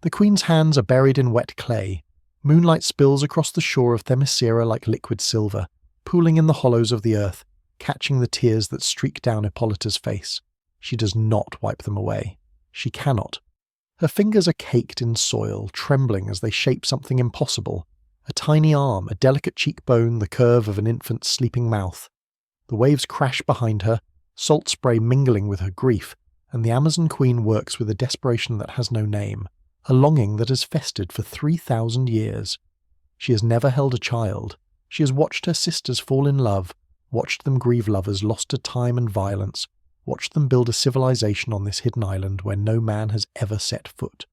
The queen's hands are buried in wet clay. Moonlight spills across the shore of Themyscira like liquid silver, pooling in the hollows of the earth, catching the tears that streak down Hippolyta's face. She does not wipe them away. She cannot. Her fingers are caked in soil, trembling as they shape something impossible. A tiny arm, a delicate cheekbone, the curve of an infant's sleeping mouth. The waves crash behind her, salt spray mingling with her grief, and the Amazon queen works with a desperation that has no name, a longing that has festered for 3,000 years. She has never held a child. She has watched her sisters fall in love, watched them grieve lovers lost to time and violence, watched them build a civilization on this hidden island where no man has ever set foot.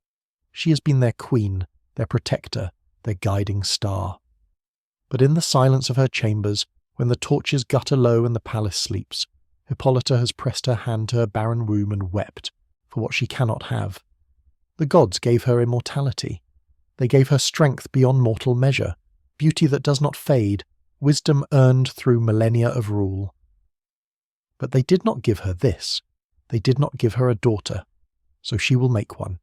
She has been their queen, their protector, their guiding star. But in the silence of her chambers, when the torches gutter low and the palace sleeps, Hippolyta has pressed her hand to her barren womb and wept for what she cannot have. The gods gave her immortality. They gave her strength beyond mortal measure, beauty that does not fade, wisdom earned through millennia of rule. But they did not give her this. They did not give her a daughter, so she will make one.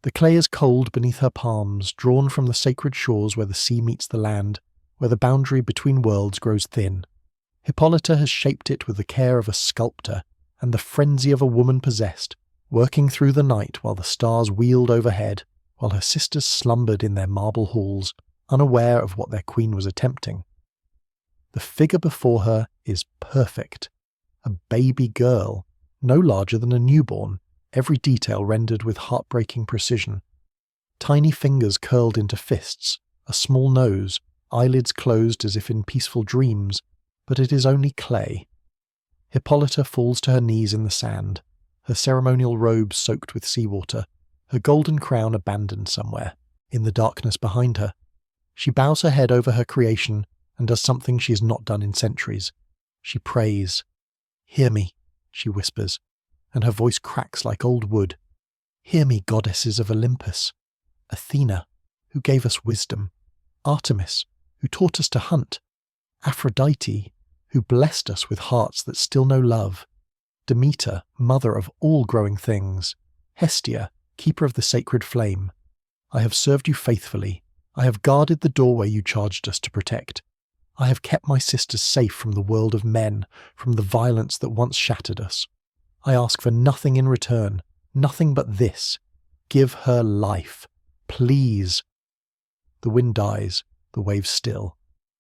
The clay is cold beneath her palms, drawn from the sacred shores where the sea meets the land, where the boundary between worlds grows thin. Hippolyta has shaped it with the care of a sculptor and the frenzy of a woman possessed, working through the night while the stars wheeled overhead, while her sisters slumbered in their marble halls, unaware of what their queen was attempting. The figure before her is perfect. A baby girl, no larger than a newborn, every detail rendered with heartbreaking precision. Tiny fingers curled into fists, a small nose, eyelids closed as if in peaceful dreams, but it is only clay. Hippolyta falls to her knees in the sand, her ceremonial robe soaked with seawater, her golden crown abandoned somewhere, in the darkness behind her. She bows her head over her creation and does something she has not done in centuries. She prays. "Hear me," she whispers, and her voice cracks like old wood. "Hear me, goddesses of Olympus. Athena, who gave us wisdom. Artemis, who taught us to hunt. Aphrodite, who blessed us with hearts that still know love. Demeter, mother of all growing things. Hestia, keeper of the sacred flame. I have served you faithfully. I have guarded the doorway you charged us to protect. I have kept my sisters safe from the world of men, from the violence that once shattered us. I ask for nothing in return, nothing but this. Give her life. Please." The wind dies, the waves still.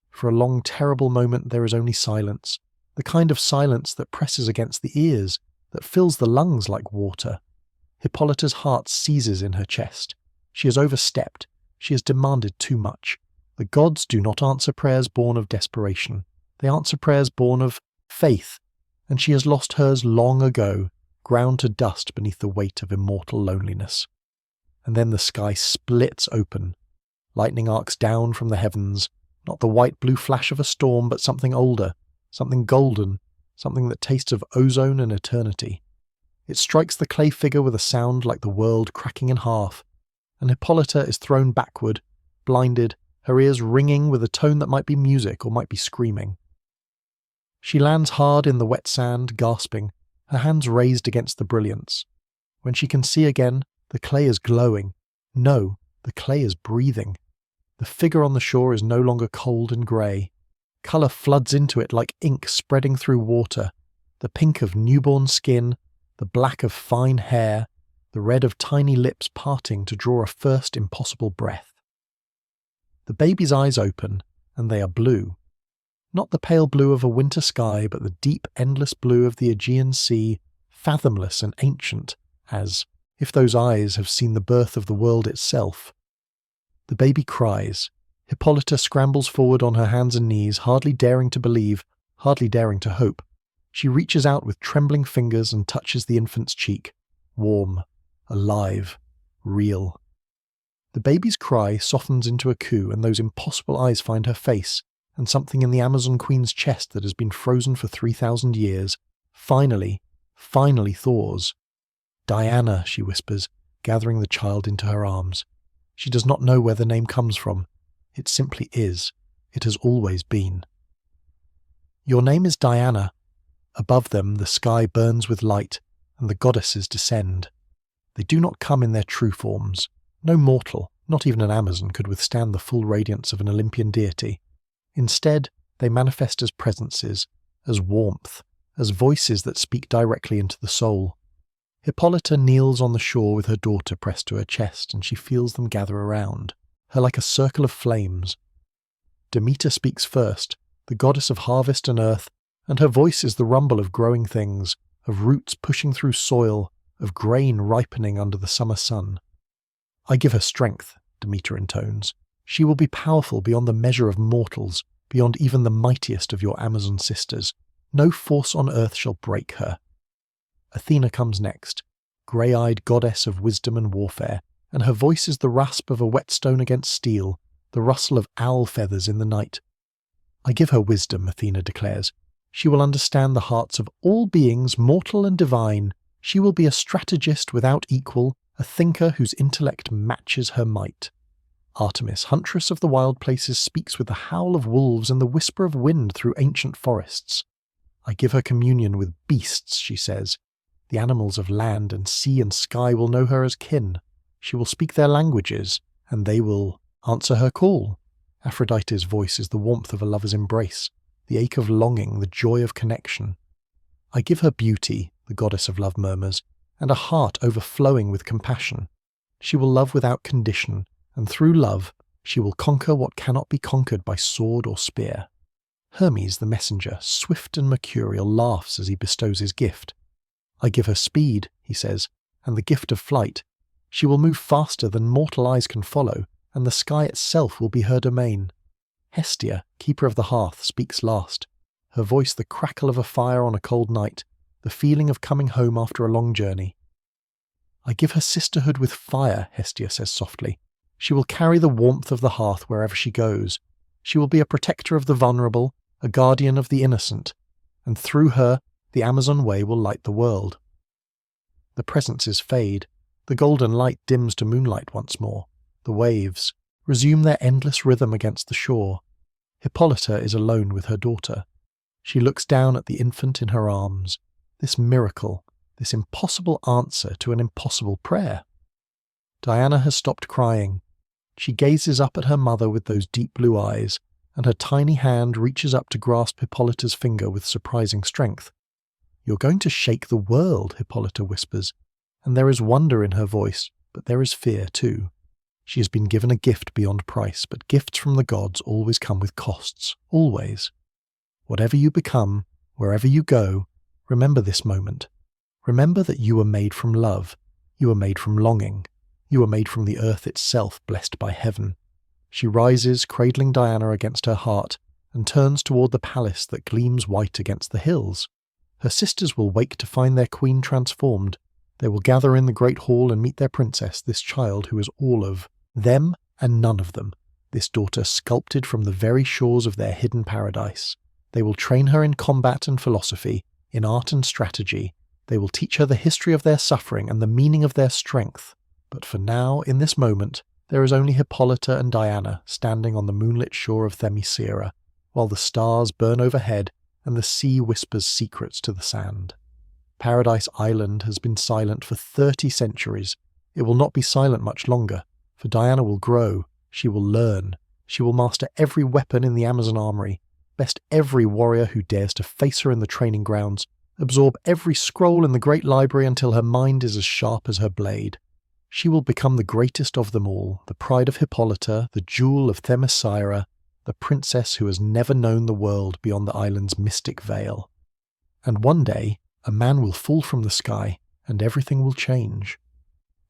For a long, terrible moment there is only silence, the kind of silence that presses against the ears, that fills the lungs like water. Hippolyta's heart seizes in her chest. She has overstepped. She has demanded too much. The gods do not answer prayers born of desperation. They answer prayers born of faith, and she has lost hers long ago, ground to dust beneath the weight of immortal loneliness. And then the sky splits open. Lightning arcs down from the heavens, not the white-blue flash of a storm, but something older, something golden, something that tastes of ozone and eternity. It strikes the clay figure with a sound like the world cracking in half, and Hippolyta is thrown backward, blinded, her ears ringing with a tone that might be music or might be screaming. She lands hard in the wet sand, gasping, her hands raised against the brilliance. When she can see again, the clay is glowing. No, the clay is breathing. The figure on the shore is no longer cold and grey. Colour floods into it like ink spreading through water, the pink of newborn skin, the black of fine hair, the red of tiny lips parting to draw a first impossible breath. The baby's eyes open, and they are blue. Not the pale blue of a winter sky, but the deep, endless blue of the Aegean Sea, fathomless and ancient, as if those eyes have seen the birth of the world itself. The baby cries. Hippolyta scrambles forward on her hands and knees, hardly daring to believe, hardly daring to hope. She reaches out with trembling fingers and touches the infant's cheek. Warm, alive, real. The baby's cry softens into a coo, and those impossible eyes find her face, and something in the Amazon Queen's chest that has been frozen for 3,000 years, finally thaws. "Diana," she whispers, gathering the child into her arms. She does not know where the name comes from. It simply is. It has always been. "Your name is Diana." Above them the sky burns with light, and the goddesses descend. They do not come in their true forms. No mortal, not even an Amazon, could withstand the full radiance of an Olympian deity. Instead, they manifest as presences, as warmth, as voices that speak directly into the soul. Hippolyta kneels on the shore with her daughter pressed to her chest, and she feels them gather around her like a circle of flames. Demeter speaks first, the goddess of harvest and earth, and her voice is the rumble of growing things, of roots pushing through soil, of grain ripening under the summer sun. I give her strength, Demeter intones. She will be powerful beyond the measure of mortals, beyond even the mightiest of your Amazon sisters. No force on earth shall break her. Athena comes next, grey-eyed goddess of wisdom and warfare, and her voice is the rasp of a whetstone against steel, the rustle of owl feathers in the night. I give her wisdom, Athena declares. She will understand the hearts of all beings, mortal and divine. She will be a strategist without equal, a thinker whose intellect matches her might. Artemis, huntress of the wild places, speaks with the howl of wolves and the whisper of wind through ancient forests. I give her communion with beasts, she says. The animals of land and sea and sky will know her as kin. She will speak their languages, and they will answer her call. Aphrodite's voice is the warmth of a lover's embrace, the ache of longing, the joy of connection. I give her beauty, the goddess of love murmurs, and a heart overflowing with compassion. She will love without condition, and through love she will conquer what cannot be conquered by sword or spear. Hermes, the messenger, swift and mercurial, laughs as he bestows his gift. I give her speed, he says, and the gift of flight. She will move faster than mortal eyes can follow, and the sky itself will be her domain. Hestia, keeper of the hearth, speaks last, her voice the crackle of a fire on a cold night, the feeling of coming home after a long journey. I give her sisterhood with fire, Hestia says softly. She will carry the warmth of the hearth wherever she goes. She will be a protector of the vulnerable, a guardian of the innocent, and through her the Amazon way will light the world. The presences fade. The golden light dims to moonlight once more. The waves resume their endless rhythm against the shore. Hippolyta is alone with her daughter. She looks down at the infant in her arms. This miracle, this impossible answer to an impossible prayer. Diana has stopped crying. She gazes up at her mother with those deep blue eyes, and her tiny hand reaches up to grasp Hippolyta's finger with surprising strength. "You're going to shake the world," Hippolyta whispers, and there is wonder in her voice, but there is fear too. She has been given a gift beyond price, but gifts from the gods always come with costs, always. Whatever you become, wherever you go, remember this moment. Remember that you were made from love, you were made from longing, you were made from the earth itself, blessed by heaven. She rises, cradling Diana against her heart, and turns toward the palace that gleams white against the hills. Her sisters will wake to find their queen transformed. They will gather in the great hall and meet their princess, this child who is all of them and none of them, this daughter sculpted from the very shores of their hidden paradise. They will train her in combat and philosophy, in art and strategy. They will teach her the history of their suffering and the meaning of their strength. But for now, in this moment, there is only Hippolyta and Diana standing on the moonlit shore of Themyscira, while the stars burn overhead and the sea whispers secrets to the sand. Paradise Island has been silent for 30 centuries. It will not be silent much longer, for Diana will grow, she will learn, she will master every weapon in the Amazon armory, best every warrior who dares to face her in the training grounds, absorb every scroll in the great library until her mind is as sharp as her blade. She will become the greatest of them all, the pride of Hippolyta, the jewel of Themyscira, the princess who has never known the world beyond the island's mystic veil. And one day, a man will fall from the sky, and everything will change.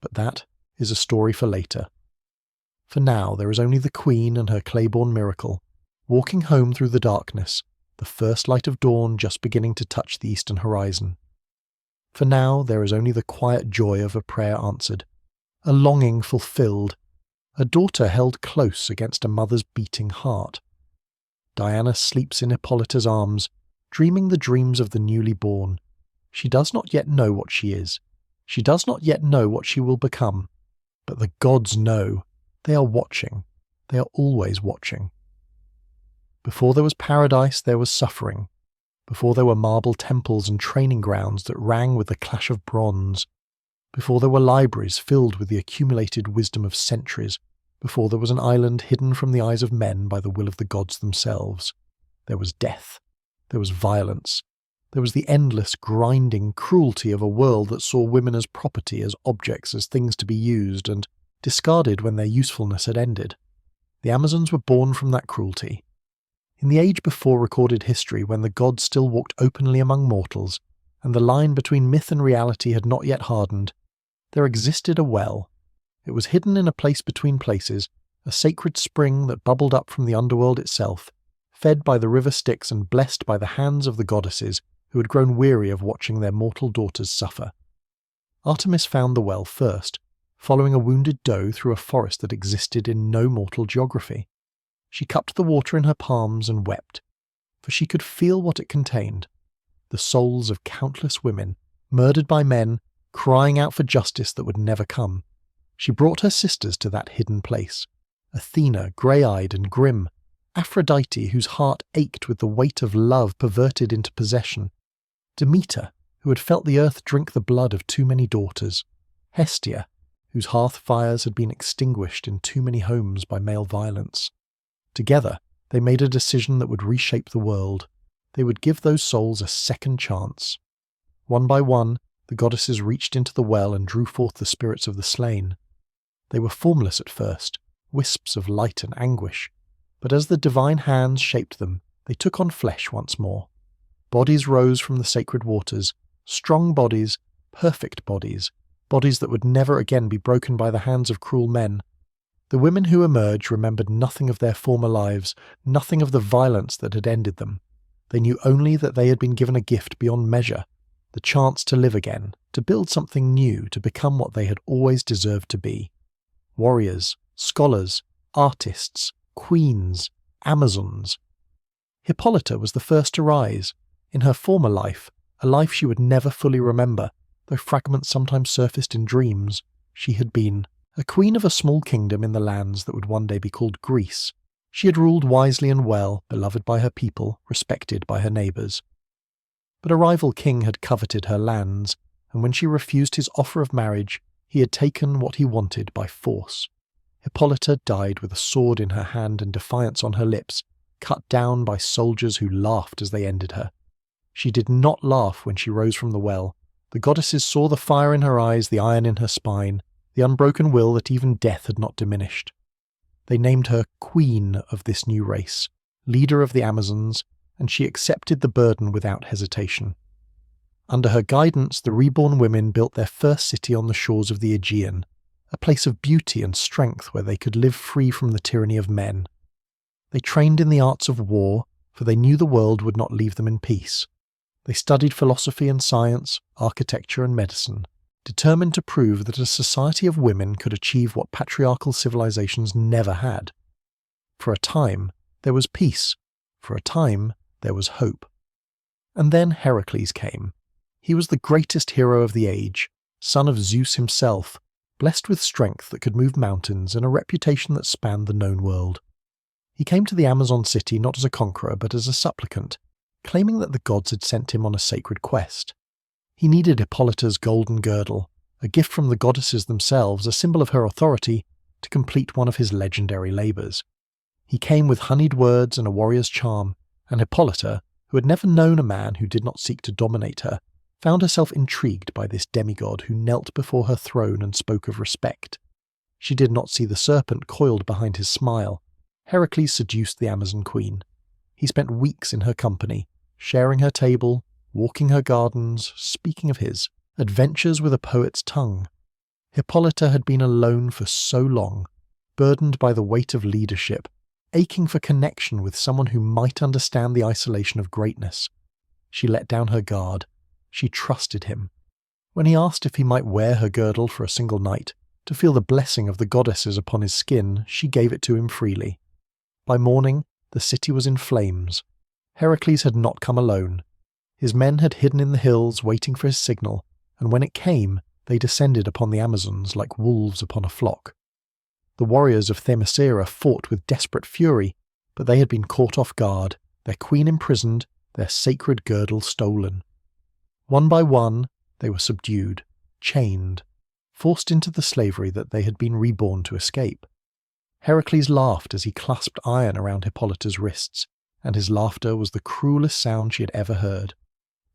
But that is a story for later. For now, there is only the Queen and her clay-born miracle, walking home through the darkness, the first light of dawn just beginning to touch the eastern horizon. For now, there is only the quiet joy of a prayer answered, a longing fulfilled, a daughter held close against a mother's beating heart. Diana sleeps in Hippolyta's arms, dreaming the dreams of the newly born. She does not yet know what she is. She does not yet know what she will become. But the gods know. They are watching. They are always watching. Before there was paradise, there was suffering. Before there were marble temples and training grounds that rang with the clash of bronze. before there were libraries filled with the accumulated wisdom of centuries, before there was an island hidden from the eyes of men by the will of the gods themselves. There was death. There was violence. There was the endless, grinding cruelty of a world that saw women as property, as objects, as things to be used, and discarded when their usefulness had ended. The Amazons were born from that cruelty. In the age before recorded history, when the gods still walked openly among mortals, and the line between myth and reality had not yet hardened, there existed a well. It was hidden in a place between places, a sacred spring that bubbled up from the underworld itself, fed by the river Styx and blessed by the hands of the goddesses who had grown weary of watching their mortal daughters suffer. Artemis found the well first, following a wounded doe through a forest that existed in no mortal geography. She cupped the water in her palms and wept, for she could feel what it contained: the souls of countless women, murdered by men, crying out for justice that would never come. She brought her sisters to that hidden place: Athena, grey-eyed and grim; Aphrodite, whose heart ached with the weight of love perverted into possession; Demeter, who had felt the earth drink the blood of too many daughters; Hestia, whose hearth fires had been extinguished in too many homes by male violence. Together, they made a decision that would reshape the world. They would give those souls a second chance. One by one, the goddesses reached into the well and drew forth the spirits of the slain. They were formless at first, wisps of light and anguish, but as the divine hands shaped them, they took on flesh once more. Bodies rose from the sacred waters, strong bodies, perfect bodies, bodies that would never again be broken by the hands of cruel men. The women who emerged remembered nothing of their former lives, nothing of the violence that had ended them. They knew only that they had been given a gift beyond measure, the chance to live again, to build something new, to become what they had always deserved to be. Warriors, scholars, artists, queens, Amazons. Hippolyta was the first to rise. In her former life, a life she would never fully remember, though fragments sometimes surfaced in dreams, she had been a queen of a small kingdom in the lands that would one day be called Greece. She had ruled wisely and well, beloved by her people, respected by her neighbours. But a rival king had coveted her lands, and when she refused his offer of marriage, he had taken what he wanted by force. Hippolyta died with a sword in her hand and defiance on her lips, cut down by soldiers who laughed as they ended her. She did not laugh when she rose from the well. The goddesses saw the fire in her eyes, the iron in her spine, the unbroken will that even death had not diminished. They named her Queen of this new race, leader of the Amazons, and she accepted the burden without hesitation. Under her guidance, the reborn women built their first city on the shores of the Aegean, a place of beauty and strength where they could live free from the tyranny of men. They trained in the arts of war, for they knew the world would not leave them in peace. They studied philosophy and science, architecture and medicine, determined to prove that a society of women could achieve what patriarchal civilizations never had. For a time, there was peace. For a time, there was hope. And then Heracles came. He was the greatest hero of the age, son of Zeus himself, blessed with strength that could move mountains and a reputation that spanned the known world. He came to the Amazon city not as a conqueror but as a supplicant, claiming that the gods had sent him on a sacred quest. He needed Hippolyta's golden girdle, a gift from the goddesses themselves, a symbol of her authority, to complete one of his legendary labours. He came with honeyed words and a warrior's charm, and Hippolyta, who had never known a man who did not seek to dominate her, found herself intrigued by this demigod who knelt before her throne and spoke of respect. She did not see the serpent coiled behind his smile. Heracles seduced the Amazon queen. He spent weeks in her company, sharing her table, walking her gardens, speaking of his adventures with a poet's tongue. Hippolyta had been alone for so long, burdened by the weight of leadership, aching for connection with someone who might understand the isolation of greatness. She let down her guard. She trusted him. When he asked if he might wear her girdle for a single night, to feel the blessing of the goddesses upon his skin, she gave it to him freely. By morning, the city was in flames. Heracles had not come alone. His men had hidden in the hills, waiting for his signal, and when it came, they descended upon the Amazons like wolves upon a flock. The warriors of Themyscira fought with desperate fury, but they had been caught off guard, their queen imprisoned, their sacred girdle stolen. One by one, they were subdued, chained. forced into the slavery that they had been reborn to escape. Heracles laughed as he clasped iron around Hippolyta's wrists, and his laughter was the cruelest sound she had ever heard.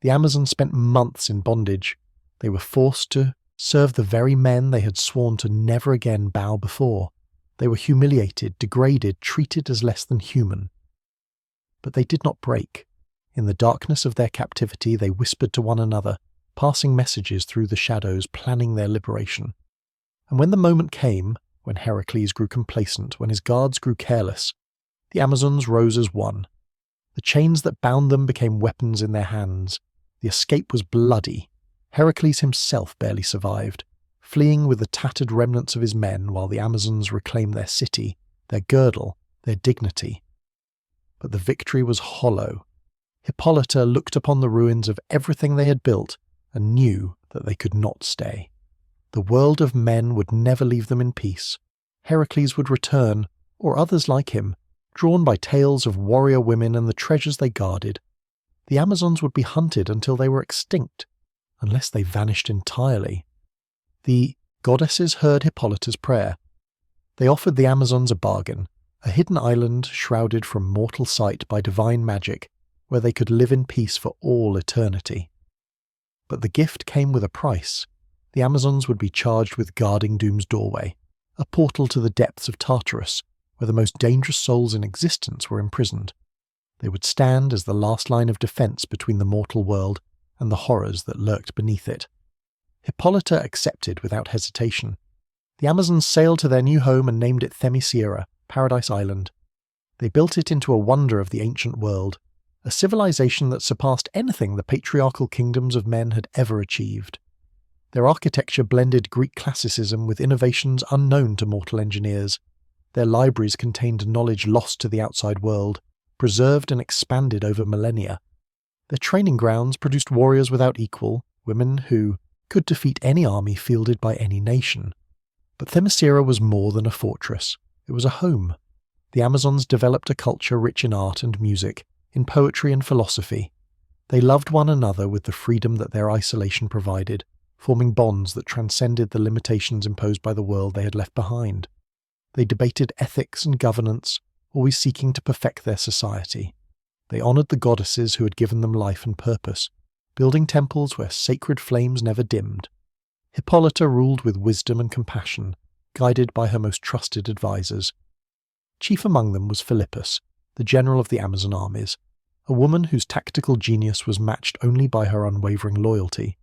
The Amazons spent months in bondage. They were forced to serve the very men they had sworn to never again bow before. They were humiliated, degraded, treated as less than human. But they did not break. In the darkness of their captivity, they whispered to one another, passing messages through the shadows, planning their liberation. And when the moment came, when Heracles grew complacent, when his guards grew careless, the Amazons rose as one. The chains that bound them became weapons in their hands. The escape was bloody. Heracles himself barely survived, fleeing with the tattered remnants of his men while the Amazons reclaimed their city, their girdle, their dignity. But the victory was hollow. Hippolyta looked upon the ruins of everything they had built and knew that they could not stay. The world of men would never leave them in peace. Heracles would return, or others like him, drawn by tales of warrior women and the treasures they guarded. The Amazons would be hunted until they were extinct, unless they vanished entirely. The goddesses heard Hippolyta's prayer. They offered the Amazons a bargain, a hidden island shrouded from mortal sight by divine magic, where they could live in peace for all eternity. But the gift came with a price. The Amazons would be charged with guarding Doom's doorway, a portal to the depths of Tartarus, where the most dangerous souls in existence were imprisoned. They would stand as the last line of defense between the mortal world and the horrors that lurked beneath it. Hippolyta accepted without hesitation. The Amazons sailed to their new home and named it Themyscira, Paradise Island. They built it into a wonder of the ancient world, a civilization that surpassed anything the patriarchal kingdoms of men had ever achieved. Their architecture blended Greek classicism with innovations unknown to mortal engineers. Their libraries contained knowledge lost to the outside world, preserved and expanded over millennia. Their training grounds produced warriors without equal, women who could defeat any army fielded by any nation. But Themyscira was more than a fortress. It was a home. The Amazons developed a culture rich in art and music, in poetry and philosophy. They loved one another with the freedom that their isolation provided, forming bonds that transcended the limitations imposed by the world they had left behind. They debated ethics and governance, always seeking to perfect their society. They honoured the goddesses who had given them life and purpose, building temples where sacred flames never dimmed. Hippolyta ruled with wisdom and compassion, guided by her most trusted advisers. Chief among them was Philippus, the general of the Amazon armies, a woman whose tactical genius was matched only by her unwavering loyalty.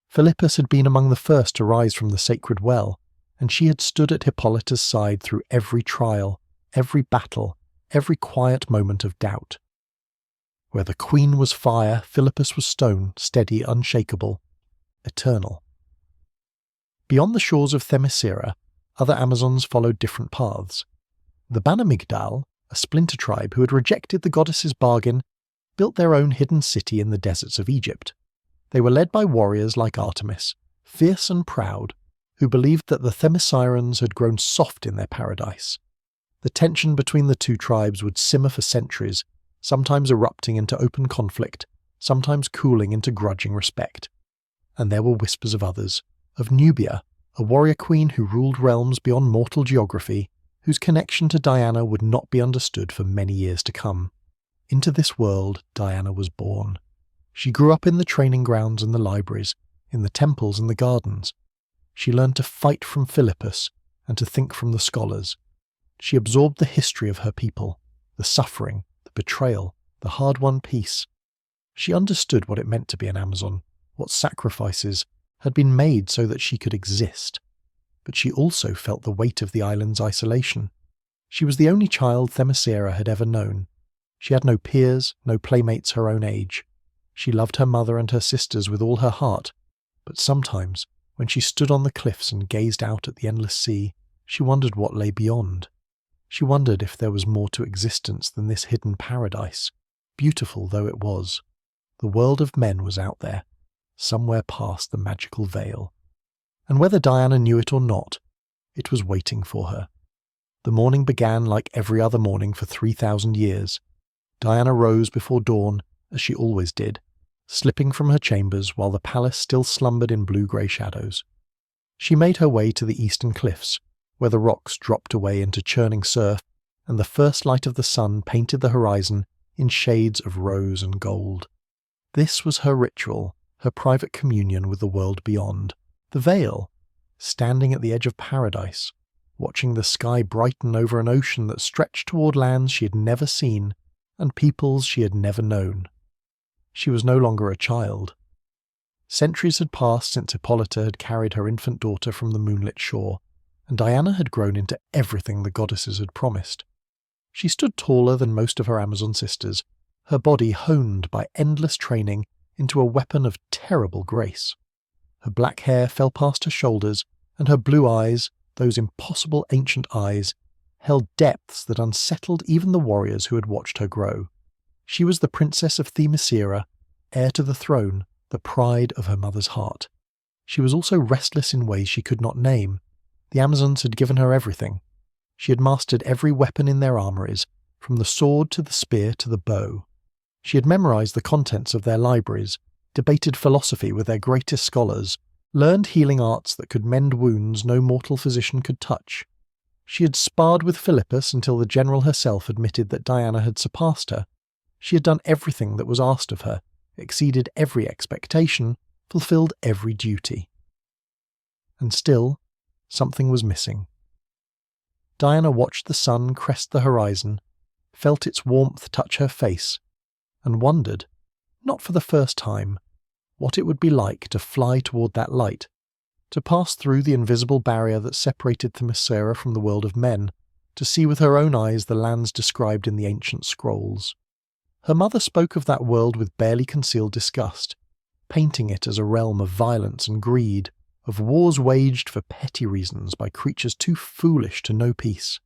Philippus had been among the first to rise from the sacred well, and she had stood at Hippolyta's side through every trial, every battle, every quiet moment of doubt. Where the queen was fire, Philippus was stone, steady, unshakable, eternal. Beyond the shores of Themyscira, other Amazons followed different paths. The Banamigdal, a splinter tribe who had rejected the goddess's bargain, built their own hidden city in the deserts of Egypt. They were led by warriors like Artemis, fierce and proud, who believed that the Themyscirans had grown soft in their paradise. The tension between the two tribes would simmer for centuries, sometimes erupting into open conflict, sometimes cooling into grudging respect. And there were whispers of others, of Nubia, a warrior queen who ruled realms beyond mortal geography, whose connection to Diana would not be understood for many years to come. Into this world Diana was born. She grew up in the training grounds and the libraries, in the temples and the gardens. She learned to fight from Philippus and to think from the scholars. She absorbed the history of her people, the suffering, the betrayal, the hard-won peace. She understood what it meant to be an Amazon, what sacrifices had been made so that she could exist. But she also felt the weight of the island's isolation. She was the only child Themyscira had ever known. She had no peers, no playmates her own age. She loved her mother and her sisters with all her heart, but sometimes, when she stood on the cliffs and gazed out at the endless sea, she wondered what lay beyond. She wondered if there was more to existence than this hidden paradise, beautiful though it was. The world of men was out there, somewhere past the magical veil. And whether Diana knew it or not, it was waiting for her. The morning began like every other morning for 3,000 years. Diana rose before dawn, as she always did, slipping from her chambers while the palace still slumbered in blue-grey shadows. She made her way to the eastern cliffs, where the rocks dropped away into churning surf, and the first light of the sun painted the horizon in shades of rose and gold. This was her ritual, her private communion with the world beyond, the veil, standing at the edge of paradise, watching the sky brighten over an ocean that stretched toward lands she had never seen and peoples she had never known. She was no longer a child. Centuries had passed since Hippolyta had carried her infant daughter from the moonlit shore, and Diana had grown into everything the goddesses had promised. She stood taller than most of her Amazon sisters, her body honed by endless training into a weapon of terrible grace. Her black hair fell past her shoulders, and her blue eyes, those impossible ancient eyes, held depths that unsettled even the warriors who had watched her grow. She was the princess of Themyscira, heir to the throne, the pride of her mother's heart. She was also restless in ways she could not name. The Amazons had given her everything. She had mastered every weapon in their armories, from the sword to the spear to the bow. She had memorized the contents of their libraries, debated philosophy with their greatest scholars, learned healing arts that could mend wounds no mortal physician could touch. She had sparred with Philippus until the general herself admitted that Diana had surpassed her. She had done everything that was asked of her, exceeded every expectation, fulfilled every duty. And still, something was missing. Diana watched the sun crest the horizon, felt its warmth touch her face, and wondered, not for the first time, what it would be like to fly toward that light, to pass through the invisible barrier that separated Themyscira from the world of men, to see with her own eyes the lands described in the ancient scrolls. Her mother spoke of that world with barely concealed disgust, painting it as a realm of violence and greed, of wars waged for petty reasons by creatures too foolish to know peace.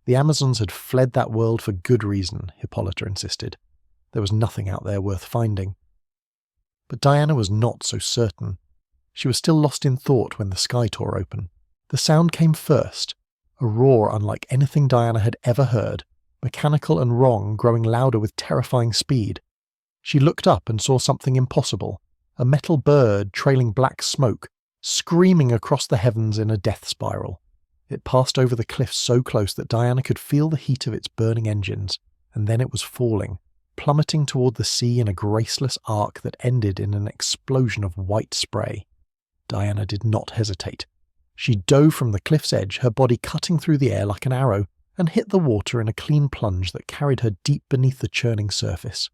The Amazons had fled that world for good reason, Hippolyta insisted. There was nothing out there worth finding. But Diana was not so certain. She was still lost in thought when the sky tore open. The sound came first, a roar unlike anything Diana had ever heard, mechanical and wrong, growing louder with terrifying speed. She looked up and saw something impossible, a metal bird trailing black smoke, screaming across the heavens in a death spiral. It passed over the cliffs so close that Diana could feel the heat of its burning engines, and then it was falling, plummeting toward the sea in a graceless arc that ended in an explosion of white spray. Diana did not hesitate. She dove from the cliff's edge, her body cutting through the air like an arrow, and hit the water in a clean plunge that carried her deep beneath the churning surface.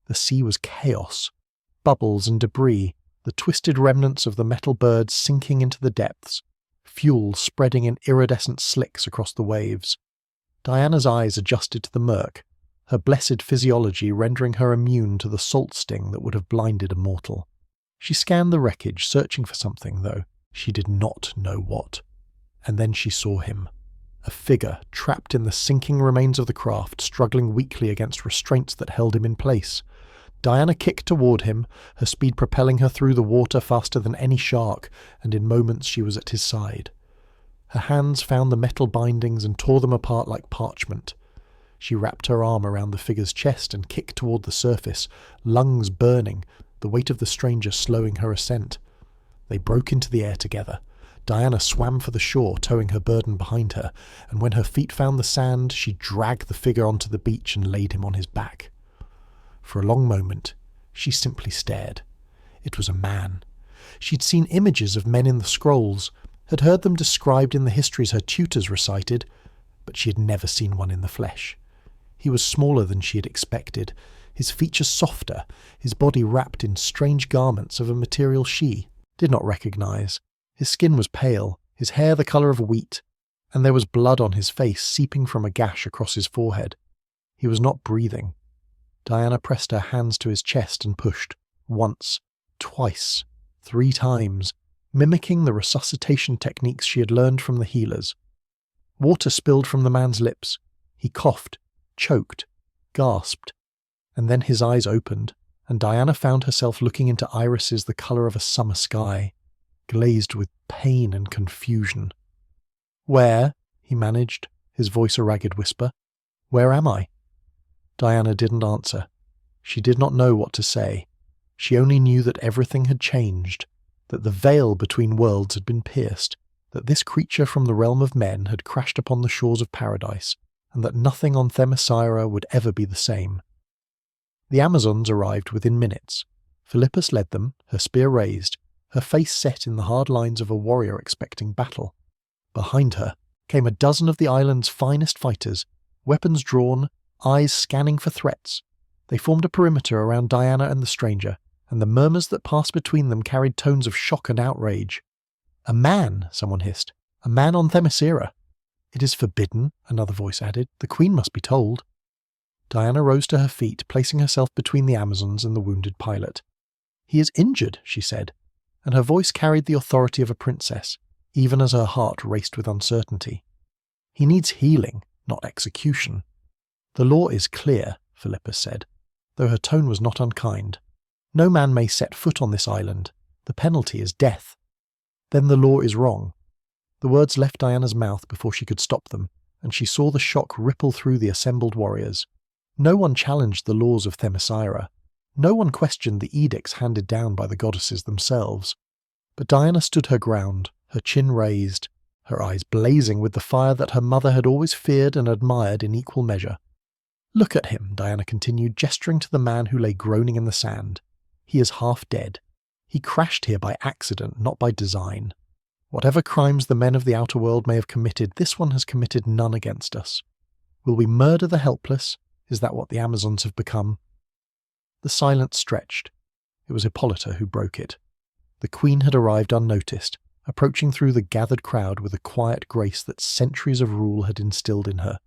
The sea was chaos, bubbles and debris, the twisted remnants of the metal birds sinking into the depths, fuel spreading in iridescent slicks across the waves. Diana's eyes adjusted to the murk, her blessed physiology rendering her immune to the salt sting that would have blinded a mortal. She scanned the wreckage, searching for something, though she did not know what. And then she saw him. A figure trapped in the sinking remains of the craft, struggling weakly against restraints that held him in place. Diana kicked toward him, her speed propelling her through the water faster than any shark, and in moments she was at his side. Her hands found the metal bindings and tore them apart like parchment. She wrapped her arm around the figure's chest and kicked toward the surface, lungs burning, the weight of the stranger slowing her ascent. They broke into the air together. Diana swam for the shore, towing her burden behind her, and when her feet found the sand, she dragged the figure onto the beach and laid him on his back. For a long moment, she simply stared. It was a man. She'd seen images of men in the scrolls, had heard them described in the histories her tutors recited, but she had never seen one in the flesh. He was smaller than she had expected, his features softer, his body wrapped in strange garments of a material she did not recognize. His skin was pale, his hair the colour of wheat, and there was blood on his face seeping from a gash across his forehead. He was not breathing. Diana pressed her hands to his chest and pushed, once, twice, 3 times, mimicking the resuscitation techniques she had learned from the healers. Water spilled from the man's lips. He coughed, choked, gasped, and then his eyes opened, and Diana found herself looking into irises the colour of a summer sky, glazed with pain and confusion. "Where?" he managed, his voice a ragged whisper. "Where am I?" Diana didn't answer. She did not know what to say. She only knew that everything had changed. that the veil between worlds had been pierced, that this creature from the realm of men had crashed upon the shores of paradise, and that nothing on Themyscira would ever be the same. The Amazons arrived within minutes. Philippus led them, her spear raised, her face set in the hard lines of a warrior expecting battle. Behind her came a dozen of the island's finest fighters, weapons drawn, eyes scanning for threats. They formed a perimeter around Diana and the stranger, and the murmurs that passed between them carried tones of shock and outrage. "A man," someone hissed. "A man on Themyscira." "It is forbidden," another voice added. "The queen must be told." Diana rose to her feet, placing herself between the Amazons and the wounded pilot. "He is injured," she said, and her voice carried the authority of a princess, even as her heart raced with uncertainty. "He needs healing, not execution." "The law is clear," Philippus said, though her tone was not unkind. "No man may set foot on this island. The penalty is death." "Then the law is wrong." The words left Diana's mouth before she could stop them, and she saw the shock ripple through the assembled warriors. No one challenged the laws of Themyscira. No one questioned the edicts handed down by the goddesses themselves. But Diana stood her ground, her chin raised, her eyes blazing with the fire that her mother had always feared and admired in equal measure. "Look at him," Diana continued, gesturing to the man who lay groaning in the sand. "He is half dead. He crashed here by accident, not by design. Whatever crimes the men of the outer world may have committed, this one has committed none against us. Will we murder the helpless? Is that what the Amazons have become?" The silence stretched. It was Hippolyta who broke it. The queen had arrived unnoticed, approaching through the gathered crowd with a quiet grace that centuries of rule had instilled in her.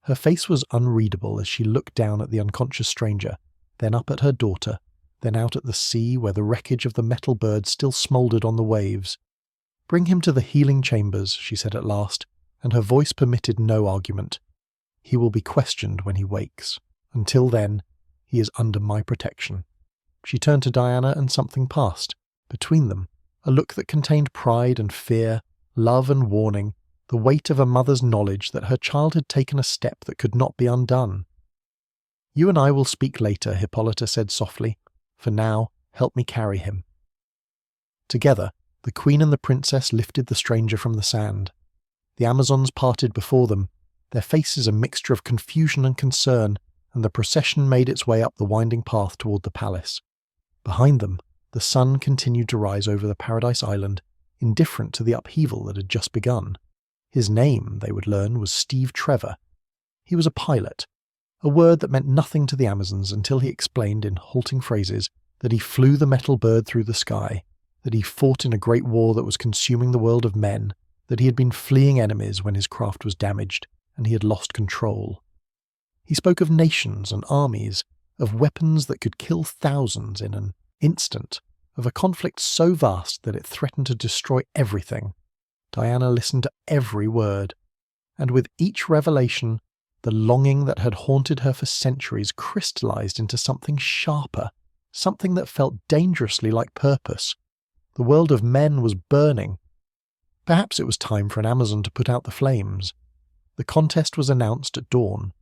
Her face was unreadable as she looked down at the unconscious stranger, then up at her daughter, then out at the sea where the wreckage of the metal bird still smouldered on the waves. "Bring him to the healing chambers," she said at last, and her voice permitted no argument. "He will be questioned when he wakes. Until then, he is under my protection." She turned to Diana and something passed. Between them, a look that contained pride and fear, love and warning, the weight of a mother's knowledge that her child had taken a step that could not be undone. "You and I will speak later," Hippolyta said softly. "For now, help me carry him." Together, the queen and the princess lifted the stranger from the sand. The Amazons parted before them, their faces a mixture of confusion and concern, and the procession made its way up the winding path toward the palace. Behind them, the sun continued to rise over the Paradise Island, indifferent to the upheaval that had just begun. His name, they would learn, was Steve Trevor. He was a pilot, a word that meant nothing to the Amazons until he explained in halting phrases that he flew the metal bird through the sky, that he fought in a great war that was consuming the world of men, that he had been fleeing enemies when his craft was damaged, and he had lost control. He spoke of nations and armies, of weapons that could kill thousands in an instant, of a conflict so vast that it threatened to destroy everything. Diana listened to every word, and with each revelation, the longing that had haunted her for centuries crystallized into something sharper, something that felt dangerously like purpose. The world of men was burning. Perhaps it was time for an Amazon to put out the flames. The contest was announced at dawn.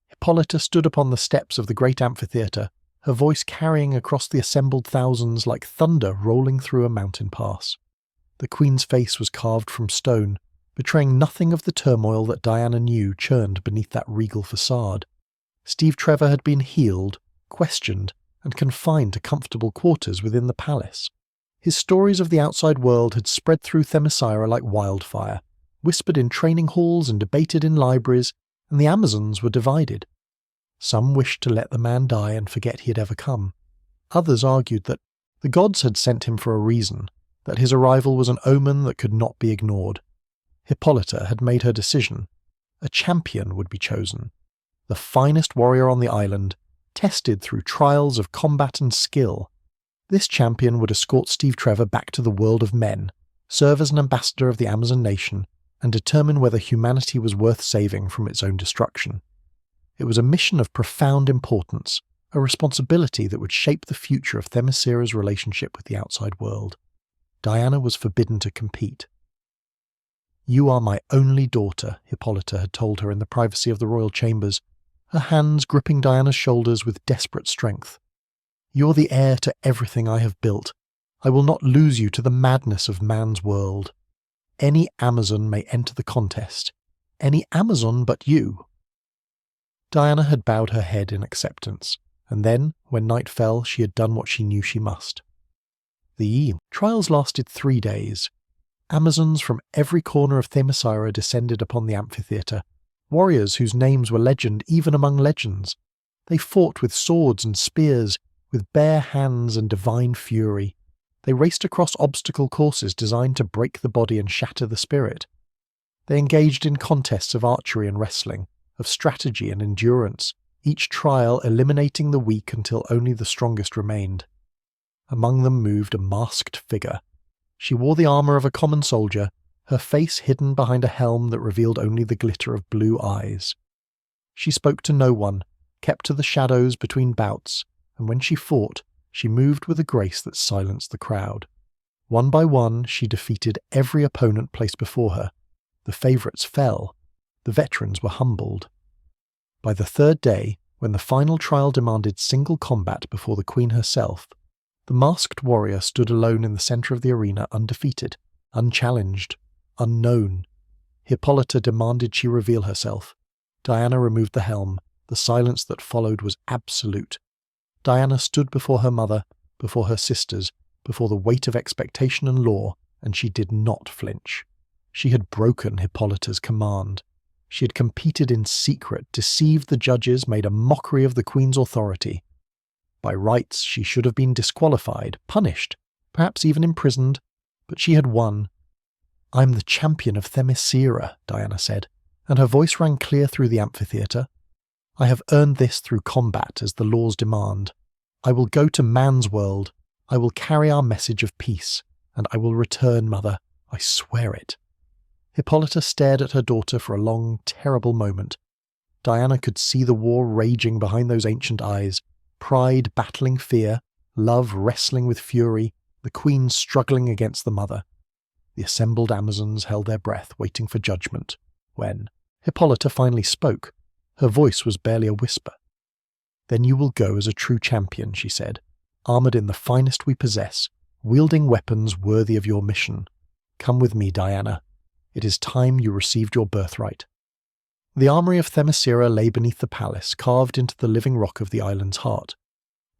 Hippolyta stood upon the steps of the great amphitheatre, her voice carrying across the assembled thousands like thunder rolling through a mountain pass. The queen's face was carved from stone, betraying nothing of the turmoil that Diana knew churned beneath that regal facade. Steve Trevor had been healed, questioned, and confined to comfortable quarters within the palace. His stories of the outside world had spread through Themyscira like wildfire, whispered in training halls and debated in libraries, and the Amazons were divided. Some wished to let the man die and forget he had ever come. Others argued that the gods had sent him for a reason, that his arrival was an omen that could not be ignored. Hippolyta had made her decision. A champion would be chosen. The finest warrior on the island, tested through trials of combat and skill. This champion would escort Steve Trevor back to the world of men, serve as an ambassador of the Amazon nation, and determine whether humanity was worth saving from its own destruction. It was a mission of profound importance, a responsibility that would shape the future of Themyscira's relationship with the outside world. Diana was forbidden to compete. "You are my only daughter," Hippolyta had told her in the privacy of the royal chambers, her hands gripping Diana's shoulders with desperate strength. "You're the heir to everything I have built. I will not lose you to the madness of man's world. Any Amazon may enter the contest. Any Amazon but you." Diana had bowed her head in acceptance, and then, when night fell, she had done what she knew she must. The trials lasted 3 days. Amazons from every corner of Themyscira descended upon the amphitheatre, warriors whose names were legend even among legends. They fought with swords and spears, with bare hands and divine fury. They raced across obstacle courses designed to break the body and shatter the spirit. They engaged in contests of archery and wrestling, of strategy and endurance, each trial eliminating the weak until only the strongest remained. Among them moved a masked figure. She wore the armour of a common soldier, her face hidden behind a helm that revealed only the glitter of blue eyes. She spoke to no one, kept to the shadows between bouts, and when she fought, she moved with a grace that silenced the crowd. One by one, she defeated every opponent placed before her. The favourites fell. The veterans were humbled. By the 3rd day, when the final trial demanded single combat before the queen herself, the masked warrior stood alone in the centre of the arena, undefeated, unchallenged, unknown. Hippolyta demanded she reveal herself. Diana removed the helm. The silence that followed was absolute. Diana stood before her mother, before her sisters, before the weight of expectation and law, and she did not flinch. She had broken Hippolyta's command. She had competed in secret, deceived the judges, made a mockery of the queen's authority. By rights, she should have been disqualified, punished, perhaps even imprisoned, but she had won. "I'm the champion of Themyscira," Diana said, and her voice rang clear through the amphitheatre. "I have earned this through combat, as the laws demand. I will go to man's world. I will carry our message of peace, and I will return, mother. I swear it." Hippolyta stared at her daughter for a long, terrible moment. Diana could see the war raging behind those ancient eyes, pride battling fear, love wrestling with fury, the queen struggling against the mother. The assembled Amazons held their breath, waiting for judgment, when Hippolyta finally spoke. Her voice was barely a whisper. "Then you will go as a true champion," she said, "armoured in the finest we possess, wielding weapons worthy of your mission. Come with me, Diana. It is time you received your birthright." The armoury of Themyscira lay beneath the palace, carved into the living rock of the island's heart.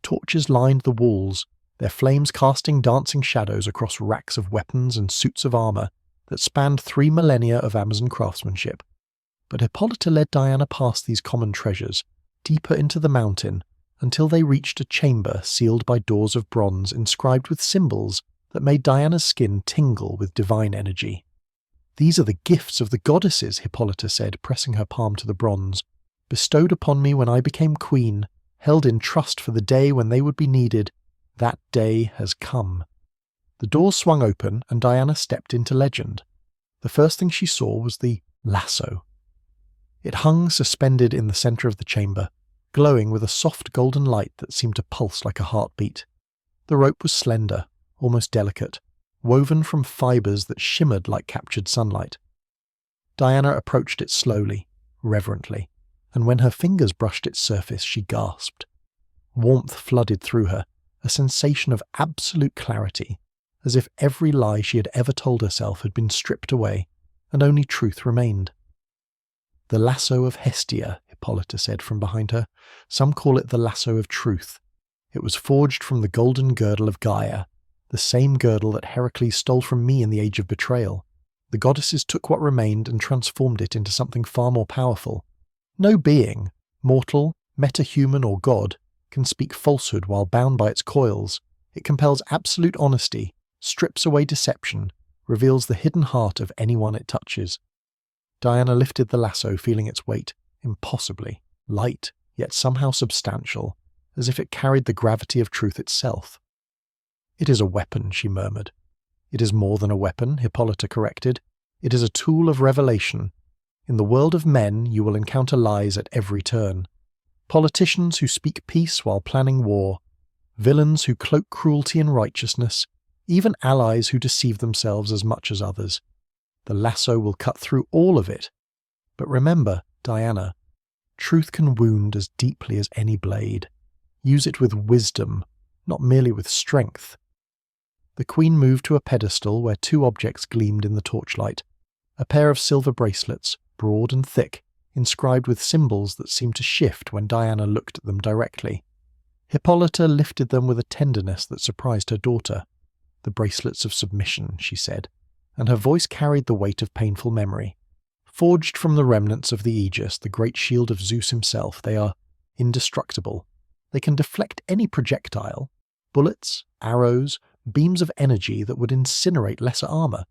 Torches lined the walls, their flames casting dancing shadows across racks of weapons and suits of armour that spanned 3 millennia of Amazon craftsmanship. But Hippolyta led Diana past these common treasures, deeper into the mountain, until they reached a chamber sealed by doors of bronze inscribed with symbols that made Diana's skin tingle with divine energy. "These are the gifts of the goddesses," Hippolyta said, pressing her palm to the bronze, "bestowed upon me when I became queen, held in trust for the day when they would be needed. That day has come." The doors swung open, and Diana stepped into legend. The first thing she saw was the lasso. It hung suspended in the centre of the chamber, glowing with a soft golden light that seemed to pulse like a heartbeat. The rope was slender, almost delicate, woven from fibres that shimmered like captured sunlight. Diana approached it slowly, reverently, and when her fingers brushed its surface, she gasped. Warmth flooded through her, a sensation of absolute clarity, as if every lie she had ever told herself had been stripped away, and only truth remained. "The lasso of Hestia," Hippolyta said from behind her. "Some call it the lasso of truth. It was forged from the golden girdle of Gaia, the same girdle that Heracles stole from me in the age of betrayal. The goddesses took what remained and transformed it into something far more powerful. No being, mortal, metahuman or god, can speak falsehood while bound by its coils. It compels absolute honesty, strips away deception, reveals the hidden heart of anyone it touches." Diana lifted the lasso, feeling its weight, impossibly, light, yet somehow substantial, as if it carried the gravity of truth itself. "It is a weapon," she murmured. "It is more than a weapon," Hippolyta corrected. "It is a tool of revelation. In the world of men, you will encounter lies at every turn. Politicians who speak peace while planning war, villains who cloak cruelty in righteousness, even allies who deceive themselves as much as others. The lasso will cut through all of it. But remember, Diana, truth can wound as deeply as any blade. Use it with wisdom, not merely with strength." The queen moved to a pedestal where two objects gleamed in the torchlight. A pair of silver bracelets, broad and thick, inscribed with symbols that seemed to shift when Diana looked at them directly. Hippolyta lifted them with a tenderness that surprised her daughter. "The bracelets of submission," she said, and her voice carried the weight of painful memory. "Forged from the remnants of the Aegis, the great shield of Zeus himself, they are indestructible. They can deflect any projectile, bullets, arrows, beams of energy that would incinerate lesser armor.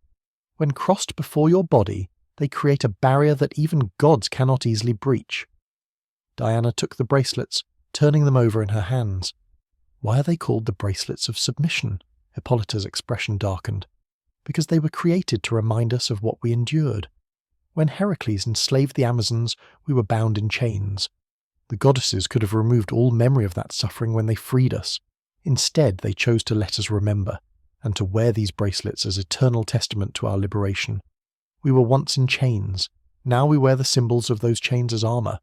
When crossed before your body, they create a barrier that even gods cannot easily breach." Diana took the bracelets, turning them over in her hands. "Why are they called the bracelets of submission?" Hippolyta's expression darkened. "Because they were created to remind us of what we endured. When Heracles enslaved the Amazons, we were bound in chains. The goddesses could have removed all memory of that suffering when they freed us. Instead, they chose to let us remember, and to wear these bracelets as eternal testament to our liberation. We were once in chains. Now we wear the symbols of those chains as armor.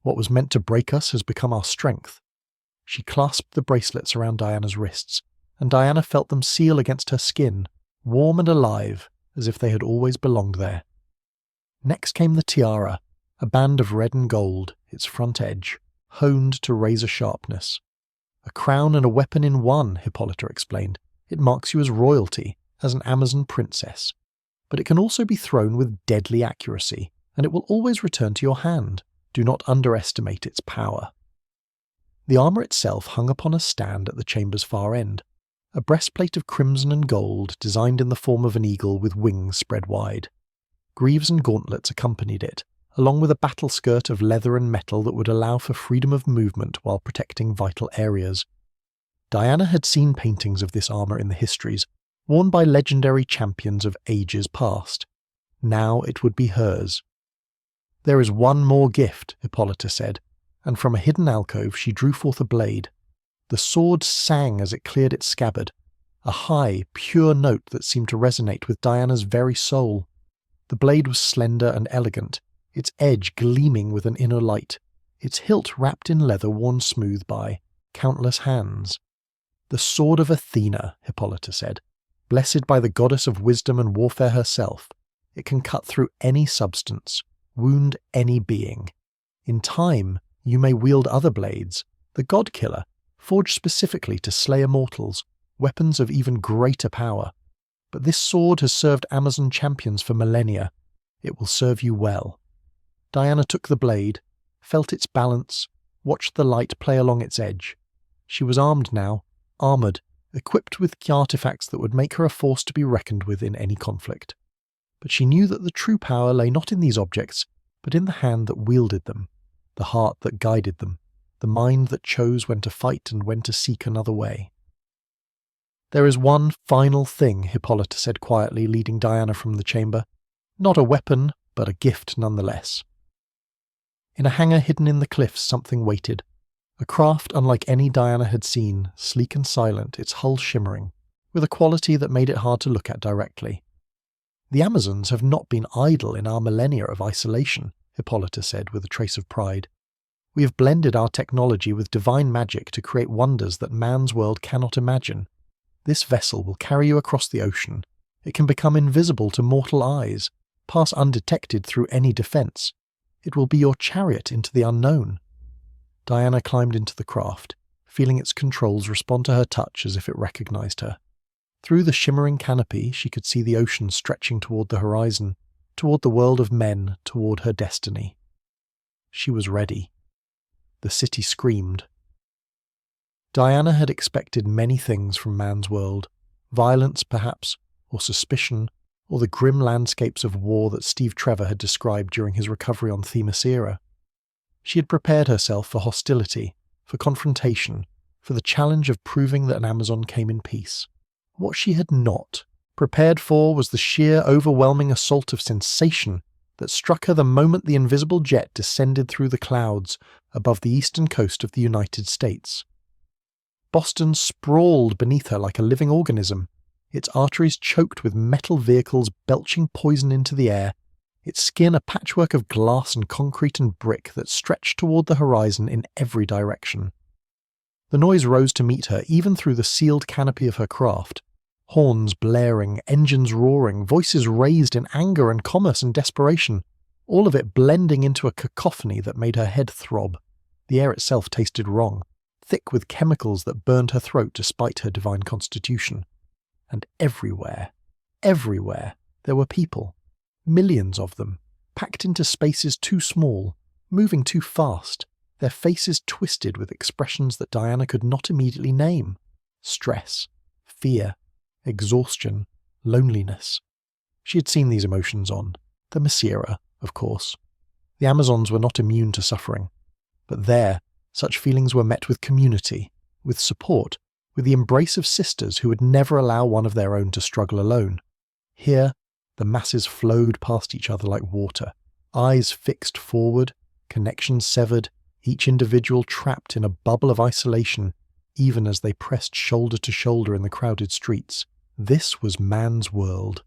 What was meant to break us has become our strength." She clasped the bracelets around Diana's wrists, and Diana felt them seal against her skin, warm and alive, as if they had always belonged there. Next came the tiara, a band of red and gold, its front edge, honed to razor sharpness. "A crown and a weapon in one," Hippolyta explained. "It marks you as royalty, as an Amazon princess. But it can also be thrown with deadly accuracy, and it will always return to your hand. Do not underestimate its power." The armour itself hung upon a stand at the chamber's far end, a breastplate of crimson and gold designed in the form of an eagle with wings spread wide. Greaves and gauntlets accompanied it, along with a battle skirt of leather and metal that would allow for freedom of movement while protecting vital areas. Diana had seen paintings of this armour in the histories, worn by legendary champions of ages past. Now it would be hers. "There is one more gift," Hippolyta said, and from a hidden alcove she drew forth a blade. The sword sang as it cleared its scabbard, a high, pure note that seemed to resonate with Diana's very soul. The blade was slender and elegant, its edge gleaming with an inner light, its hilt wrapped in leather worn smooth by countless hands. "The sword of Athena," Hippolyta said, "blessed by the goddess of wisdom and warfare herself. It can cut through any substance, wound any being. In time, you may wield other blades, the god killer, forged specifically to slay immortals, weapons of even greater power. But this sword has served Amazon champions for millennia. It will serve you well." Diana took the blade, felt its balance, watched the light play along its edge. She was armed now, armoured, equipped with artifacts that would make her a force to be reckoned with in any conflict. But she knew that the true power lay not in these objects, but in the hand that wielded them, the heart that guided them, the mind that chose when to fight and when to seek another way. "There is one final thing," Hippolyta said quietly, leading Diana from the chamber. "Not a weapon, but a gift nonetheless." In a hangar hidden in the cliffs something waited, a craft unlike any Diana had seen, sleek and silent, its hull shimmering, with a quality that made it hard to look at directly. "The Amazons have not been idle in our millennia of isolation," Hippolyta said with a trace of pride. "We have blended our technology with divine magic to create wonders that man's world cannot imagine. This vessel will carry you across the ocean. It can become invisible to mortal eyes, pass undetected through any defense. It will be your chariot into the unknown." Diana climbed into the craft, feeling its controls respond to her touch as if it recognized her. Through the shimmering canopy, she could see the ocean stretching toward the horizon, toward the world of men, toward her destiny. She was ready. The city screamed. Diana had expected many things from man's world, violence perhaps, or suspicion, or the grim landscapes of war that Steve Trevor had described during his recovery on Themyscira. She had prepared herself for hostility, for confrontation, for the challenge of proving that an Amazon came in peace. What she had not prepared for was the sheer, overwhelming assault of sensation that struck her the moment the invisible jet descended through the clouds above the eastern coast of the United States. Boston sprawled beneath her like a living organism, its arteries choked with metal vehicles belching poison into the air, its skin a patchwork of glass and concrete and brick that stretched toward the horizon in every direction. The noise rose to meet her even through the sealed canopy of her craft, Horns blaring, engines roaring, voices raised in anger and commerce and desperation, all of it blending into a cacophony that made her head throb. The air itself tasted wrong, thick with chemicals that burned her throat despite her divine constitution. And everywhere, there were people. Millions of them, packed into spaces too small, moving too fast, their faces twisted with expressions that Diana could not immediately name. Stress, fear, exhaustion, loneliness. She had seen these emotions on Themyscira, of course. The Amazons were not immune to suffering. But there, such feelings were met with community, with support, with the embrace of sisters who would never allow one of their own to struggle alone. Here, the masses flowed past each other like water, eyes fixed forward, connections severed, each individual trapped in a bubble of isolation, even as they pressed shoulder to shoulder in the crowded streets. This was man's world.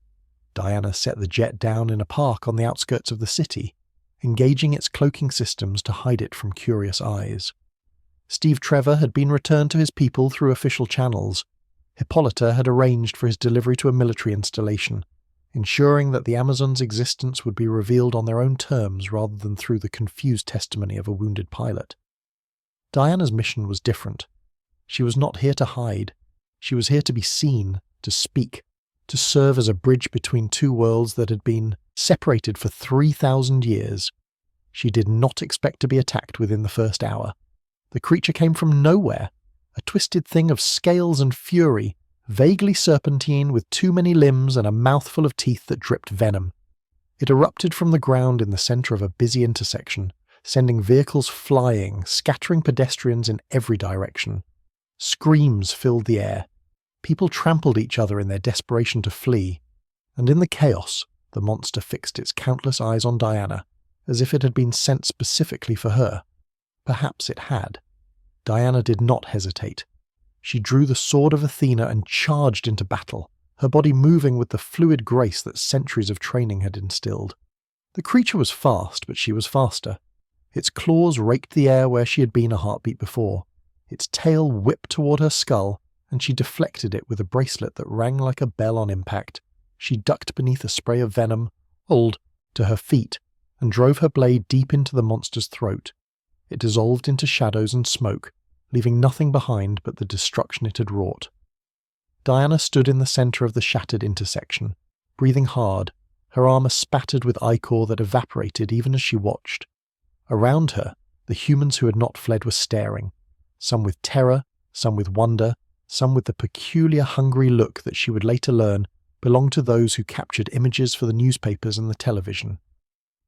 Diana set the jet down in a park on the outskirts of the city, engaging its cloaking systems to hide it from curious eyes. Steve Trevor had been returned to his people through official channels. Hippolyta had arranged for his delivery to a military installation, ensuring that the Amazons' existence would be revealed on their own terms rather than through the confused testimony of a wounded pilot. Diana's mission was different. She was not here to hide. She was here to be seen, to speak, to serve as a bridge between two worlds that had been separated for 3,000 years. She did not expect to be attacked within the first hour. The creature came from nowhere, a twisted thing of scales and fury, vaguely serpentine with too many limbs and a mouthful of teeth that dripped venom. It erupted from the ground in the centre of a busy intersection, sending vehicles flying, scattering pedestrians in every direction. Screams filled the air. People trampled each other in their desperation to flee, and in the chaos, the monster fixed its countless eyes on Diana, as if it had been sent specifically for her. Perhaps it had. Diana did not hesitate. She drew the sword of Athena and charged into battle, her body moving with the fluid grace that centuries of training had instilled. The creature was fast, but she was faster. Its claws raked the air where she had been a heartbeat before. Its tail whipped toward her skull, and she deflected it with a bracelet that rang like a bell on impact. She ducked beneath a spray of venom, rolled to her feet, and drove her blade deep into the monster's throat. It dissolved into shadows and smoke, leaving nothing behind but the destruction it had wrought. Diana stood in the centre of the shattered intersection, breathing hard, her armour spattered with ichor that evaporated even as she watched. Around her, the humans who had not fled were staring, some with terror, some with wonder, some with the peculiar hungry look that she would later learn belonged to those who captured images for the newspapers and the television.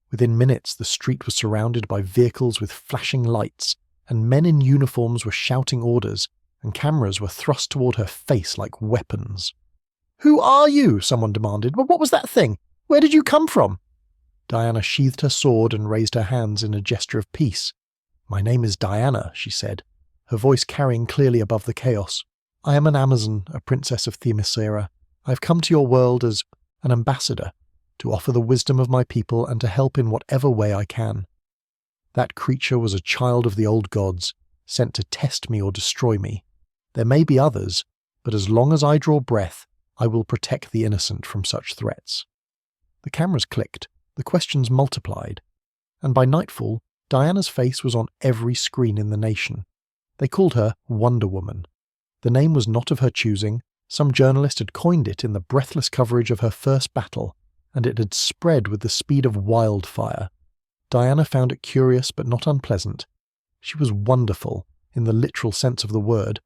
Within minutes, the street was surrounded by vehicles with flashing lights, and men in uniforms were shouting orders, and cameras were thrust toward her face like weapons. "Who are you?" someone demanded. "What was that thing? Where did you come from?" Diana sheathed her sword and raised her hands in a gesture of peace. "My name is Diana," she said, her voice carrying clearly above the chaos. "I am an Amazon, a princess of Themyscira. I have come to your world as an ambassador, to offer the wisdom of my people and to help in whatever way I can." That creature was a child of the old gods, sent to test me or destroy me. There may be others, but as long as I draw breath, I will protect the innocent from such threats. The cameras clicked, the questions multiplied, and by nightfall, Diana's face was on every screen in the nation. They called her Wonder Woman. The name was not of her choosing. Some journalist had coined it in the breathless coverage of her first battle, and it had spread with the speed of wildfire. Diana found it curious but not unpleasant. She was wonderful, in the literal sense of the word.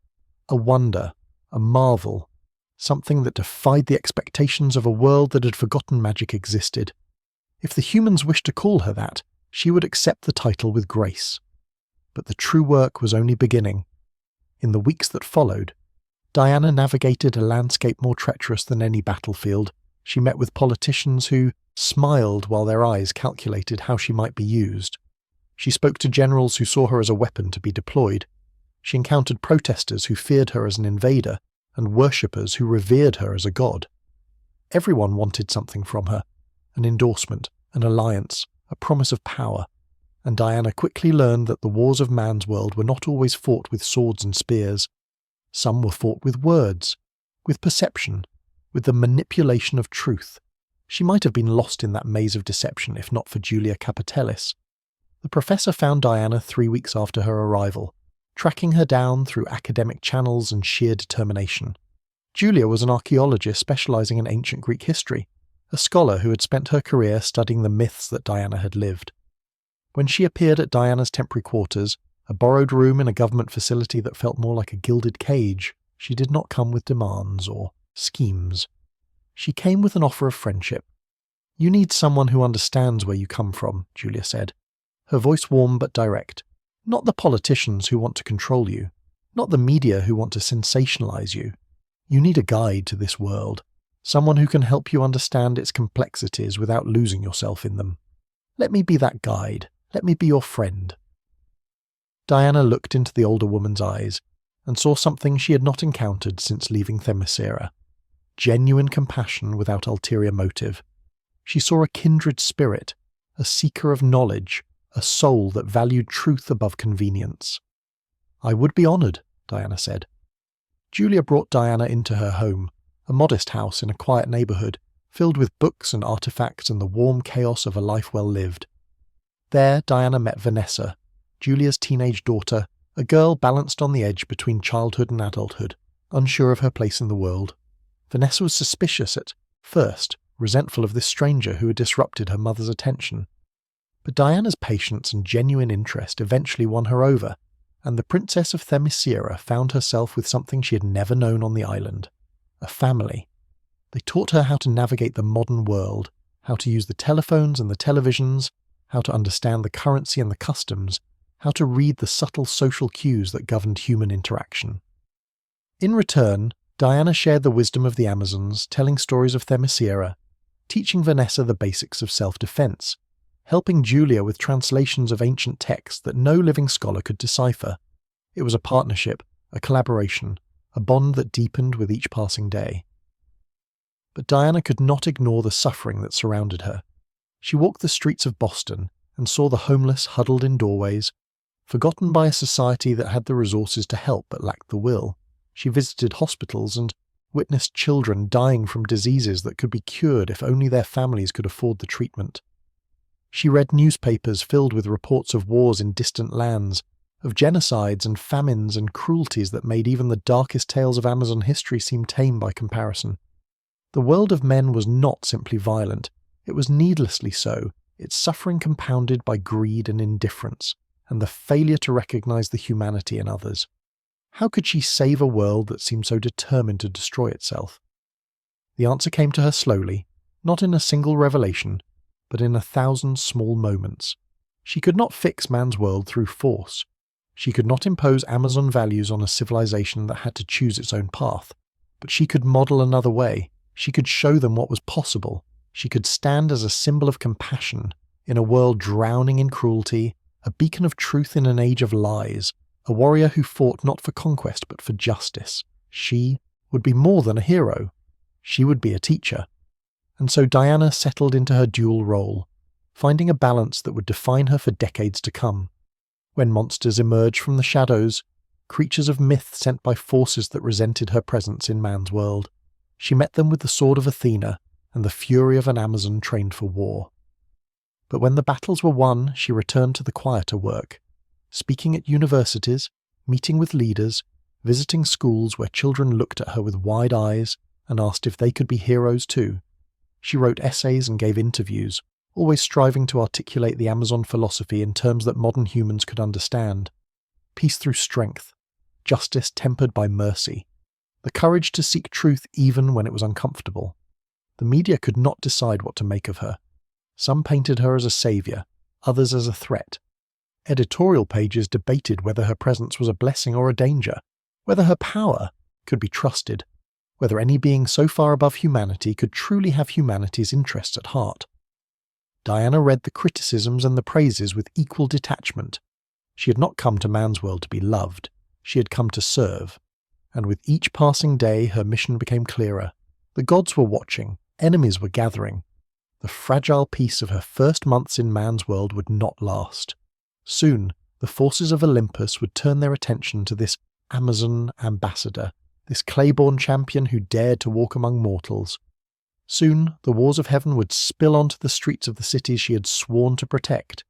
A wonder, a marvel, something that defied the expectations of a world that had forgotten magic existed. If the humans wished to call her that, she would accept the title with grace. But the true work was only beginning. In the weeks that followed, Diana navigated a landscape more treacherous than any battlefield. She met with politicians who smiled while their eyes calculated how she might be used. She spoke to generals who saw her as a weapon to be deployed. She encountered protesters who feared her as an invader, and worshippers who revered her as a god. Everyone wanted something from her, an endorsement, an alliance, a promise of power, and Diana quickly learned that the wars of man's world were not always fought with swords and spears. Some were fought with words, with perception, with the manipulation of truth. She might have been lost in that maze of deception if not for Julia Capitellis. The professor found Diana 3 weeks after her arrival, tracking her down through academic channels and sheer determination. Julia was an archaeologist specializing in ancient Greek history, a scholar who had spent her career studying the myths that Diana had lived. When she appeared at Diana's temporary quarters, a borrowed room in a government facility that felt more like a gilded cage, she did not come with demands or schemes. She came with an offer of friendship. "You need someone who understands where you come from," Julia said, her voice warm but direct. "Not the politicians who want to control you, not the media who want to sensationalize you. You need a guide to this world, someone who can help you understand its complexities without losing yourself in them. Let me be that guide. Let me be your friend." Diana looked into the older woman's eyes and saw something she had not encountered since leaving Themyscira. Genuine compassion without ulterior motive. She saw a kindred spirit, a seeker of knowledge, a soul that valued truth above convenience. "I would be honoured," Diana said. Julia brought Diana into her home, a modest house in a quiet neighbourhood, filled with books and artefacts and the warm chaos of a life well lived. There Diana met Vanessa, Julia's teenage daughter, a girl balanced on the edge between childhood and adulthood, unsure of her place in the world. Vanessa was suspicious at first, resentful of this stranger who had disrupted her mother's attention. But Diana's patience and genuine interest eventually won her over, and the Princess of Themyscira found herself with something she had never known on the island: a family. They taught her how to navigate the modern world, how to use the telephones and the televisions, how to understand the currency and the customs, how to read the subtle social cues that governed human interaction. In return, Diana shared the wisdom of the Amazons, telling stories of Themyscira, teaching Vanessa the basics of self-defense, helping Julia with translations of ancient texts that no living scholar could decipher. It was a partnership, a collaboration, a bond that deepened with each passing day. But Diana could not ignore the suffering that surrounded her. She walked the streets of Boston and saw the homeless huddled in doorways, forgotten by a society that had the resources to help but lacked the will. She visited hospitals and witnessed children dying from diseases that could be cured if only their families could afford the treatment. She read newspapers filled with reports of wars in distant lands, of genocides and famines and cruelties that made even the darkest tales of Amazon history seem tame by comparison. The world of men was not simply violent, it was needlessly so, its suffering compounded by greed and indifference, and the failure to recognize the humanity in others. How could she save a world that seemed so determined to destroy itself? The answer came to her slowly, not in a single revelation, but in 1,000 small moments. She could not fix man's world through force. She could not impose Amazon values on a civilization that had to choose its own path, but she could model another way. She could show them what was possible. She could stand as a symbol of compassion in a world drowning in cruelty, a beacon of truth in an age of lies, a warrior who fought not for conquest but for justice. She would be more than a hero. She would be a teacher. And so Diana settled into her dual role, finding a balance that would define her for decades to come. When monsters emerged from the shadows, creatures of myth sent by forces that resented her presence in man's world, she met them with the sword of Athena and the fury of an Amazon trained for war. But when the battles were won, she returned to the quieter work, speaking at universities, meeting with leaders, visiting schools where children looked at her with wide eyes and asked if they could be heroes too. She wrote essays and gave interviews, always striving to articulate the Amazon philosophy in terms that modern humans could understand. Peace through strength, justice tempered by mercy, the courage to seek truth even when it was uncomfortable. The media could not decide what to make of her. Some painted her as a saviour, others as a threat. Editorial pages debated whether her presence was a blessing or a danger, whether her power could be trusted, whether any being so far above humanity could truly have humanity's interests at heart. Diana read the criticisms and the praises with equal detachment. She had not come to man's world to be loved, she had come to serve. And with each passing day her mission became clearer. The gods were watching, enemies were gathering. The fragile peace of her first months in man's world would not last. Soon, the forces of Olympus would turn their attention to this Amazon ambassador, this clay-born champion who dared to walk among mortals. Soon, the wars of heaven would spill onto the streets of the cities she had sworn to protect.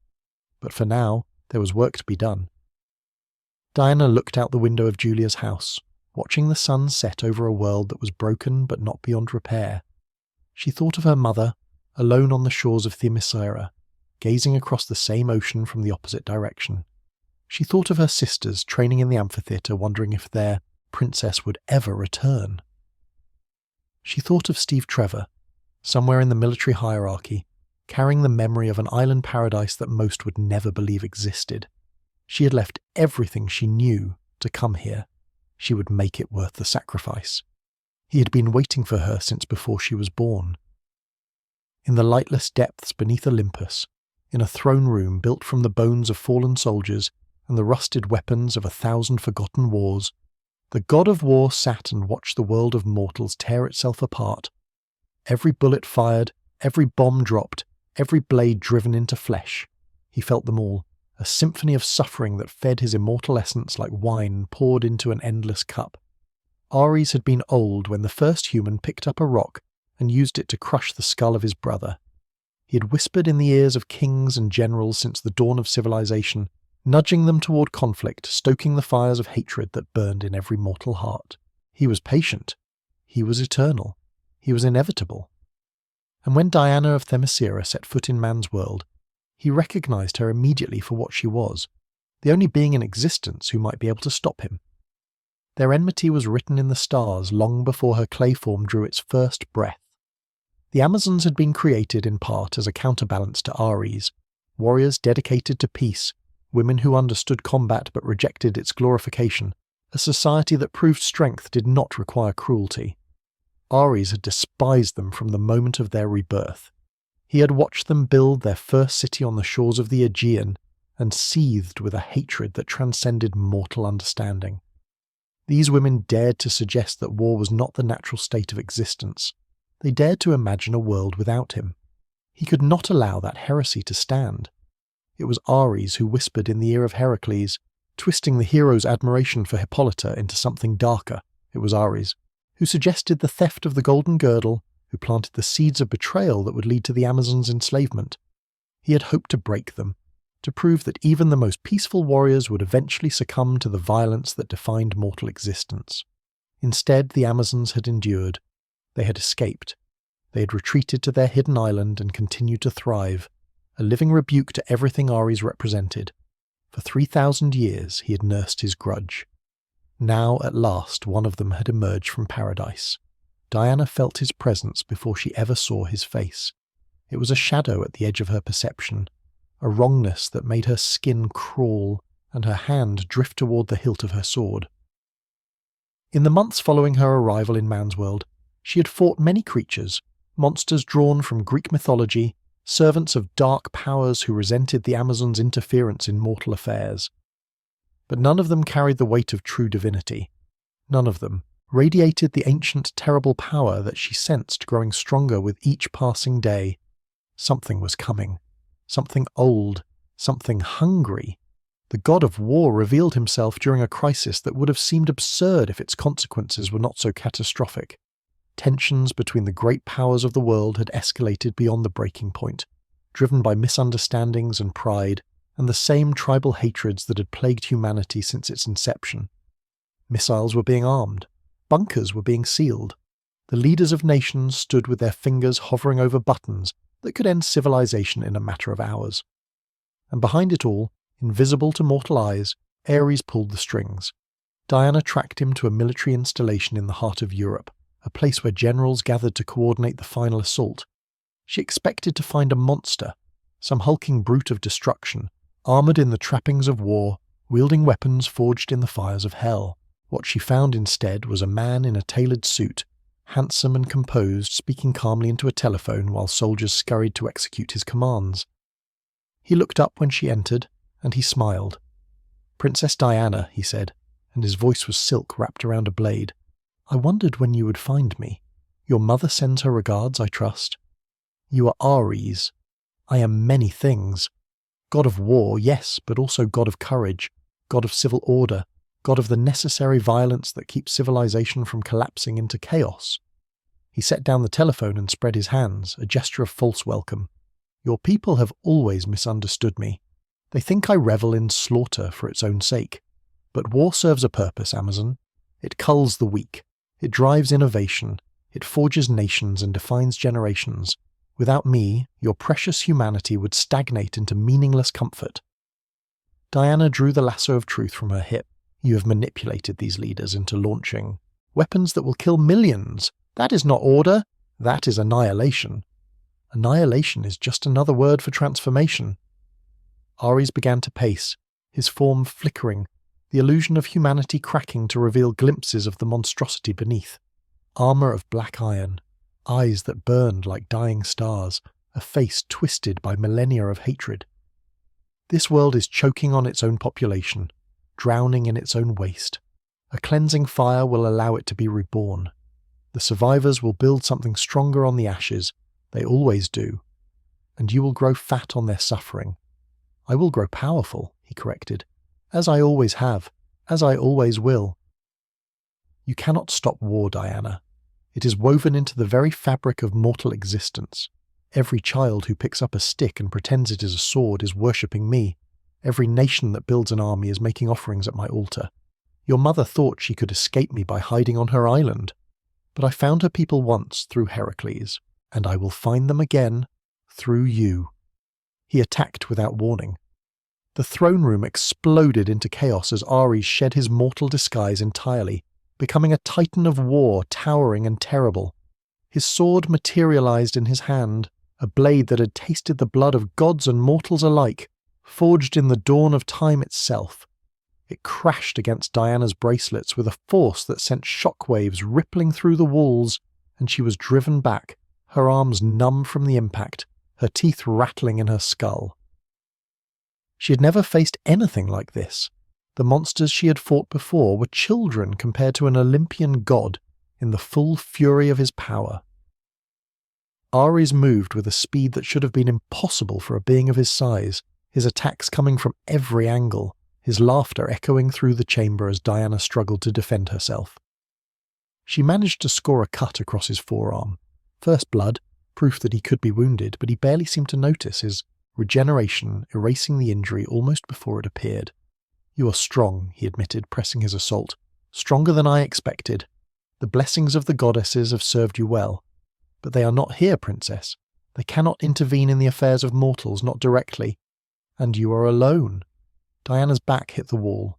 But for now, there was work to be done. Diana looked out the window of Julia's house, watching the sun set over a world that was broken but not beyond repair. She thought of her mother, alone on the shores of Themyscira, gazing across the same ocean from the opposite direction. She thought of her sisters training in the amphitheatre, wondering if their princess would ever return. She thought of Steve Trevor, somewhere in the military hierarchy, carrying the memory of an island paradise that most would never believe existed. She had left everything she knew to come here. She would make it worth the sacrifice. He had been waiting for her since before she was born. In the lightless depths beneath Olympus, in a throne room built from the bones of fallen soldiers and the rusted weapons of 1,000 forgotten wars, the god of war sat and watched the world of mortals tear itself apart. Every bullet fired, every bomb dropped, every blade driven into flesh. He felt them all, a symphony of suffering that fed his immortal essence like wine poured into an endless cup. Ares had been old when the first human picked up a rock and used it to crush the skull of his brother. He had whispered in the ears of kings and generals since the dawn of civilization, nudging them toward conflict, stoking the fires of hatred that burned in every mortal heart. He was patient. He was eternal. He was inevitable. And when Diana of Themyscira set foot in man's world, he recognized her immediately for what she was, the only being in existence who might be able to stop him. Their enmity was written in the stars long before her clay form drew its first breath. The Amazons had been created in part as a counterbalance to Ares, warriors dedicated to peace, women who understood combat but rejected its glorification, a society that proved strength did not require cruelty. Ares had despised them from the moment of their rebirth. He had watched them build their first city on the shores of the Aegean and seethed with a hatred that transcended mortal understanding. These women dared to suggest that war was not the natural state of existence. They dared to imagine a world without him. He could not allow that heresy to stand. It was Ares who whispered in the ear of Heracles, twisting the hero's admiration for Hippolyta into something darker. It was Ares who suggested the theft of the golden girdle, who planted the seeds of betrayal that would lead to the Amazons' enslavement. He had hoped to break them, to prove that even the most peaceful warriors would eventually succumb to the violence that defined mortal existence. Instead, the Amazons had endured. They had escaped. They had retreated to their hidden island and continued to thrive, a living rebuke to everything Ares represented. For 3,000 years he had nursed his grudge. Now, at last, one of them had emerged from paradise. Diana felt his presence before she ever saw his face. It was a shadow at the edge of her perception, a wrongness that made her skin crawl and her hand drift toward the hilt of her sword. In the months following her arrival in man's world, she had fought many creatures, monsters drawn from Greek mythology, servants of dark powers who resented the Amazons' interference in mortal affairs. But none of them carried the weight of true divinity. None of them radiated the ancient terrible power that she sensed growing stronger with each passing day. Something was coming. Something old. Something hungry. The god of war revealed himself during a crisis that would have seemed absurd if its consequences were not so catastrophic. Tensions between the great powers of the world had escalated beyond the breaking point, driven by misunderstandings and pride, and the same tribal hatreds that had plagued humanity since its inception. Missiles were being armed. Bunkers were being sealed. The leaders of nations stood with their fingers hovering over buttons that could end civilization in a matter of hours. And behind it all, invisible to mortal eyes, Ares pulled the strings. Diana tracked him to a military installation in the heart of Europe, a place where generals gathered to coordinate the final assault. She expected to find a monster, some hulking brute of destruction, armoured in the trappings of war, wielding weapons forged in the fires of hell. What she found instead was a man in a tailored suit, handsome and composed, speaking calmly into a telephone while soldiers scurried to execute his commands. He looked up when she entered, and he smiled. "Princess Diana," he said, and his voice was silk wrapped around a blade. "I wondered when you would find me. Your mother sends her regards, I trust. You are Ares. I am many things. God of war, yes, but also God of courage, God of civil order, god of the necessary violence that keeps civilization from collapsing into chaos. He set down the telephone and spread his hands, a gesture of false welcome. Your people have always misunderstood me. They think I revel in slaughter for its own sake. But war serves a purpose, Amazon. It culls the weak. It drives innovation. It forges nations and defines generations. Without me, your precious humanity would stagnate into meaningless comfort. Diana drew the lasso of truth from her hip. You have manipulated these leaders into launching weapons that will kill millions. That is not order. That is annihilation. Annihilation is just another word for transformation. Ares began to pace, his form flickering, the illusion of humanity cracking to reveal glimpses of the monstrosity beneath. Armour of black iron, eyes that burned like dying stars, a face twisted by millennia of hatred. This world is choking on its own population, drowning in its own waste. A cleansing fire will allow it to be reborn. The survivors will build something stronger on the ashes. They always do. And you will grow fat on their suffering. I will grow powerful, he corrected, as I always have, as I always will. You cannot stop war, Diana. It is woven into the very fabric of mortal existence. Every child who picks up a stick and pretends it is a sword is worshipping me. Every nation that builds an army is making offerings at my altar. Your mother thought she could escape me by hiding on her island. But I found her people once through Heracles, and I will find them again through you. He attacked without warning. The throne room exploded into chaos as Ares shed his mortal disguise entirely, becoming a titan of war, towering and terrible. His sword materialized in his hand, a blade that had tasted the blood of gods and mortals alike, forged in the dawn of time itself. It crashed against Diana's bracelets with a force that sent shockwaves rippling through the walls, and she was driven back, her arms numb from the impact, her teeth rattling in her skull. She had never faced anything like this. The monsters she had fought before were children compared to an Olympian god in the full fury of his power. Ares moved with a speed that should have been impossible for a being of his size, his attacks coming from every angle, his laughter echoing through the chamber as Diana struggled to defend herself. She managed to score a cut across his forearm. First blood, proof that he could be wounded, but he barely seemed to notice, his regeneration erasing the injury almost before it appeared. You are strong, he admitted, pressing his assault. Stronger than I expected. The blessings of the goddesses have served you well. But they are not here, princess. They cannot intervene in the affairs of mortals, not directly. And you are alone. Diana's back hit the wall.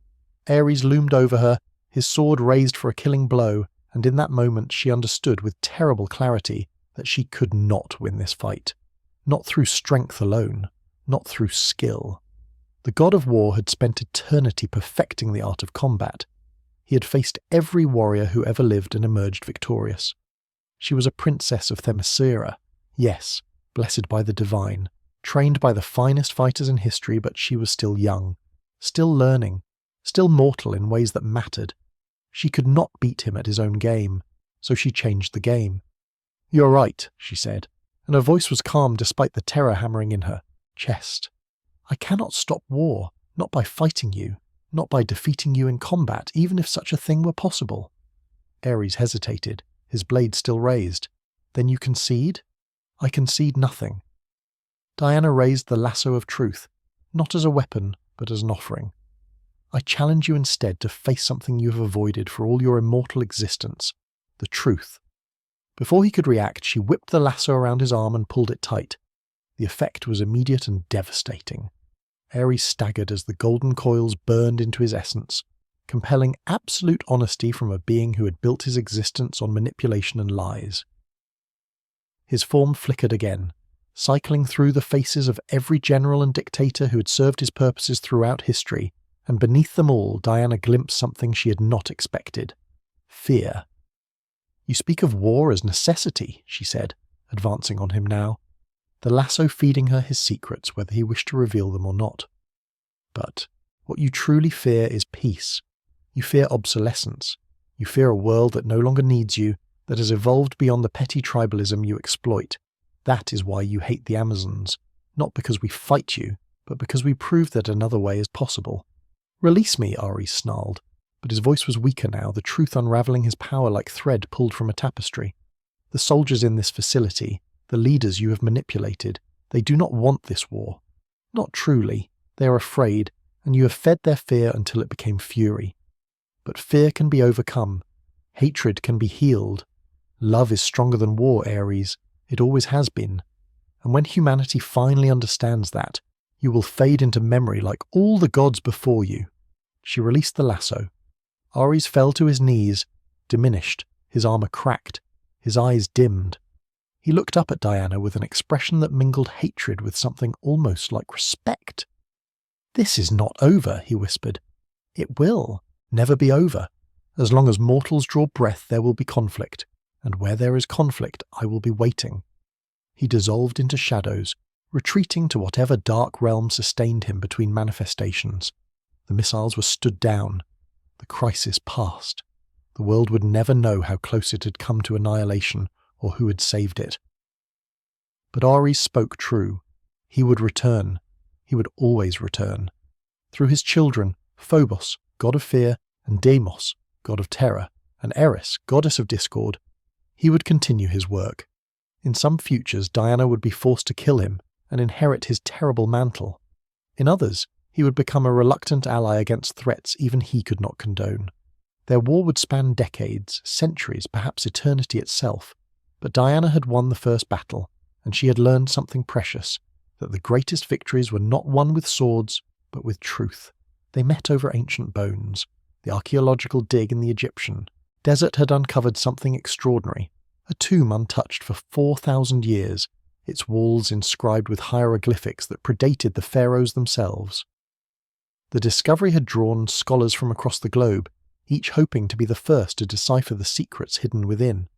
Ares loomed over her, his sword raised for a killing blow, and in that moment she understood with terrible clarity that she could not win this fight. Not through strength alone, not through skill. The god of war had spent eternity perfecting the art of combat. He had faced every warrior who ever lived and emerged victorious. She was a princess of Themyscira, yes, blessed by the divine, trained by the finest fighters in history, but she was still young, still learning, still mortal in ways that mattered. She could not beat him at his own game, so she changed the game. "You're right," she said, and her voice was calm despite the terror hammering in her chest. "I cannot stop war, not by fighting you, not by defeating you in combat, even if such a thing were possible." Ares hesitated, his blade still raised. "Then you concede?" "I concede nothing." Diana raised the lasso of truth, not as a weapon, but as an offering. "I challenge you instead to face something you have avoided for all your immortal existence, the truth." Before he could react, she whipped the lasso around his arm and pulled it tight. The effect was immediate and devastating. Ares staggered as the golden coils burned into his essence, compelling absolute honesty from a being who had built his existence on manipulation and lies. His form flickered again, cycling through the faces of every general and dictator who had served his purposes throughout history, and beneath them all Diana glimpsed something she had not expected. Fear. "You speak of war as necessity," she said, advancing on him now, the lasso feeding her his secrets whether he wished to reveal them or not. "But what you truly fear is peace. You fear obsolescence. You fear a world that no longer needs you, that has evolved beyond the petty tribalism you exploit. That is why you hate the Amazons, not because we fight you, but because we prove that another way is possible." "Release me," Ares snarled. But his voice was weaker now, the truth unravelling his power like thread pulled from a tapestry. The soldiers in this facility, the leaders you have manipulated, they do not want this war. Not truly. They are afraid, and you have fed their fear until it became fury. But fear can be overcome. Hatred can be healed. Love is stronger than war, Ares. It always has been. And when humanity finally understands that, you will fade into memory like all the gods before you. She released the lasso. Ares fell to his knees, diminished, his armor cracked, his eyes dimmed. He looked up at Diana with an expression that mingled hatred with something almost like respect. "This is not over," he whispered. "It will never be over. As long as mortals draw breath, there will be conflict, and where there is conflict, I will be waiting." He dissolved into shadows, retreating to whatever dark realm sustained him between manifestations. The missiles were stood down. The crisis passed. The world would never know how close it had come to annihilation or who had saved it. But Ares spoke true. He would return. He would always return. Through his children, Phobos, god of fear, and Deimos, god of terror, and Eris, goddess of discord, he would continue his work. In some futures, Diana would be forced to kill him and inherit his terrible mantle. In others, he would become a reluctant ally against threats even he could not condone. Their war would span decades, centuries, perhaps eternity itself. But Diana had won the first battle, and she had learned something precious, that the greatest victories were not won with swords, but with truth. They met over ancient bones. The archaeological dig in the Egyptian desert had uncovered something extraordinary, a tomb untouched for 4,000 years, its walls inscribed with hieroglyphics that predated the pharaohs themselves. The discovery had drawn scholars from across the globe, each hoping to be the first to decipher the secrets hidden within.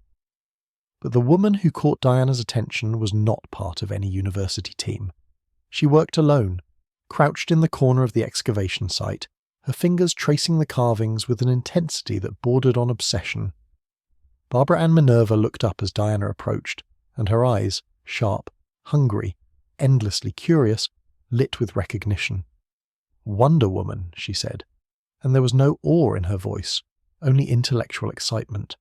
But the woman who caught Diana's attention was not part of any university team. She worked alone, crouched in the corner of the excavation site, her fingers tracing the carvings with an intensity that bordered on obsession. Barbara and Minerva looked up as Diana approached, and her eyes, sharp, hungry, endlessly curious, lit with recognition. "Wonder Woman," she said, and there was no awe in her voice, only intellectual excitement.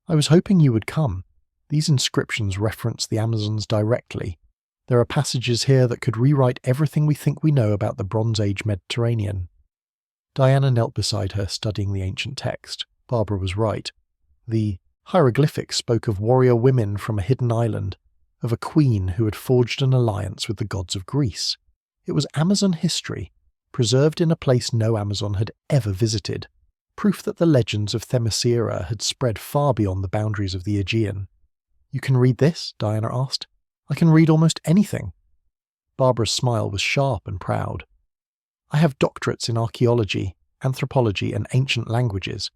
"I was hoping you would come. These inscriptions reference the Amazons directly. There are passages here that could rewrite everything we think we know about the Bronze Age Mediterranean." Diana knelt beside her, studying the ancient text. Barbara was right. The hieroglyphics spoke of warrior women from a hidden island, of a queen who had forged an alliance with the gods of Greece. It was Amazon history, preserved in a place no Amazon had ever visited, proof that the legends of Themyscira had spread far beyond the boundaries of the Aegean. "You can read this?" Diana asked. "I can read almost anything." Barbara's smile was sharp and proud. "I have doctorates in archaeology, anthropology, and ancient languages.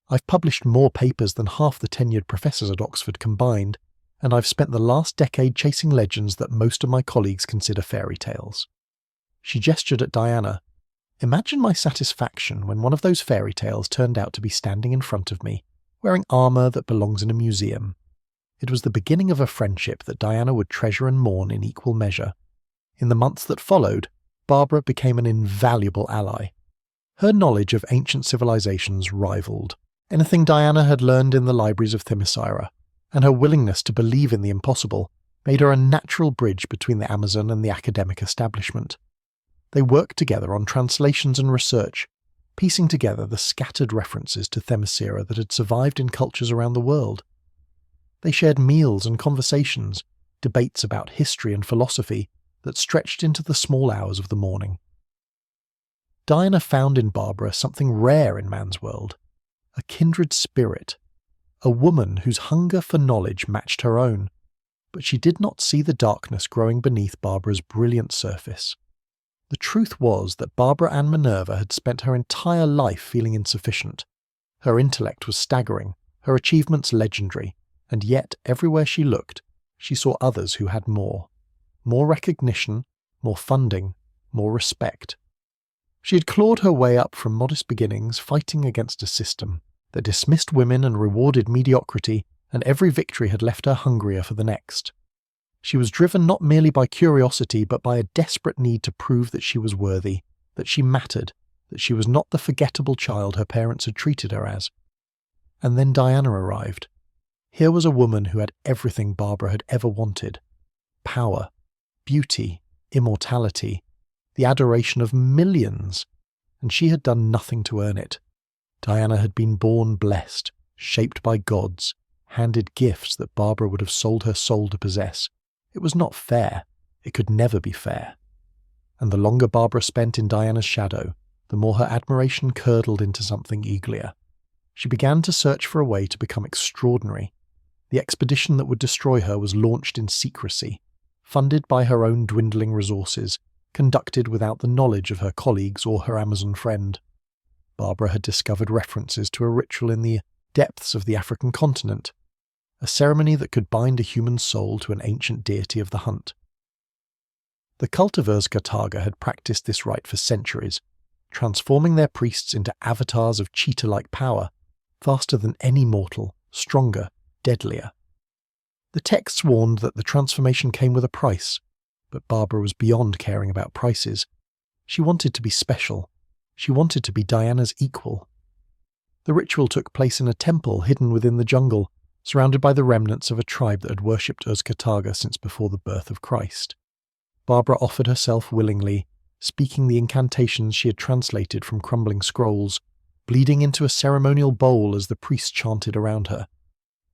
I've published more papers than half the tenured professors at Oxford combined, and I've spent the last decade chasing legends that most of my colleagues consider fairy tales." She gestured at Diana. "Imagine my satisfaction when one of those fairy tales turned out to be standing in front of me, wearing armour that belongs in a museum." It was the beginning of a friendship that Diana would treasure and mourn in equal measure. In the months that followed, Barbara became an invaluable ally. Her knowledge of ancient civilizations rivaled anything Diana had learned in the libraries of Themyscira, and her willingness to believe in the impossible made her a natural bridge between the Amazon and the academic establishment. They worked together on translations and research, piecing together the scattered references to Themyscira that had survived in cultures around the world. They shared meals and conversations, debates about history and philosophy that stretched into the small hours of the morning. Diana found in Barbara something rare in man's world, a kindred spirit, a woman whose hunger for knowledge matched her own, but she did not see the darkness growing beneath Barbara's brilliant surface. The truth was that Barbara Ann Minerva had spent her entire life feeling insufficient. Her intellect was staggering, her achievements legendary, and yet everywhere she looked, she saw others who had more. More recognition, more funding, more respect. She had clawed her way up from modest beginnings, fighting against a system that dismissed women and rewarded mediocrity, and every victory had left her hungrier for the next. She was driven not merely by curiosity, but by a desperate need to prove that she was worthy, that she mattered, that she was not the forgettable child her parents had treated her as. And then Diana arrived. Here was a woman who had everything Barbara had ever wanted: power, beauty, immortality, the adoration of millions, and she had done nothing to earn it. Diana had been born blessed, shaped by gods, handed gifts that Barbara would have sold her soul to possess. It was not fair. It could never be fair. And the longer Barbara spent in Diana's shadow, the more her admiration curdled into something eagerlier. She began to search for a way to become extraordinary. The expedition that would destroy her was launched in secrecy, funded by her own dwindling resources, conducted without the knowledge of her colleagues or her Amazon friend. Barbara had discovered references to a ritual in the depths of the African continent, a ceremony that could bind a human soul to an ancient deity of the hunt. The cult of Kataga had practiced this rite for centuries, transforming their priests into avatars of cheetah-like power, faster than any mortal, stronger, deadlier. The texts warned that the transformation came with a price, but Barbara was beyond caring about prices. She wanted to be special. She wanted to be Diana's equal. The ritual took place in a temple hidden within the jungle, surrounded by the remnants of a tribe that had worshipped Kataga since before the birth of Christ. Barbara offered herself willingly, speaking the incantations she had translated from crumbling scrolls, bleeding into a ceremonial bowl as the priests chanted around her.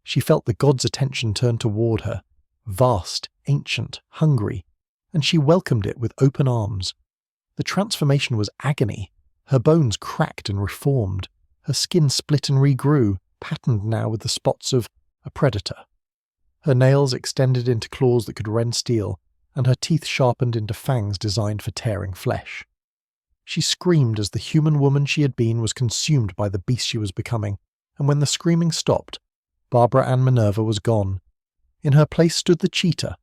She felt the god's attention turn toward her, vast, ancient, hungry, and she welcomed it with open arms. The transformation was agony. Her bones cracked and reformed. Her skin split and regrew, patterned now with the spots of a predator. Her nails extended into claws that could rend steel, and her teeth sharpened into fangs designed for tearing flesh. She screamed as the human woman she had been was consumed by the beast she was becoming, and when the screaming stopped, Barbara Ann Minerva was gone. In her place stood the cheetah.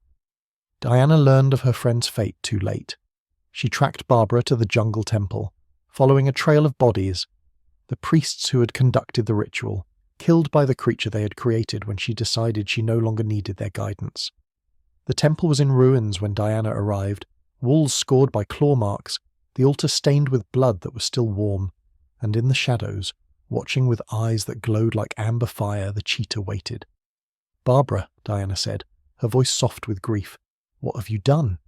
Diana learned of her friend's fate too late. She tracked Barbara to the jungle temple, following a trail of bodies, the priests who had conducted the ritual, killed by the creature they had created when she decided she no longer needed their guidance. The temple was in ruins when Diana arrived, walls scored by claw marks, the altar stained with blood that was still warm, and in the shadows, watching with eyes that glowed like amber fire, the cheetah waited. "Barbara," Diana said, her voice soft with grief, "what have you done?"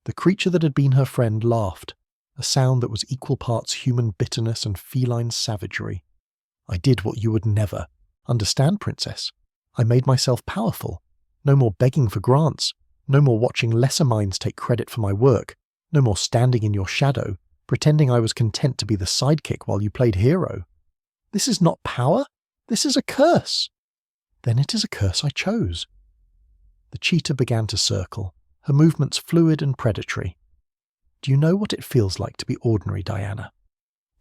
The creature that had been her friend laughed, a sound that was equal parts human bitterness and feline savagery. "I did what you would never. Understand, princess? I made myself powerful. No more begging for grants. No more watching lesser minds take credit for my work. No more standing in your shadow, pretending I was content to be the sidekick while you played hero. This is not power. This is a curse." "Then it is a curse I chose." The cheetah began to circle, her movements fluid and predatory. "Do you know what it feels like to be ordinary, Diana?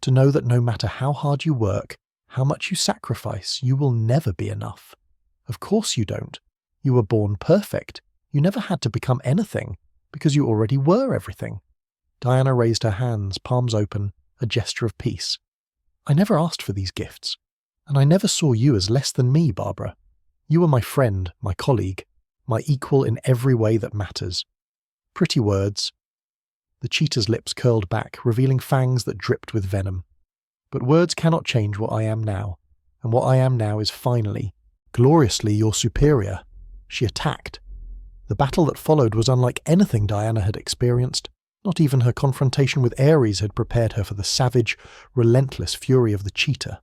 To know that no matter how hard you work, how much you sacrifice, you will never be enough. Of course you don't. You were born perfect. You never had to become anything, because you already were everything." Diana raised her hands, palms open, a gesture of peace. "I never asked for these gifts, and I never saw you as less than me, Barbara. You were my friend, my colleague, my equal in every way that matters." Pretty words. The cheetah's lips curled back, revealing fangs that dripped with venom. "But words cannot change what I am now, and what I am now is finally, gloriously your superior." She attacked. The battle that followed was unlike anything Diana had experienced. Not even her confrontation with Ares had prepared her for the savage, relentless fury of the cheetah.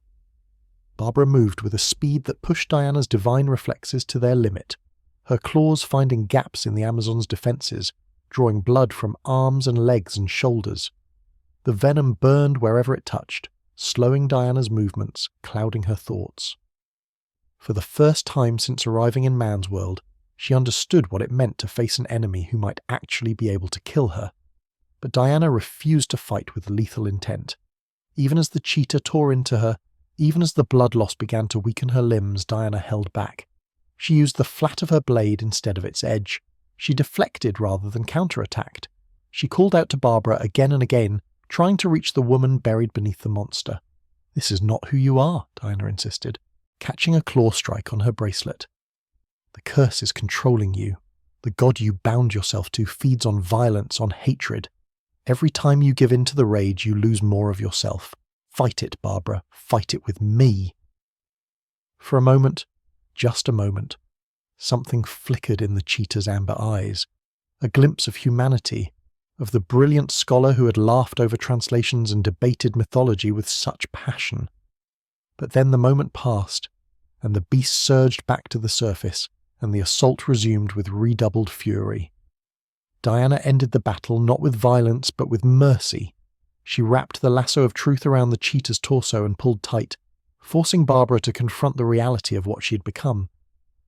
Barbara moved with a speed that pushed Diana's divine reflexes to their limit, her claws finding gaps in the Amazon's defenses, drawing blood from arms and legs and shoulders. The venom burned wherever it touched, slowing Diana's movements, clouding her thoughts. For the first time since arriving in man's world, she understood what it meant to face an enemy who might actually be able to kill her. But Diana refused to fight with lethal intent. Even as the cheetah tore into her, even as the blood loss began to weaken her limbs, Diana held back. She used the flat of her blade instead of its edge. She deflected rather than counterattacked. She called out to Barbara again and again, trying to reach the woman buried beneath the monster. "This is not who you are," Diana insisted, catching a claw strike on her bracelet. "The curse is controlling you. The god you bound yourself to feeds on violence, on hatred. Every time you give in to the rage, you lose more of yourself. Fight it, Barbara. Fight it with me." For a moment, just a moment, something flickered in the cheetah's amber eyes. A glimpse of humanity, of the brilliant scholar who had laughed over translations and debated mythology with such passion. But then the moment passed, and the beast surged back to the surface, and the assault resumed with redoubled fury. Diana ended the battle not with violence but with mercy. She wrapped the lasso of truth around the cheetah's torso and pulled tight, forcing Barbara to confront the reality of what she had become.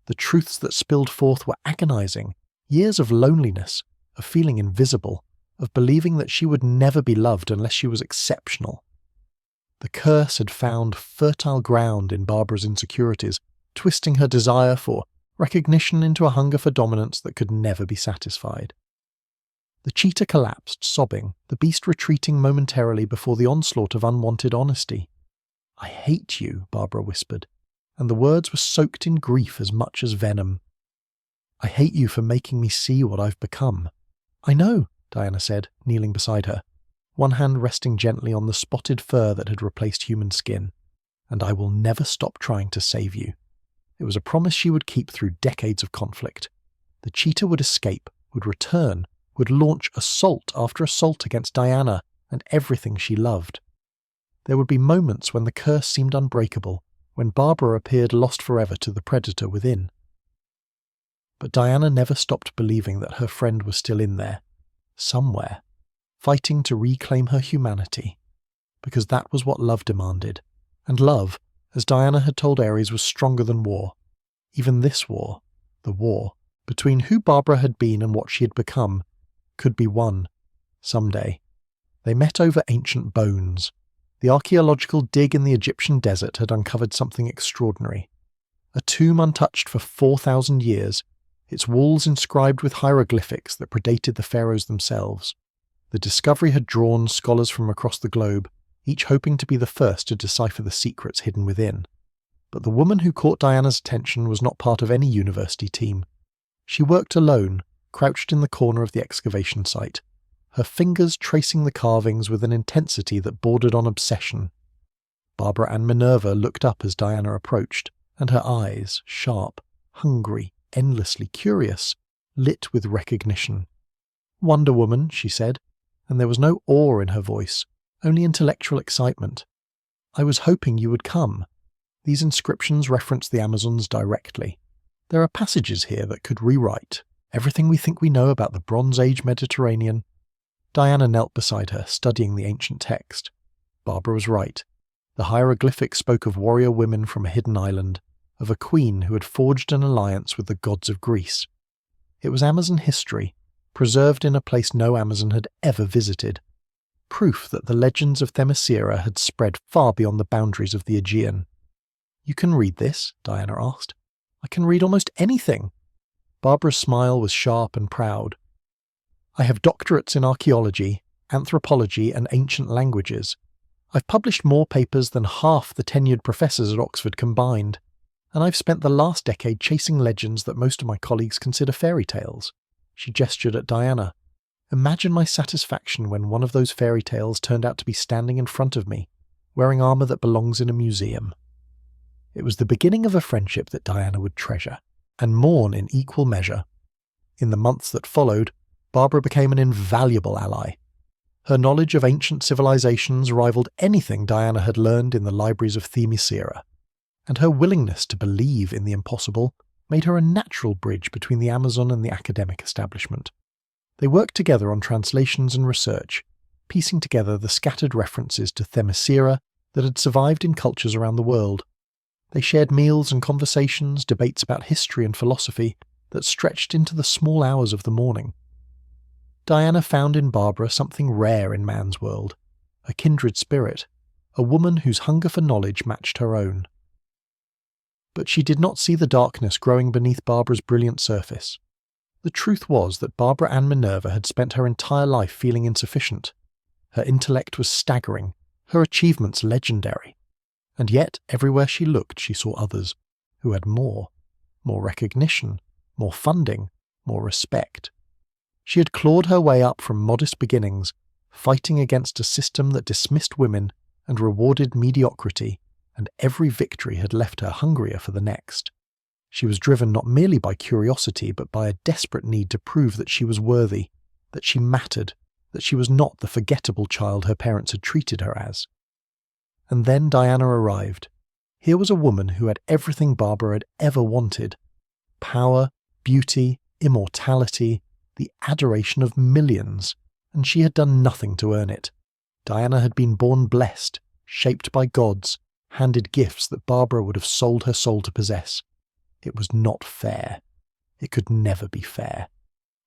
The truths that spilled forth were agonizing. Years of loneliness, of feeling invisible, of believing that she would never be loved unless she was exceptional. The curse had found fertile ground in Barbara's insecurities, twisting her desire for recognition into a hunger for dominance that could never be satisfied. The cheetah collapsed, sobbing, the beast retreating momentarily before the onslaught of unwanted honesty. "I hate you," Barbara whispered, and the words were soaked in grief as much as venom. "I hate you for making me see what I've become." "I know," Diana said, kneeling beside her, one hand resting gently on the spotted fur that had replaced human skin. "And I will never stop trying to save you." It was a promise she would keep through decades of conflict. The cheetah would escape, would return, would launch assault after assault against Diana and everything she loved. There would be moments when the curse seemed unbreakable, when Barbara appeared lost forever to the predator within. But Diana never stopped believing that her friend was still in there, somewhere, fighting to reclaim her humanity, because that was what love demanded. And love, as Diana had told Ares, was stronger than war. Even this war, the war between who Barbara had been and what she had become, could be won, someday. They met over ancient bones. The archaeological dig in the Egyptian desert had uncovered something extraordinary. A tomb untouched for 4,000 years, its walls inscribed with hieroglyphics that predated the pharaohs themselves. The discovery had drawn scholars from across the globe, each hoping to be the first to decipher the secrets hidden within. But the woman who caught Diana's attention was not part of any university team. She worked alone, crouched in the corner of the excavation site, her fingers tracing the carvings with an intensity that bordered on obsession. Barbara and Minerva looked up as Diana approached, and her eyes, sharp, hungry, endlessly curious, lit with recognition. "Wonder Woman," she said, and there was no awe in her voice, only intellectual excitement. "I was hoping you would come." These inscriptions reference the Amazons directly. There are passages here that could rewrite everything we think we know about the Bronze Age Mediterranean. Diana knelt beside her, studying the ancient text. Barbara was right. The hieroglyphics spoke of warrior women from a hidden island, of a queen who had forged an alliance with the gods of Greece. It was Amazon history, preserved in a place no Amazon had ever visited. Proof that the legends of Themyscira had spread far beyond the boundaries of the Aegean. "You can read this?" Diana asked. "I can read almost anything." Barbara's smile was sharp and proud. "I have doctorates in archaeology, anthropology, and ancient languages. I've published more papers than half the tenured professors at Oxford combined, and I've spent the last decade chasing legends that most of my colleagues consider fairy tales." She gestured at Diana. "Imagine my satisfaction when one of those fairy tales turned out to be standing in front of me, wearing armour that belongs in a museum." It was the beginning of a friendship that Diana would treasure, and mourn in equal measure. In the months that followed, Barbara became an invaluable ally. Her knowledge of ancient civilizations rivaled anything Diana had learned in the libraries of Themyscira, and her willingness to believe in the impossible made her a natural bridge between the Amazon and the academic establishment. They worked together on translations and research, piecing together the scattered references to Themyscira that had survived in cultures around the world. They shared meals and conversations, debates about history and philosophy that stretched into the small hours of the morning. Diana found in Barbara something rare in man's world, a kindred spirit, a woman whose hunger for knowledge matched her own. But she did not see the darkness growing beneath Barbara's brilliant surface. The truth was that Barbara Ann Minerva had spent her entire life feeling insufficient. Her intellect was staggering, her achievements legendary. And yet, everywhere she looked, she saw others who had more recognition, more funding, more respect. She had clawed her way up from modest beginnings, fighting against a system that dismissed women and rewarded mediocrity, and every victory had left her hungrier for the next. She was driven not merely by curiosity, but by a desperate need to prove that she was worthy, that she mattered, that she was not the forgettable child her parents had treated her as. And then Diana arrived. Here was a woman who had everything Barbara had ever wanted: power, beauty, immortality, the adoration of millions, and she had done nothing to earn it. Diana had been born blessed, shaped by gods, handed gifts that Barbara would have sold her soul to possess. It was not fair. It could never be fair.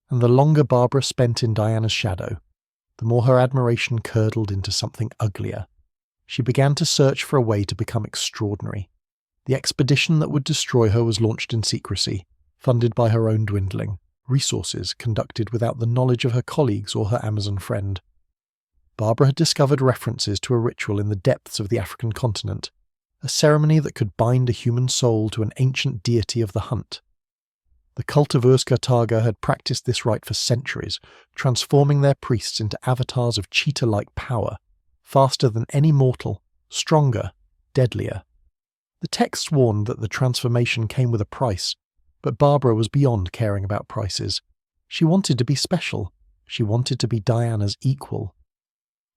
And the longer Barbara spent in Diana's shadow, the more her admiration curdled into something uglier. She began to search for a way to become extraordinary. The expedition that would destroy her was launched in secrecy, funded by her own dwindling resources, conducted without the knowledge of her colleagues or her Amazon friend. Barbara had discovered references to a ritual in the depths of the African continent, a ceremony that could bind a human soul to an ancient deity of the hunt. The cult of Urzkartaga had practiced this rite for centuries, transforming their priests into avatars of cheetah-like power, faster than any mortal, stronger, deadlier. The texts warned that the transformation came with a price, but Barbara was beyond caring about prices. She wanted to be special. She wanted to be Diana's equal.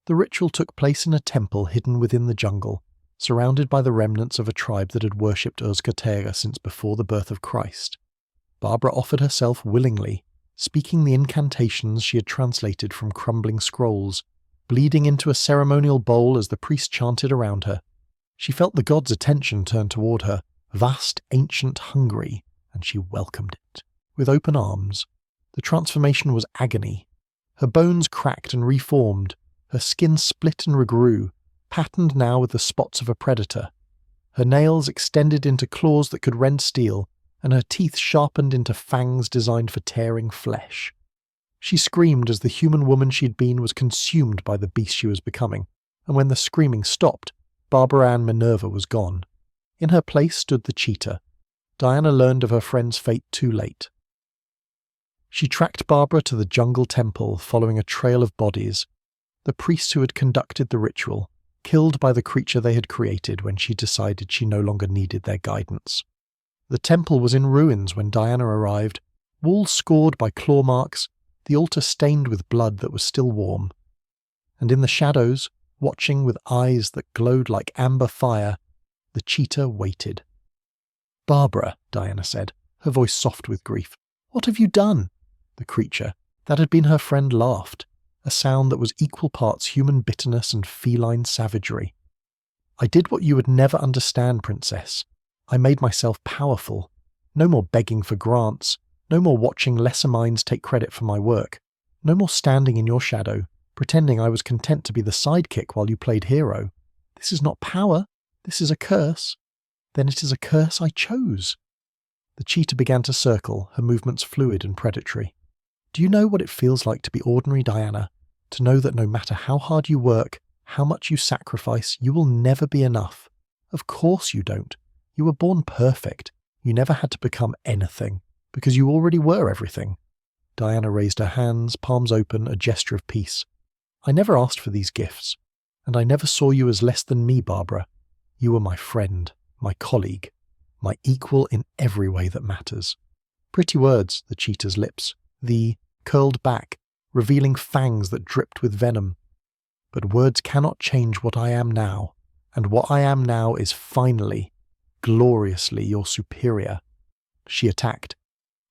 The ritual took place in a temple hidden within the jungle, surrounded by the remnants of a tribe that had worshipped Urzkartaga since before the birth of Christ. Barbara offered herself willingly, speaking the incantations she had translated from crumbling scrolls, bleeding into a ceremonial bowl as the priest chanted around her. She felt the gods' attention turned toward her, vast, ancient, hungry, and she welcomed it with open arms. The transformation was agony. Her bones cracked and reformed, her skin split and regrew, patterned now with the spots of a predator. Her nails extended into claws that could rend steel, and her teeth sharpened into fangs designed for tearing flesh. She screamed as the human woman she had been was consumed by the beast she was becoming, and when the screaming stopped, Barbara Ann Minerva was gone. In her place stood the cheetah. Diana learned of her friend's fate too late. She tracked Barbara to the jungle temple, following a trail of bodies, the priests who had conducted the ritual, killed by the creature they had created when she decided she no longer needed their guidance. The temple was in ruins when Diana arrived, walls scored by claw marks, the altar stained with blood that was still warm. And in the shadows, watching with eyes that glowed like amber fire, the cheetah waited. "Barbara," Diana said, her voice soft with grief. "What have you done?" The creature, that had been her friend, laughed, a sound that was equal parts human bitterness and feline savagery. "I did what you would never understand, Princess. I made myself powerful. No more begging for grants, no more watching lesser minds take credit for my work, no more standing in your shadow, pretending I was content to be the sidekick while you played hero. This is not power, this is a curse. Then it is a curse I chose." The cheetah began to circle, her movements fluid and predatory. "Do you know what it feels like to be ordinary, Diana? To know that no matter how hard you work, how much you sacrifice, you will never be enough? Of course you don't. You were born perfect. You never had to become anything, because you already were everything." Diana raised her hands, palms open, a gesture of peace. "I never asked for these gifts, and I never saw you as less than me, Barbara. You were my friend, my colleague, my equal in every way that matters." Pretty words, the cheetah's lips, curled back, revealing fangs that dripped with venom. But words cannot change what I am now, and what I am now is finally, gloriously your superior. She attacked.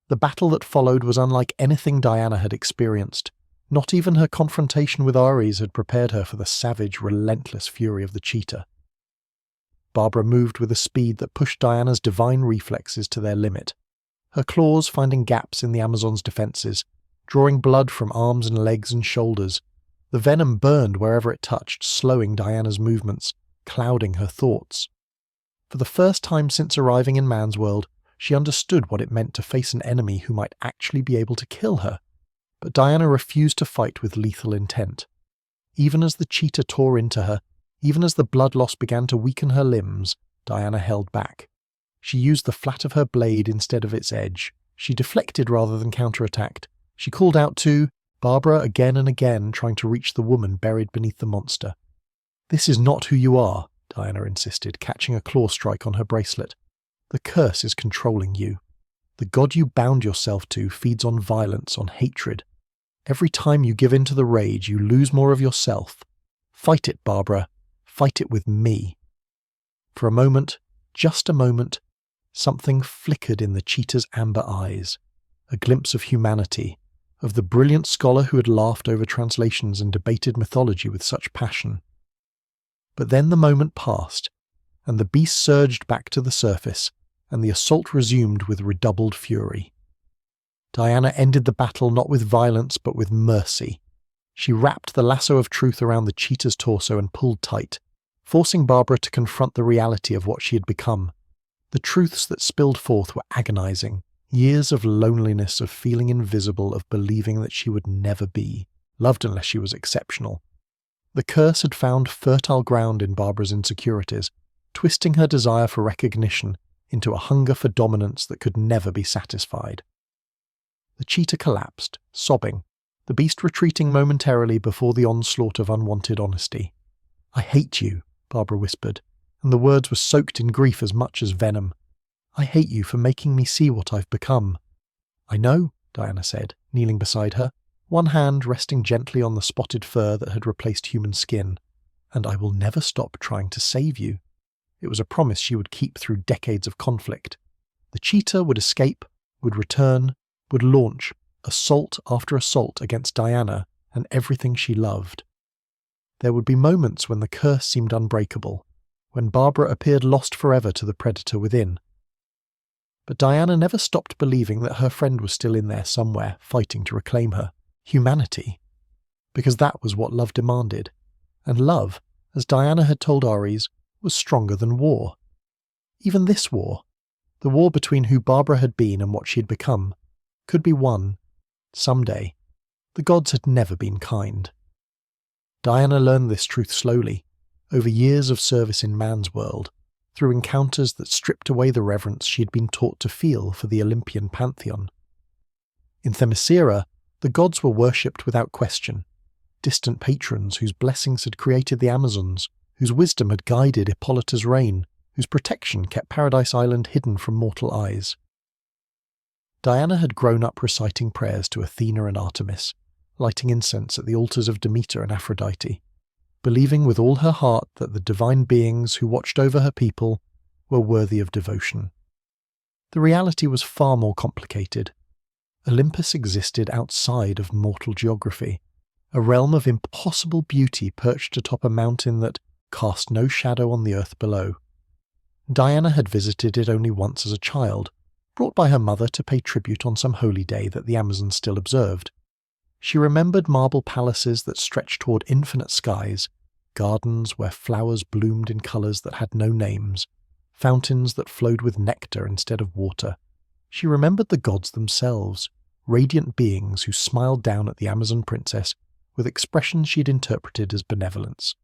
The battle that followed was unlike anything Diana had experienced. Not even her confrontation with Ares had prepared her for the savage, relentless fury of the cheetah. Barbara moved with a speed that pushed Diana's divine reflexes to their limit, her claws finding gaps in the Amazon's defenses, drawing blood from arms and legs and shoulders. The venom burned wherever it touched, slowing Diana's movements, clouding her thoughts. For the first time since arriving in man's world, she understood what it meant to face an enemy who might actually be able to kill her. But Diana refused to fight with lethal intent. Even as the cheetah tore into her, even as the blood loss began to weaken her limbs, Diana held back. She used the flat of her blade instead of its edge. She deflected rather than counterattacked. She called out to Barbara again and again trying to reach the woman buried beneath the monster. "This is not who you are," Diana insisted, catching a claw strike on her bracelet. "The curse is controlling you. The god you bound yourself to feeds on violence, on hatred. Every time you give in to the rage, you lose more of yourself. Fight it, Barbara. Fight it with me." For a moment, just a moment, something flickered in the cheetah's amber eyes. A glimpse of humanity, of the brilliant scholar who had laughed over translations and debated mythology with such passion. But then the moment passed, and the beast surged back to the surface, and the assault resumed with redoubled fury. Diana ended the battle not with violence but with mercy. She wrapped the lasso of truth around the cheetah's torso and pulled tight, forcing Barbara to confront the reality of what she had become. The truths that spilled forth were agonizing. Years of loneliness, of feeling invisible, of believing that she would never be loved unless she was exceptional. The curse had found fertile ground in Barbara's insecurities, twisting her desire for recognition into a hunger for dominance that could never be satisfied. The cheetah collapsed, sobbing, the beast retreating momentarily before the onslaught of unwanted honesty. "I hate you," Barbara whispered, and the words were soaked in grief as much as venom. "I hate you for making me see what I've become." "I know," Diana said, kneeling beside her, one hand resting gently on the spotted fur that had replaced human skin. "And I will never stop trying to save you." It was a promise she would keep through decades of conflict. The cheetah would escape, would return, would launch assault after assault against Diana and everything she loved. There would be moments when the curse seemed unbreakable, when Barbara appeared lost forever to the predator within. But Diana never stopped believing that her friend was still in there somewhere, fighting to reclaim her humanity. Because that was what love demanded. And love, as Diana had told Ares, was stronger than war. Even this war, the war between who Barbara had been and what she had become, could be won someday. The gods had never been kind. Diana learned this truth slowly, over years of service in man's world, through encounters that stripped away the reverence she had been taught to feel for the Olympian pantheon. In Themyscira, the gods were worshipped without question, distant patrons whose blessings had created the Amazons, whose wisdom had guided Hippolyta's reign, whose protection kept Paradise Island hidden from mortal eyes. Diana had grown up reciting prayers to Athena and Artemis, lighting incense at the altars of Demeter and Aphrodite, believing with all her heart that the divine beings who watched over her people were worthy of devotion. The reality was far more complicated. Olympus existed outside of mortal geography, a realm of impossible beauty perched atop a mountain that cast no shadow on the earth below. Diana had visited it only once as a child, brought by her mother to pay tribute on some holy day that the Amazons still observed. She remembered marble palaces that stretched toward infinite skies, gardens where flowers bloomed in colours that had no names, fountains that flowed with nectar instead of water. She remembered the gods themselves, radiant beings who smiled down at the Amazon princess with expressions she'd interpreted as benevolence.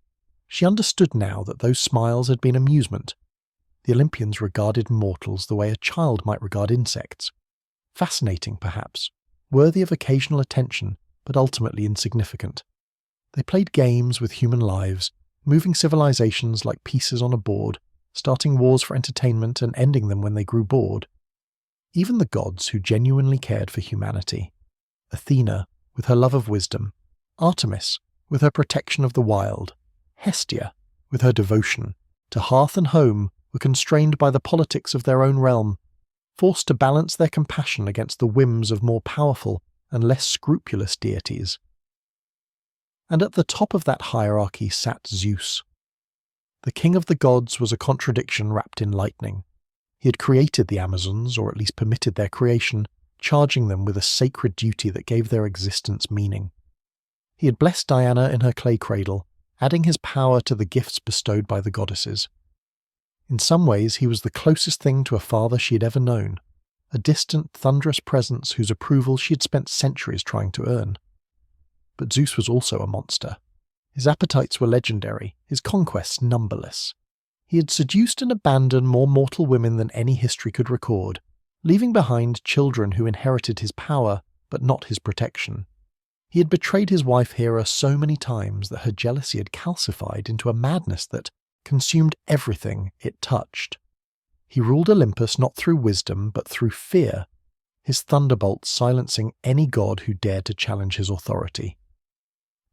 She understood now that those smiles had been amusement. The Olympians regarded mortals the way a child might regard insects. Fascinating, perhaps, worthy of occasional attention, but ultimately insignificant. They played games with human lives, moving civilizations like pieces on a board, starting wars for entertainment and ending them when they grew bored. Even the gods who genuinely cared for humanity. Athena, with her love of wisdom. Artemis, with her protection of the wild. Hestia, with her devotion to hearth and home, were constrained by the politics of their own realm, forced to balance their compassion against the whims of more powerful and less scrupulous deities. And at the top of that hierarchy sat Zeus. The king of the gods was a contradiction wrapped in lightning. He had created the Amazons, or at least permitted their creation, charging them with a sacred duty that gave their existence meaning. He had blessed Diana in her clay cradle, adding his power to the gifts bestowed by the goddesses. In some ways he was the closest thing to a father she had ever known, a distant, thunderous presence whose approval she had spent centuries trying to earn. But Zeus was also a monster. His appetites were legendary, his conquests numberless. He had seduced and abandoned more mortal women than any history could record, leaving behind children who inherited his power, but not his protection. He had betrayed his wife Hera so many times that her jealousy had calcified into a madness that consumed everything it touched. He ruled Olympus not through wisdom but through fear, his thunderbolts silencing any god who dared to challenge his authority.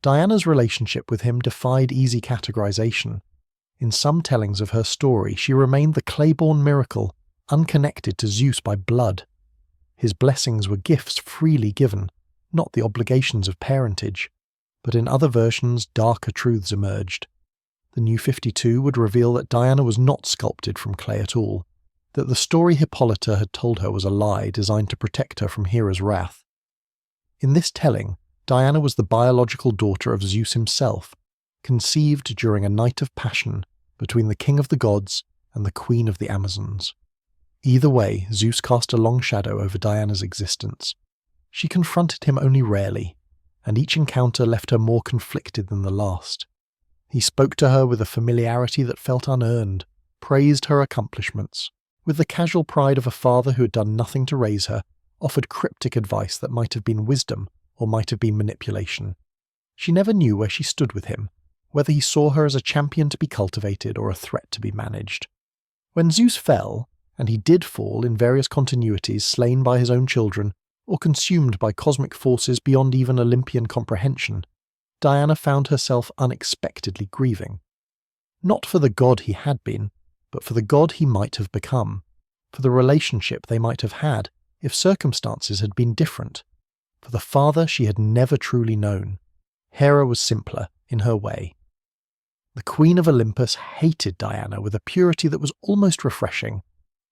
Diana's relationship with him defied easy categorization. In some tellings of her story, she remained the clay-born miracle, unconnected to Zeus by blood. His blessings were gifts freely given, not the obligations of parentage. But in other versions, darker truths emerged. The New 52 would reveal that Diana was not sculpted from clay at all, that the story Hippolyta had told her was a lie designed to protect her from Hera's wrath. In this telling, Diana was the biological daughter of Zeus himself, conceived during a night of passion between the king of the gods and the queen of the Amazons. Either way, Zeus cast a long shadow over Diana's existence. She confronted him only rarely, and each encounter left her more conflicted than the last. He spoke to her with a familiarity that felt unearned, praised her accomplishments, with the casual pride of a father who had done nothing to raise her, offered cryptic advice that might have been wisdom or might have been manipulation. She never knew where she stood with him, whether he saw her as a champion to be cultivated or a threat to be managed. When Zeus fell, and he did fall in various continuities, slain by his own children, or consumed by cosmic forces beyond even Olympian comprehension, Diana found herself unexpectedly grieving. Not for the god he had been, but for the god he might have become, for the relationship they might have had if circumstances had been different, for the father she had never truly known. Hera was simpler, in her way. The Queen of Olympus hated Diana with a purity that was almost refreshing.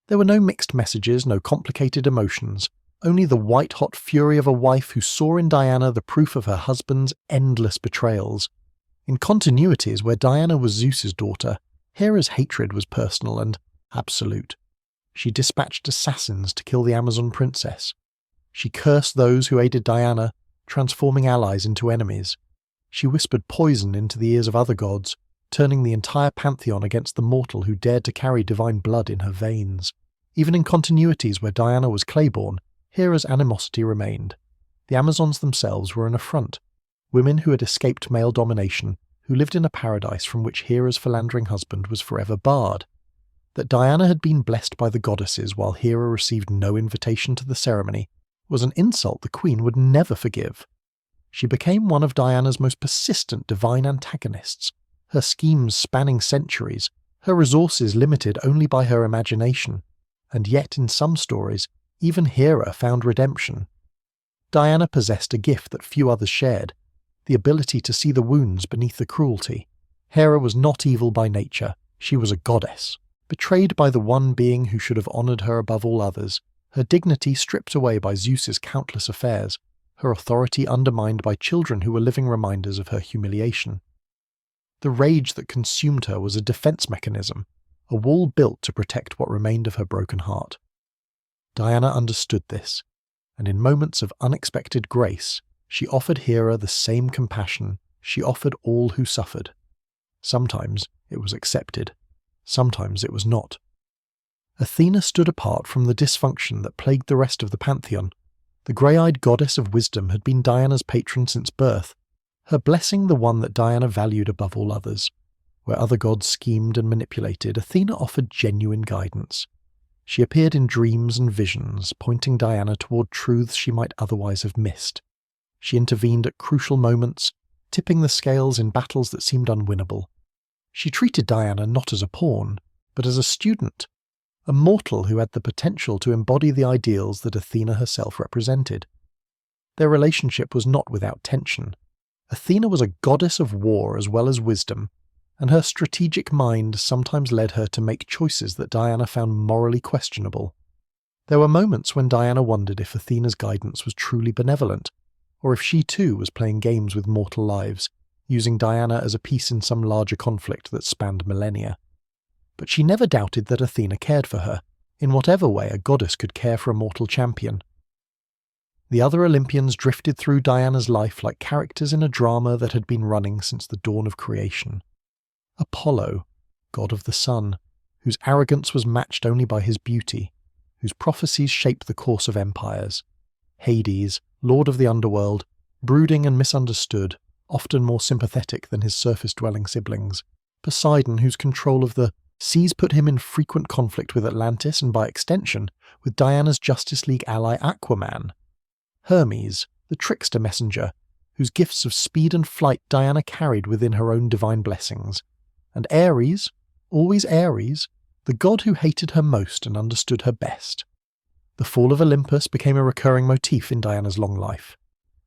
There were no mixed messages, no complicated emotions, only the white-hot fury of a wife who saw in Diana the proof of her husband's endless betrayals. In continuities where Diana was Zeus's daughter, Hera's hatred was personal and absolute. She dispatched assassins to kill the Amazon princess. She cursed those who aided Diana, transforming allies into enemies. She whispered poison into the ears of other gods, turning the entire pantheon against the mortal who dared to carry divine blood in her veins. Even in continuities where Diana was clay-born, Hera's animosity remained. The Amazons themselves were an affront, women who had escaped male domination, who lived in a paradise from which Hera's philandering husband was forever barred. That Diana had been blessed by the goddesses while Hera received no invitation to the ceremony was an insult the queen would never forgive. She became one of Diana's most persistent divine antagonists, her schemes spanning centuries, her resources limited only by her imagination, and yet in some stories, even Hera found redemption. Diana possessed a gift that few others shared, the ability to see the wounds beneath the cruelty. Hera was not evil by nature, she was a goddess, betrayed by the one being who should have honoured her above all others, her dignity stripped away by Zeus's countless affairs, her authority undermined by children who were living reminders of her humiliation. The rage that consumed her was a defence mechanism, a wall built to protect what remained of her broken heart. Diana understood this, and in moments of unexpected grace, she offered Hera the same compassion she offered all who suffered. Sometimes it was accepted, sometimes it was not. Athena stood apart from the dysfunction that plagued the rest of the pantheon. The grey-eyed goddess of wisdom had been Diana's patron since birth, her blessing the one that Diana valued above all others. Where other gods schemed and manipulated, Athena offered genuine guidance. She appeared in dreams and visions, pointing Diana toward truths she might otherwise have missed. She intervened at crucial moments, tipping the scales in battles that seemed unwinnable. She treated Diana not as a pawn, but as a student, a mortal who had the potential to embody the ideals that Athena herself represented. Their relationship was not without tension. Athena was a goddess of war as well as wisdom, and her strategic mind sometimes led her to make choices that Diana found morally questionable. There were moments when Diana wondered if Athena's guidance was truly benevolent, or if she too was playing games with mortal lives, using Diana as a piece in some larger conflict that spanned millennia. But she never doubted that Athena cared for her, in whatever way a goddess could care for a mortal champion. The other Olympians drifted through Diana's life like characters in a drama that had been running since the dawn of creation. Apollo, god of the sun, whose arrogance was matched only by his beauty, whose prophecies shaped the course of empires. Hades, lord of the underworld, brooding and misunderstood, often more sympathetic than his surface-dwelling siblings. Poseidon, whose control of the seas put him in frequent conflict with Atlantis and by extension with Diana's Justice League ally Aquaman. Hermes, the trickster messenger, whose gifts of speed and flight Diana carried within her own divine blessings. And Ares, always Ares, the god who hated her most and understood her best. The fall of Olympus became a recurring motif in Diana's long life.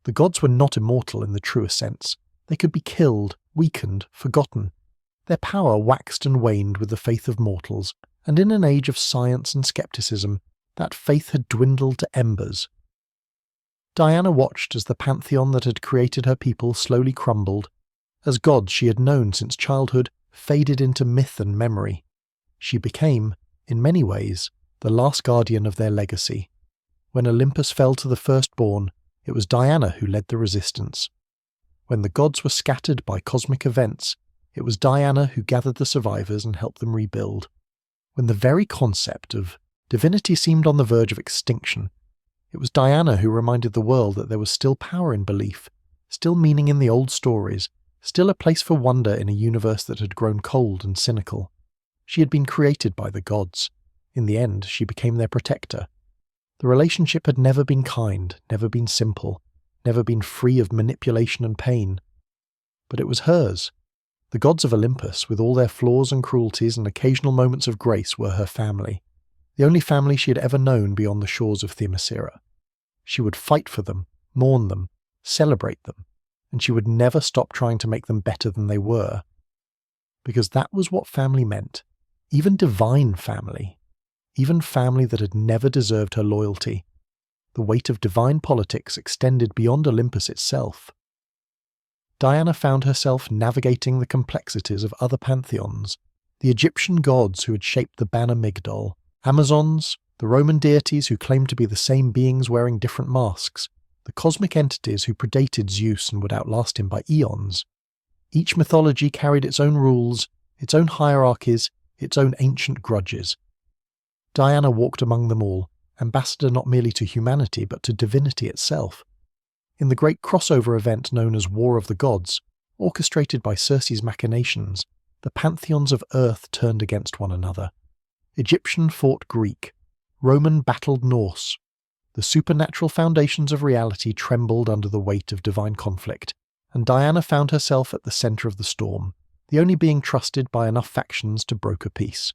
The gods were not immortal in the truest sense. They could be killed, weakened, forgotten. Their power waxed and waned with the faith of mortals, and in an age of science and skepticism, that faith had dwindled to embers. Diana watched as the pantheon that had created her people slowly crumbled, as gods she had known since childhood faded into myth and memory. She became, in many ways, the last guardian of their legacy. When Olympus fell to the firstborn, it was Diana who led the resistance. When the gods were scattered by cosmic events, it was Diana who gathered the survivors and helped them rebuild. When the very concept of divinity seemed on the verge of extinction, it was Diana who reminded the world that there was still power in belief, still meaning in the old stories, still a place for wonder in a universe that had grown cold and cynical. She had been created by the gods. In the end, she became their protector. The relationship had never been kind, never been simple, never been free of manipulation and pain. But it was hers. The gods of Olympus, with all their flaws and cruelties and occasional moments of grace, were her family. The only family she had ever known beyond the shores of Themyscira. She would fight for them, mourn them, celebrate them, and she would never stop trying to make them better than they were. Because that was what family meant, even divine family, even family that had never deserved her loyalty. The weight of divine politics extended beyond Olympus itself. Diana found herself navigating the complexities of other pantheons, the Egyptian gods who had shaped the banner Migdol, Amazons, the Roman deities who claimed to be the same beings wearing different masks, the cosmic entities who predated Zeus and would outlast him by eons. Each mythology carried its own rules, its own hierarchies, its own ancient grudges. Diana walked among them all, ambassador not merely to humanity but to divinity itself. In the great crossover event known as War of the Gods, orchestrated by Circe's machinations, the pantheons of Earth turned against one another. Egyptian fought Greek, Roman battled Norse. The supernatural foundations of reality trembled under the weight of divine conflict, and Diana found herself at the centre of the storm, the only being trusted by enough factions to broker peace.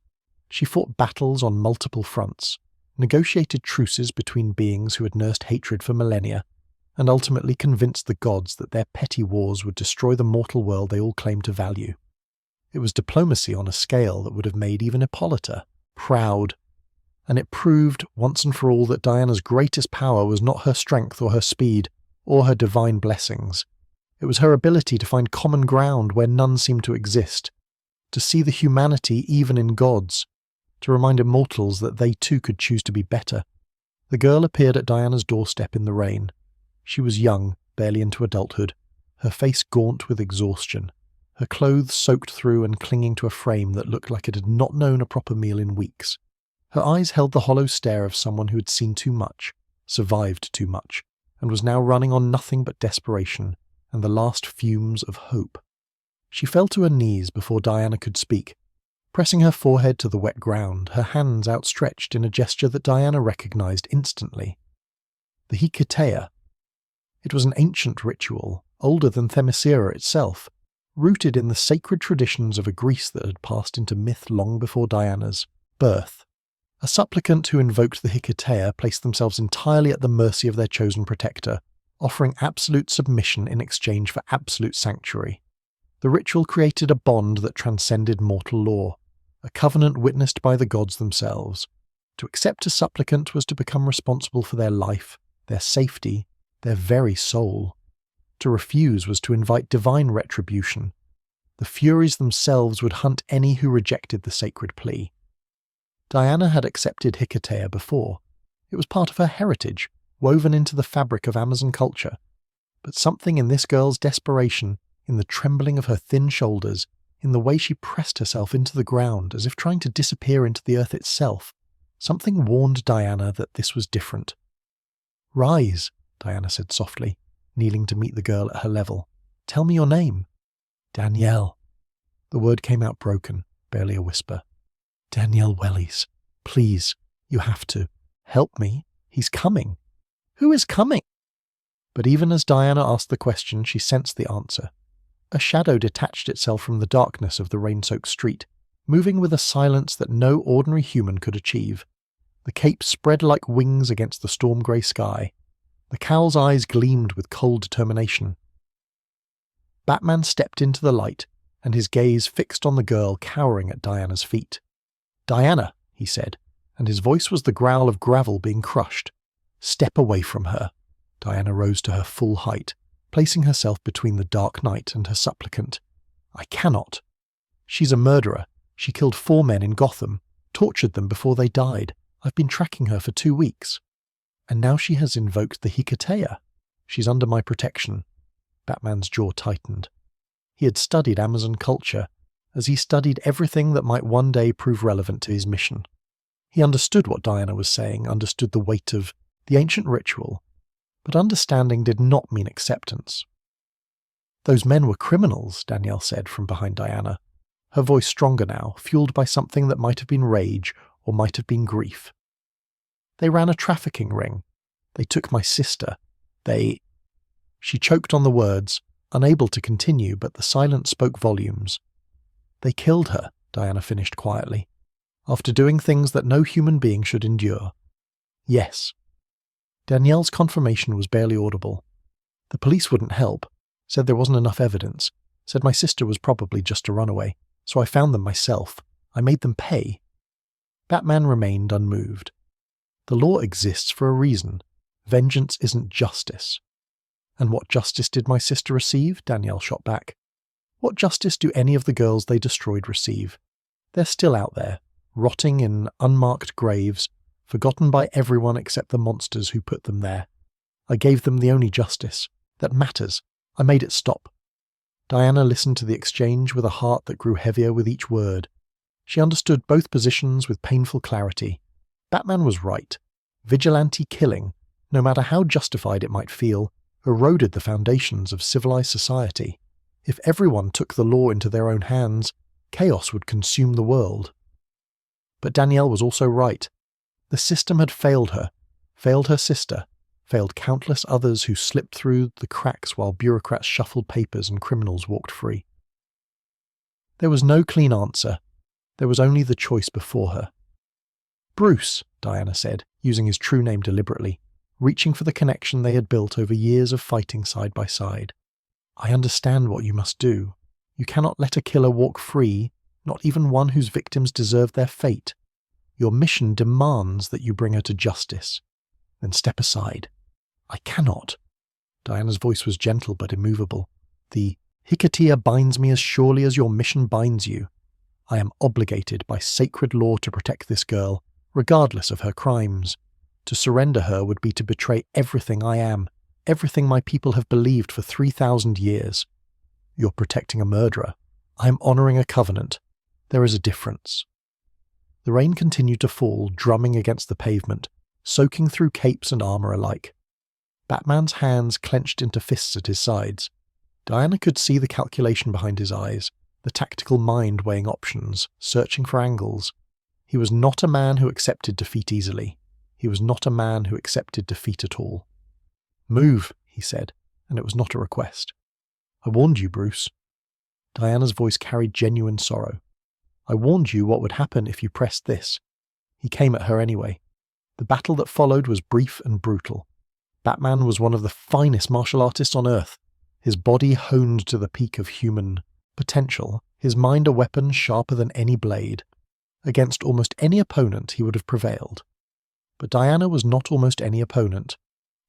She fought battles on multiple fronts, negotiated truces between beings who had nursed hatred for millennia, and ultimately convinced the gods that their petty wars would destroy the mortal world they all claimed to value. It was diplomacy on a scale that would have made even Hippolyta proud, and it proved once and for all that Diana's greatest power was not her strength or her speed or her divine blessings. It was her ability to find common ground where none seemed to exist, to see the humanity even in gods, to remind immortals that they too could choose to be better. The girl appeared at Diana's doorstep in the rain. She was young, barely into adulthood, her face gaunt with exhaustion, her clothes soaked through and clinging to a frame that looked like it had not known a proper meal in weeks. Her eyes held the hollow stare of someone who had seen too much, survived too much, and was now running on nothing but desperation and the last fumes of hope. She fell to her knees before Diana could speak, pressing her forehead to the wet ground, her hands outstretched in a gesture that Diana recognized instantly. The Hecateia. It was an ancient ritual, older than Themyscira itself, rooted in the sacred traditions of a Greece that had passed into myth long before Diana's birth. A supplicant who invoked the Hecateia placed themselves entirely at the mercy of their chosen protector, offering absolute submission in exchange for absolute sanctuary. The ritual created a bond that transcended mortal law, a covenant witnessed by the gods themselves. To accept a supplicant was to become responsible for their life, their safety, their very soul. To refuse was to invite divine retribution. The Furies themselves would hunt any who rejected the sacred plea. Diana had accepted Hecateia before. It was part of her heritage, woven into the fabric of Amazon culture. But something in this girl's desperation, in the trembling of her thin shoulders, in the way she pressed herself into the ground as if trying to disappear into the earth itself, something warned Diana that this was different. "Rise," Diana said softly, kneeling to meet the girl at her level. "Tell me your name." "Danielle." The word came out broken, barely a whisper. "Danielle Wellies. Please, you have to. Help me. He's coming." "Who is coming?" But even as Diana asked the question, she sensed the answer. A shadow detached itself from the darkness of the rain-soaked street, moving with a silence that no ordinary human could achieve. The cape spread like wings against the storm-grey sky. The cowl's eyes gleamed with cold determination. Batman stepped into the light, and his gaze fixed on the girl cowering at Diana's feet. "Diana," he said, and his voice was the growl of gravel being crushed. "Step away from her." Diana rose to her full height, placing herself between the dark night and her supplicant. "I cannot. She's a murderer. She killed 4 men in Gotham, tortured them before they died. I've been tracking her for 2 weeks. And now she has invoked the Hikatea. She's under my protection." Batman's jaw tightened. He had studied Amazon culture, as he studied everything that might one day prove relevant to his mission. He understood what Diana was saying, understood the weight of the ancient ritual, but understanding did not mean acceptance. "Those men were criminals," Danielle said from behind Diana, her voice stronger now, fueled by something that might have been rage or might have been grief. "They ran a trafficking ring. They took my sister. They—" She choked on the words, unable to continue, but the silence spoke volumes. "They killed her," Diana finished quietly, "after doing things that no human being should endure." "Yes." Danielle's confirmation was barely audible. "The police wouldn't help, said there wasn't enough evidence, said my sister was probably just a runaway, so I found them myself. I made them pay." Batman remained unmoved. "The law exists for a reason. Vengeance isn't justice." "And what justice did my sister receive?" Danielle shot back. "What justice do any of the girls they destroyed receive? They're still out there, rotting in unmarked graves, forgotten by everyone except the monsters who put them there. I gave them the only justice. That matters. I made it stop." Diana listened to the exchange with a heart that grew heavier with each word. She understood both positions with painful clarity. Batman was right. Vigilante killing, no matter how justified it might feel, eroded the foundations of civilized society. If everyone took the law into their own hands, chaos would consume the world. But Danielle was also right. The system had failed her sister, failed countless others who slipped through the cracks while bureaucrats shuffled papers and criminals walked free. There was no clean answer. There was only the choice before her. "Bruce," Diana said, using his true name deliberately, reaching for the connection they had built over years of fighting side by side. "I understand what you must do. You cannot let a killer walk free, not even one whose victims deserve their fate. Your mission demands that you bring her to justice. Then step aside." "I cannot." Diana's voice was gentle but immovable. "The Hikatea binds me as surely as your mission binds you. I am obligated by sacred law to protect this girl, regardless of her crimes. To surrender her would be to betray everything I am, everything my people have believed for 3,000 years. You're protecting a murderer. I am honoring a covenant. There is a difference." The rain continued to fall, drumming against the pavement, soaking through capes and armor alike. Batman's hands clenched into fists at his sides. Diana could see the calculation behind his eyes, the tactical mind weighing options, searching for angles. He was not a man who accepted defeat easily. He was not a man who accepted defeat at all. "Move," he said, and it was not a request. "I warned you, Bruce." Diana's voice carried genuine sorrow. "I warned you what would happen if you pressed this." He came at her anyway. The battle that followed was brief and brutal. Batman was one of the finest martial artists on Earth, his body honed to the peak of human potential, his mind a weapon sharper than any blade. Against almost any opponent he would have prevailed. But Diana was not almost any opponent.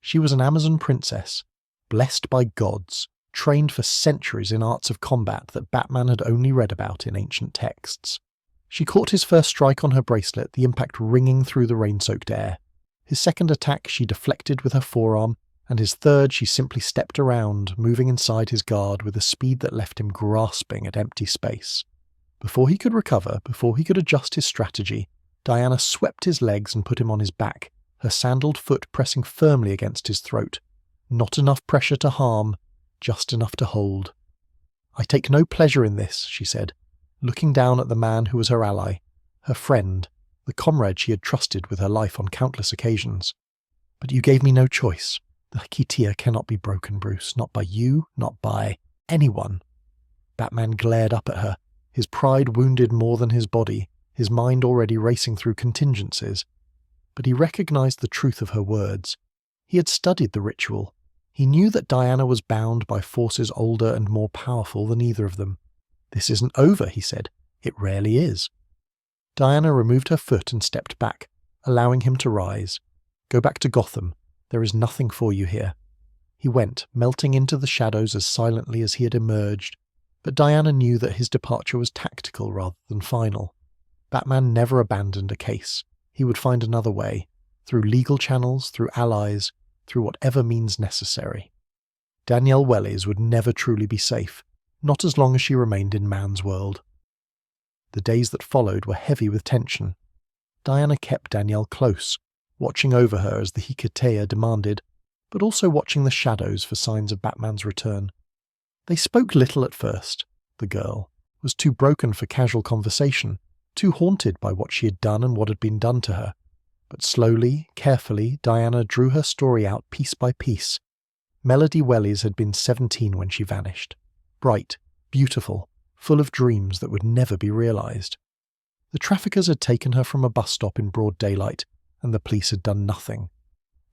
She was an Amazon princess, blessed by gods, trained for centuries in arts of combat that Batman had only read about in ancient texts. She caught his first strike on her bracelet, the impact ringing through the rain-soaked air. His second attack she deflected with her forearm, and his third she simply stepped around, moving inside his guard with a speed that left him grasping at empty space. Before he could recover, before he could adjust his strategy, Diana swept his legs and put him on his back, her sandaled foot pressing firmly against his throat. Not enough pressure to harm, just enough to hold. "I take no pleasure in this," she said, looking down at the man who was her ally, her friend, the comrade she had trusted with her life on countless occasions. "But you gave me no choice. The Hikitia cannot be broken, Bruce. Not by you, not by anyone." Batman glared up at her, his pride wounded more than his body, his mind already racing through contingencies. But he recognized the truth of her words. He had studied the ritual. He knew that Diana was bound by forces older and more powerful than either of them. "This isn't over," he said. "It rarely is." Diana removed her foot and stepped back, allowing him to rise. "Go back to Gotham. There is nothing for you here." He went, melting into the shadows as silently as he had emerged, but Diana knew that his departure was tactical rather than final. Batman never abandoned a case. He would find another way, through legal channels, through allies, through whatever means necessary. Danielle Wells would never truly be safe, not as long as she remained in man's world. The days that followed were heavy with tension. Diana kept Danielle close, watching over her as the Hikatea demanded, but also watching the shadows for signs of Batman's return. They spoke little at first. The girl was too broken for casual conversation, too haunted by what she had done and what had been done to her. But slowly, carefully, Diana drew her story out piece by piece. Melody Wells had been 17 when she vanished. Bright, beautiful, full of dreams that would never be realized. The traffickers had taken her from a bus stop in broad daylight, and the police had done nothing.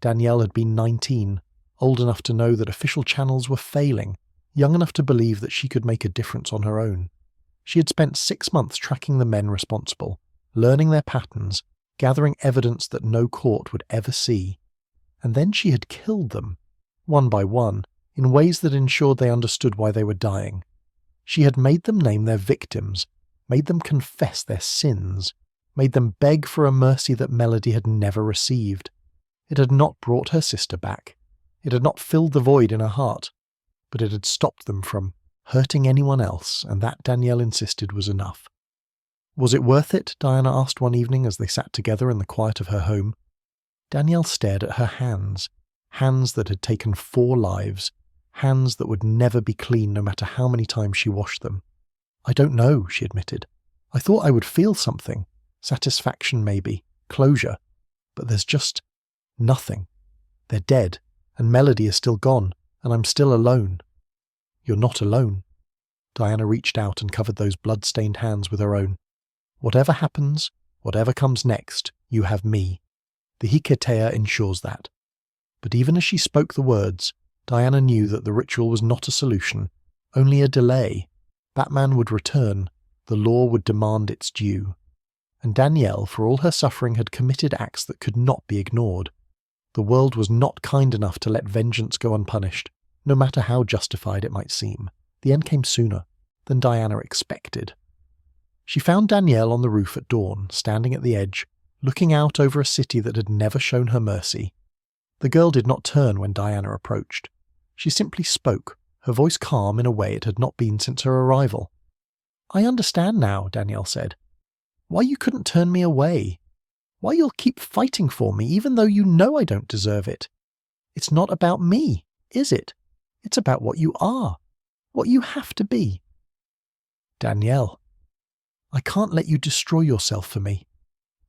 Danielle had been 19, old enough to know that official channels were failing, young enough to believe that she could make a difference on her own. She had spent 6 months tracking the men responsible, learning their patterns, gathering evidence that no court would ever see. And then she had killed them, one by one, in ways that ensured they understood why they were dying. She had made them name their victims, made them confess their sins, made them beg for a mercy that Melody had never received. It had not brought her sister back. It had not filled the void in her heart, but it had stopped them from hurting anyone else, and that, Danielle insisted, was enough. "Was it worth it?" Diana asked one evening as they sat together in the quiet of her home. Danielle stared at her hands, hands that had taken 4 lives, hands that would never be clean no matter how many times she washed them. "I don't know," she admitted. "I thought I would feel something, satisfaction maybe, closure, but there's just nothing. They're dead, and Melody is still gone, and I'm still alone." "You're not alone." Diana reached out and covered those blood-stained hands with her own. "Whatever happens, whatever comes next, you have me. The Hikatea ensures that." But even as she spoke the words, Diana knew that the ritual was not a solution, only a delay. Batman would return, the law would demand its due. And Danielle, for all her suffering, had committed acts that could not be ignored. The world was not kind enough to let vengeance go unpunished, no matter how justified it might seem. The end came sooner than Diana expected. She found Danielle on the roof at dawn, standing at the edge, looking out over a city that had never shown her mercy. The girl did not turn when Diana approached. She simply spoke, her voice calm in a way it had not been since her arrival. "I understand now," Danielle said. "Why you couldn't turn me away. Why you'll keep fighting for me even though you know I don't deserve it. It's not about me, is it? It's about what you are, what you have to be." "Danielle, I can't let you destroy yourself for me."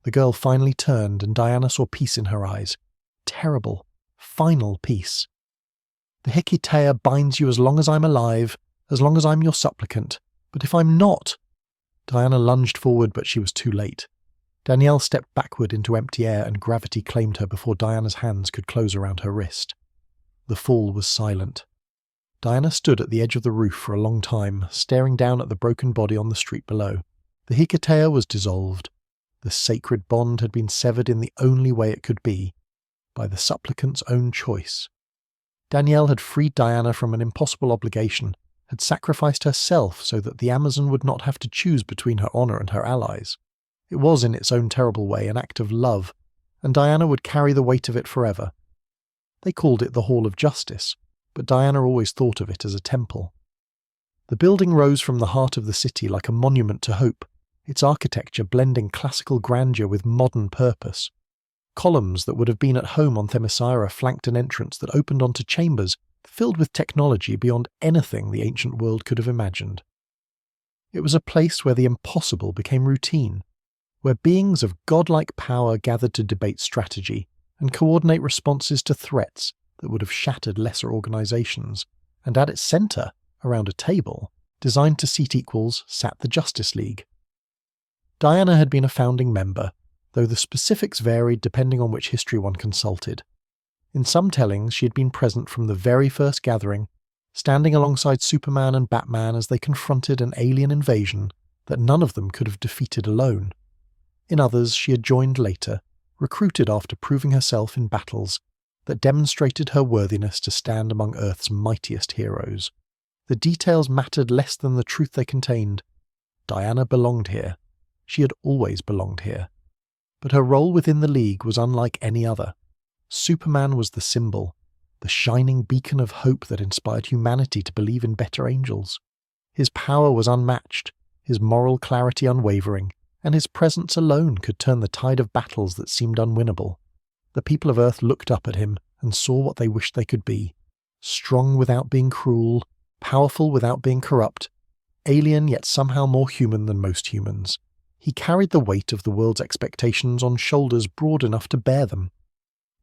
The girl finally turned, and Diana saw peace in her eyes. Terrible, final peace. "The Hikatea binds you as long as I'm alive, as long as I'm your supplicant. But if I'm not—" Diana lunged forward, but she was too late. Danielle stepped backward into empty air, and gravity claimed her before Diana's hands could close around her wrist. The fall was silent. Diana stood at the edge of the roof for a long time, staring down at the broken body on the street below. The Hikatea was dissolved. The sacred bond had been severed in the only way it could be, by the supplicant's own choice. Danielle had freed Diana from an impossible obligation, had sacrificed herself so that the Amazon would not have to choose between her honor and her allies. It was, in its own terrible way, an act of love, and Diana would carry the weight of it forever. They called it the Hall of Justice, but Diana always thought of it as a temple. The building rose from the heart of the city like a monument to hope, its architecture blending classical grandeur with modern purpose. Columns that would have been at home on Themyscira flanked an entrance that opened onto chambers filled with technology beyond anything the ancient world could have imagined. It was a place where the impossible became routine, where beings of godlike power gathered to debate strategy and coordinate responses to threats that would have shattered lesser organizations, and at its center, around a table, designed to seat equals, sat the Justice League. Diana had been a founding member, though the specifics varied depending on which history one consulted. In some tellings, she had been present from the very first gathering, standing alongside Superman and Batman as they confronted an alien invasion that none of them could have defeated alone. In others, she had joined later, recruited after proving herself in battles that demonstrated her worthiness to stand among Earth's mightiest heroes. The details mattered less than the truth they contained. Diana belonged here. She had always belonged here. But her role within the League was unlike any other. Superman was the symbol, the shining beacon of hope that inspired humanity to believe in better angels. His power was unmatched, his moral clarity unwavering, and his presence alone could turn the tide of battles that seemed unwinnable. The people of Earth looked up at him and saw what they wished they could be. Strong without being cruel, powerful without being corrupt, alien yet somehow more human than most humans. He carried the weight of the world's expectations on shoulders broad enough to bear them.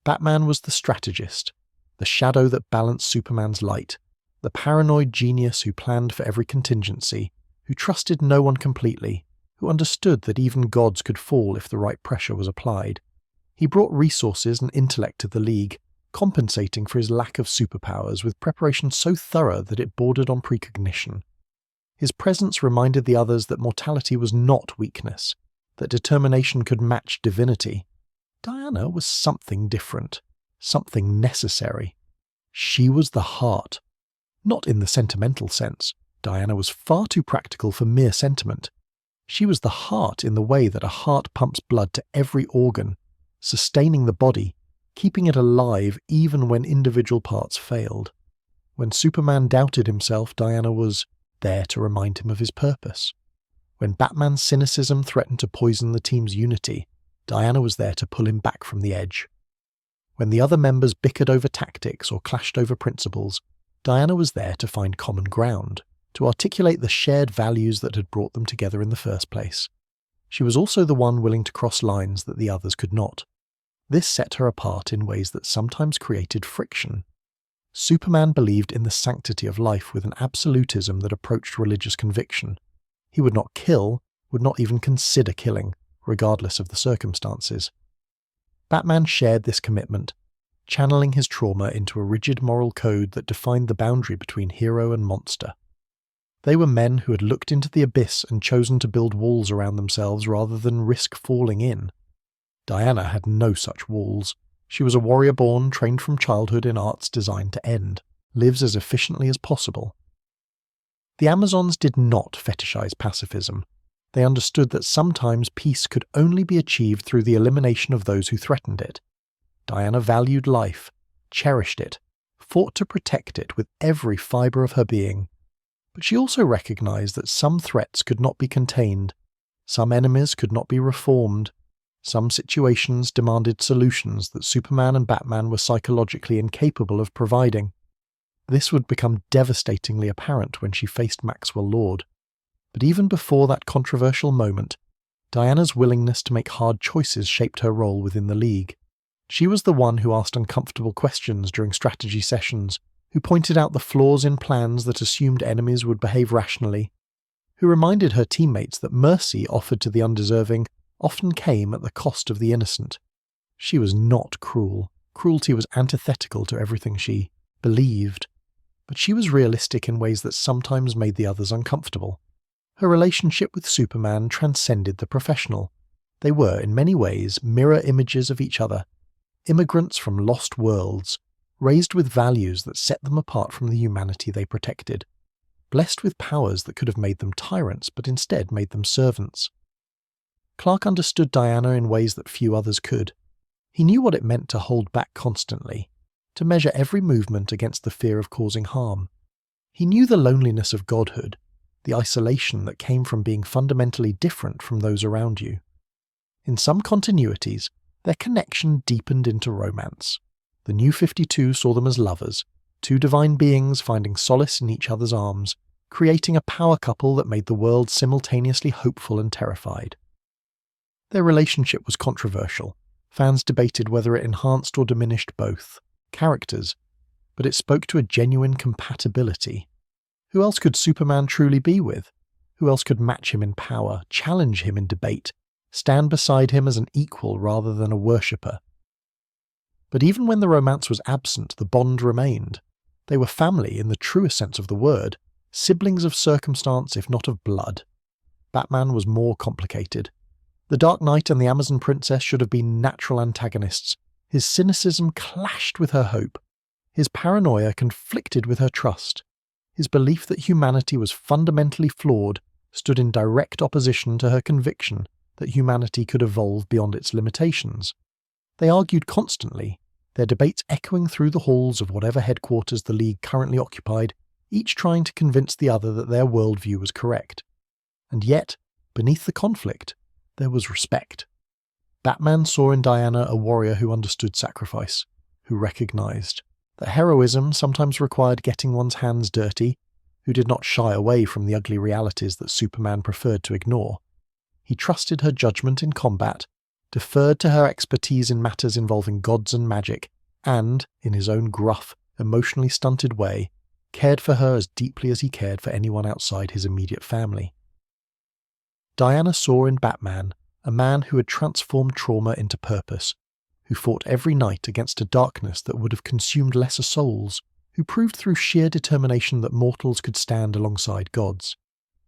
Batman was the strategist, the shadow that balanced Superman's light, the paranoid genius who planned for every contingency, who trusted no one completely, who understood that even gods could fall if the right pressure was applied. He brought resources and intellect to the League, compensating for his lack of superpowers with preparation so thorough that it bordered on precognition. His presence reminded the others that mortality was not weakness, that determination could match divinity. Diana was something different, something necessary. She was the heart. Not in the sentimental sense. Diana was far too practical for mere sentiment. She was the heart in the way that a heart pumps blood to every organ, sustaining the body, keeping it alive even when individual parts failed. When Superman doubted himself, Diana was there to remind him of his purpose. When Batman's cynicism threatened to poison the team's unity, Diana was there to pull him back from the edge. When the other members bickered over tactics or clashed over principles, Diana was there to find common ground, to articulate the shared values that had brought them together in the first place. She was also the one willing to cross lines that the others could not. This set her apart in ways that sometimes created friction. Superman believed in the sanctity of life with an absolutism that approached religious conviction. He would not kill, would not even consider killing, regardless of the circumstances. Batman shared this commitment, channeling his trauma into a rigid moral code that defined the boundary between hero and monster. They were men who had looked into the abyss and chosen to build walls around themselves rather than risk falling in. Diana had no such walls. She was a warrior born, trained from childhood in arts designed to end, lives as efficiently as possible. The Amazons did not fetishize pacifism. They understood that sometimes peace could only be achieved through the elimination of those who threatened it. Diana valued life, cherished it, fought to protect it with every fibre of her being. But she also recognized that some threats could not be contained, some enemies could not be reformed, some situations demanded solutions that Superman and Batman were psychologically incapable of providing. This would become devastatingly apparent when she faced Maxwell Lord. But even before that controversial moment, Diana's willingness to make hard choices shaped her role within the League. She was the one who asked uncomfortable questions during strategy sessions, who pointed out the flaws in plans that assumed enemies would behave rationally, who reminded her teammates that mercy offered to the undeserving often came at the cost of the innocent. She was not cruel. Cruelty was antithetical to everything she believed. But she was realistic in ways that sometimes made the others uncomfortable. Her relationship with Superman transcended the professional. They were, in many ways, mirror images of each other, immigrants from lost worlds, raised with values that set them apart from the humanity they protected, blessed with powers that could have made them tyrants but instead made them servants. Clark understood Diana in ways that few others could. He knew what it meant to hold back constantly, to measure every movement against the fear of causing harm. He knew the loneliness of godhood, the isolation that came from being fundamentally different from those around you. In some continuities, Their connection deepened into romance. The New 52 saw them as lovers, two divine beings finding solace in each other's arms, creating a power couple that made the world simultaneously hopeful and terrified. Their relationship was controversial. Fans debated whether it enhanced or diminished both characters, but it spoke to a genuine compatibility. Who else could Superman truly be with? Who else could match him in power, challenge him in debate, stand beside him as an equal rather than a worshipper? But even when the romance was absent, the bond remained. They were family in the truest sense of the word, siblings of circumstance if not of blood. Batman was more complicated. The Dark Knight and the Amazon Princess should have been natural antagonists. His cynicism clashed with her hope. His paranoia conflicted with her trust. His belief that humanity was fundamentally flawed stood in direct opposition to her conviction that humanity could evolve beyond its limitations. They argued constantly, their debates echoing through the halls of whatever headquarters the League currently occupied, each trying to convince the other that their worldview was correct. And yet, beneath the conflict, there was respect. Batman saw in Diana a warrior who understood sacrifice, who recognized that heroism sometimes required getting one's hands dirty, who did not shy away from the ugly realities that Superman preferred to ignore. He trusted her judgment in combat, deferred to her expertise in matters involving gods and magic, and, in his own gruff, emotionally stunted way, cared for her as deeply as he cared for anyone outside his immediate family. Diana saw in Batman a man who had transformed trauma into purpose, who fought every night against a darkness that would have consumed lesser souls, who proved through sheer determination that mortals could stand alongside gods.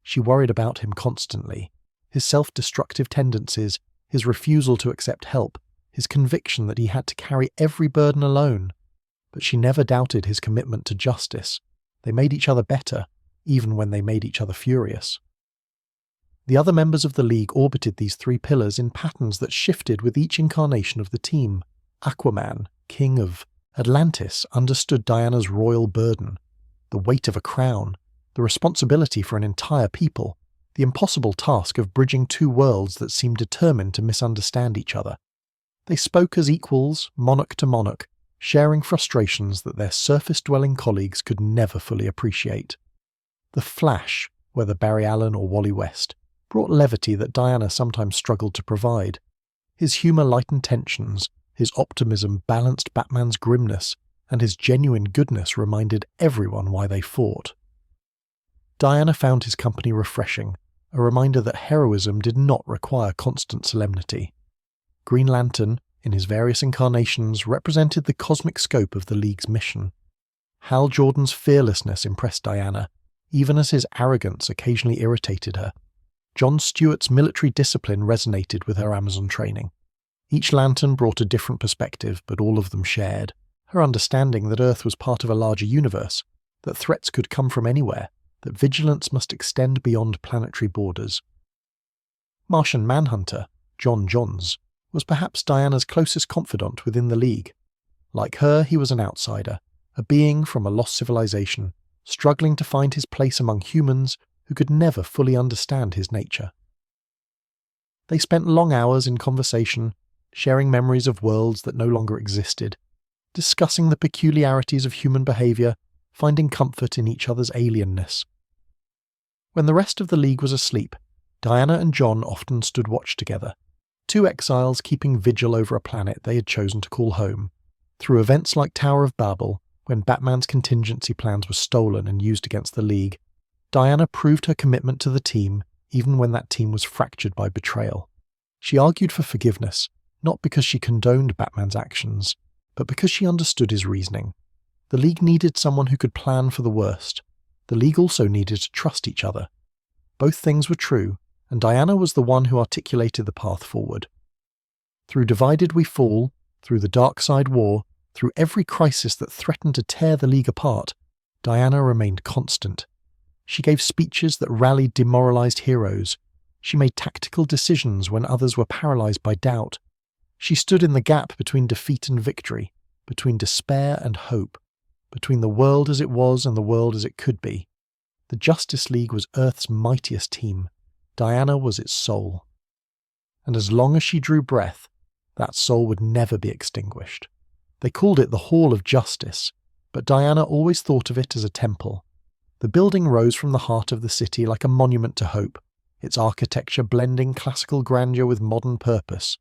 She worried about him constantly, his self-destructive tendencies, his refusal to accept help, his conviction that he had to carry every burden alone. But she never doubted his commitment to justice. They made each other better, even when they made each other furious. The other members of the League orbited these three pillars in patterns that shifted with each incarnation of the team. Aquaman, king of Atlantis, understood Diana's royal burden, the weight of a crown, the responsibility for an entire people, the impossible task of bridging two worlds that seemed determined to misunderstand each other. They spoke as equals, monarch to monarch, sharing frustrations that their surface-dwelling colleagues could never fully appreciate. The Flash, whether Barry Allen or Wally West, brought levity that Diana sometimes struggled to provide. His humour lightened tensions, his optimism balanced Batman's grimness, and his genuine goodness reminded everyone why they fought. Diana found his company refreshing, a reminder that heroism did not require constant solemnity. Green Lantern, in his various incarnations, represented the cosmic scope of the League's mission. Hal Jordan's fearlessness impressed Diana, even as his arrogance occasionally irritated her. Jon Stewart's military discipline resonated with her Amazon training. Each lantern brought a different perspective, but all of them shared her understanding that Earth was part of a larger universe, that threats could come from anywhere, that vigilance must extend beyond planetary borders. Martian Manhunter, John Johns, was perhaps Diana's closest confidant within the League. Like her, he was an outsider, a being from a lost civilization, struggling to find his place among humans who could never fully understand his nature. They spent long hours in conversation, sharing memories of worlds that no longer existed, discussing the peculiarities of human behaviour, finding comfort in each other's alienness. When the rest of the League was asleep, Diana and John often stood watch together, two exiles keeping vigil over a planet they had chosen to call home. Through events like Tower of Babel, when Batman's contingency plans were stolen and used against the League, Diana proved her commitment to the team even when that team was fractured by betrayal. She argued for forgiveness, not because she condoned Batman's actions, but because she understood his reasoning. The League needed someone who could plan for the worst. The League also needed to trust each other. Both things were true, and Diana was the one who articulated the path forward. Through Divided We Fall, through the Dark Side War, through every crisis that threatened to tear the League apart, Diana remained constant. She gave speeches that rallied demoralized heroes. She made tactical decisions when others were paralyzed by doubt. She stood in the gap between defeat and victory, between despair and hope, between the world as it was and the world as it could be. The Justice League was Earth's mightiest team. Diana was its soul. And as long as she drew breath, That soul would never be extinguished. They called it the Hall of Justice, but Diana always thought of it as a temple. The building rose from the heart of the city like a monument to hope, its architecture blending classical grandeur with modern purpose.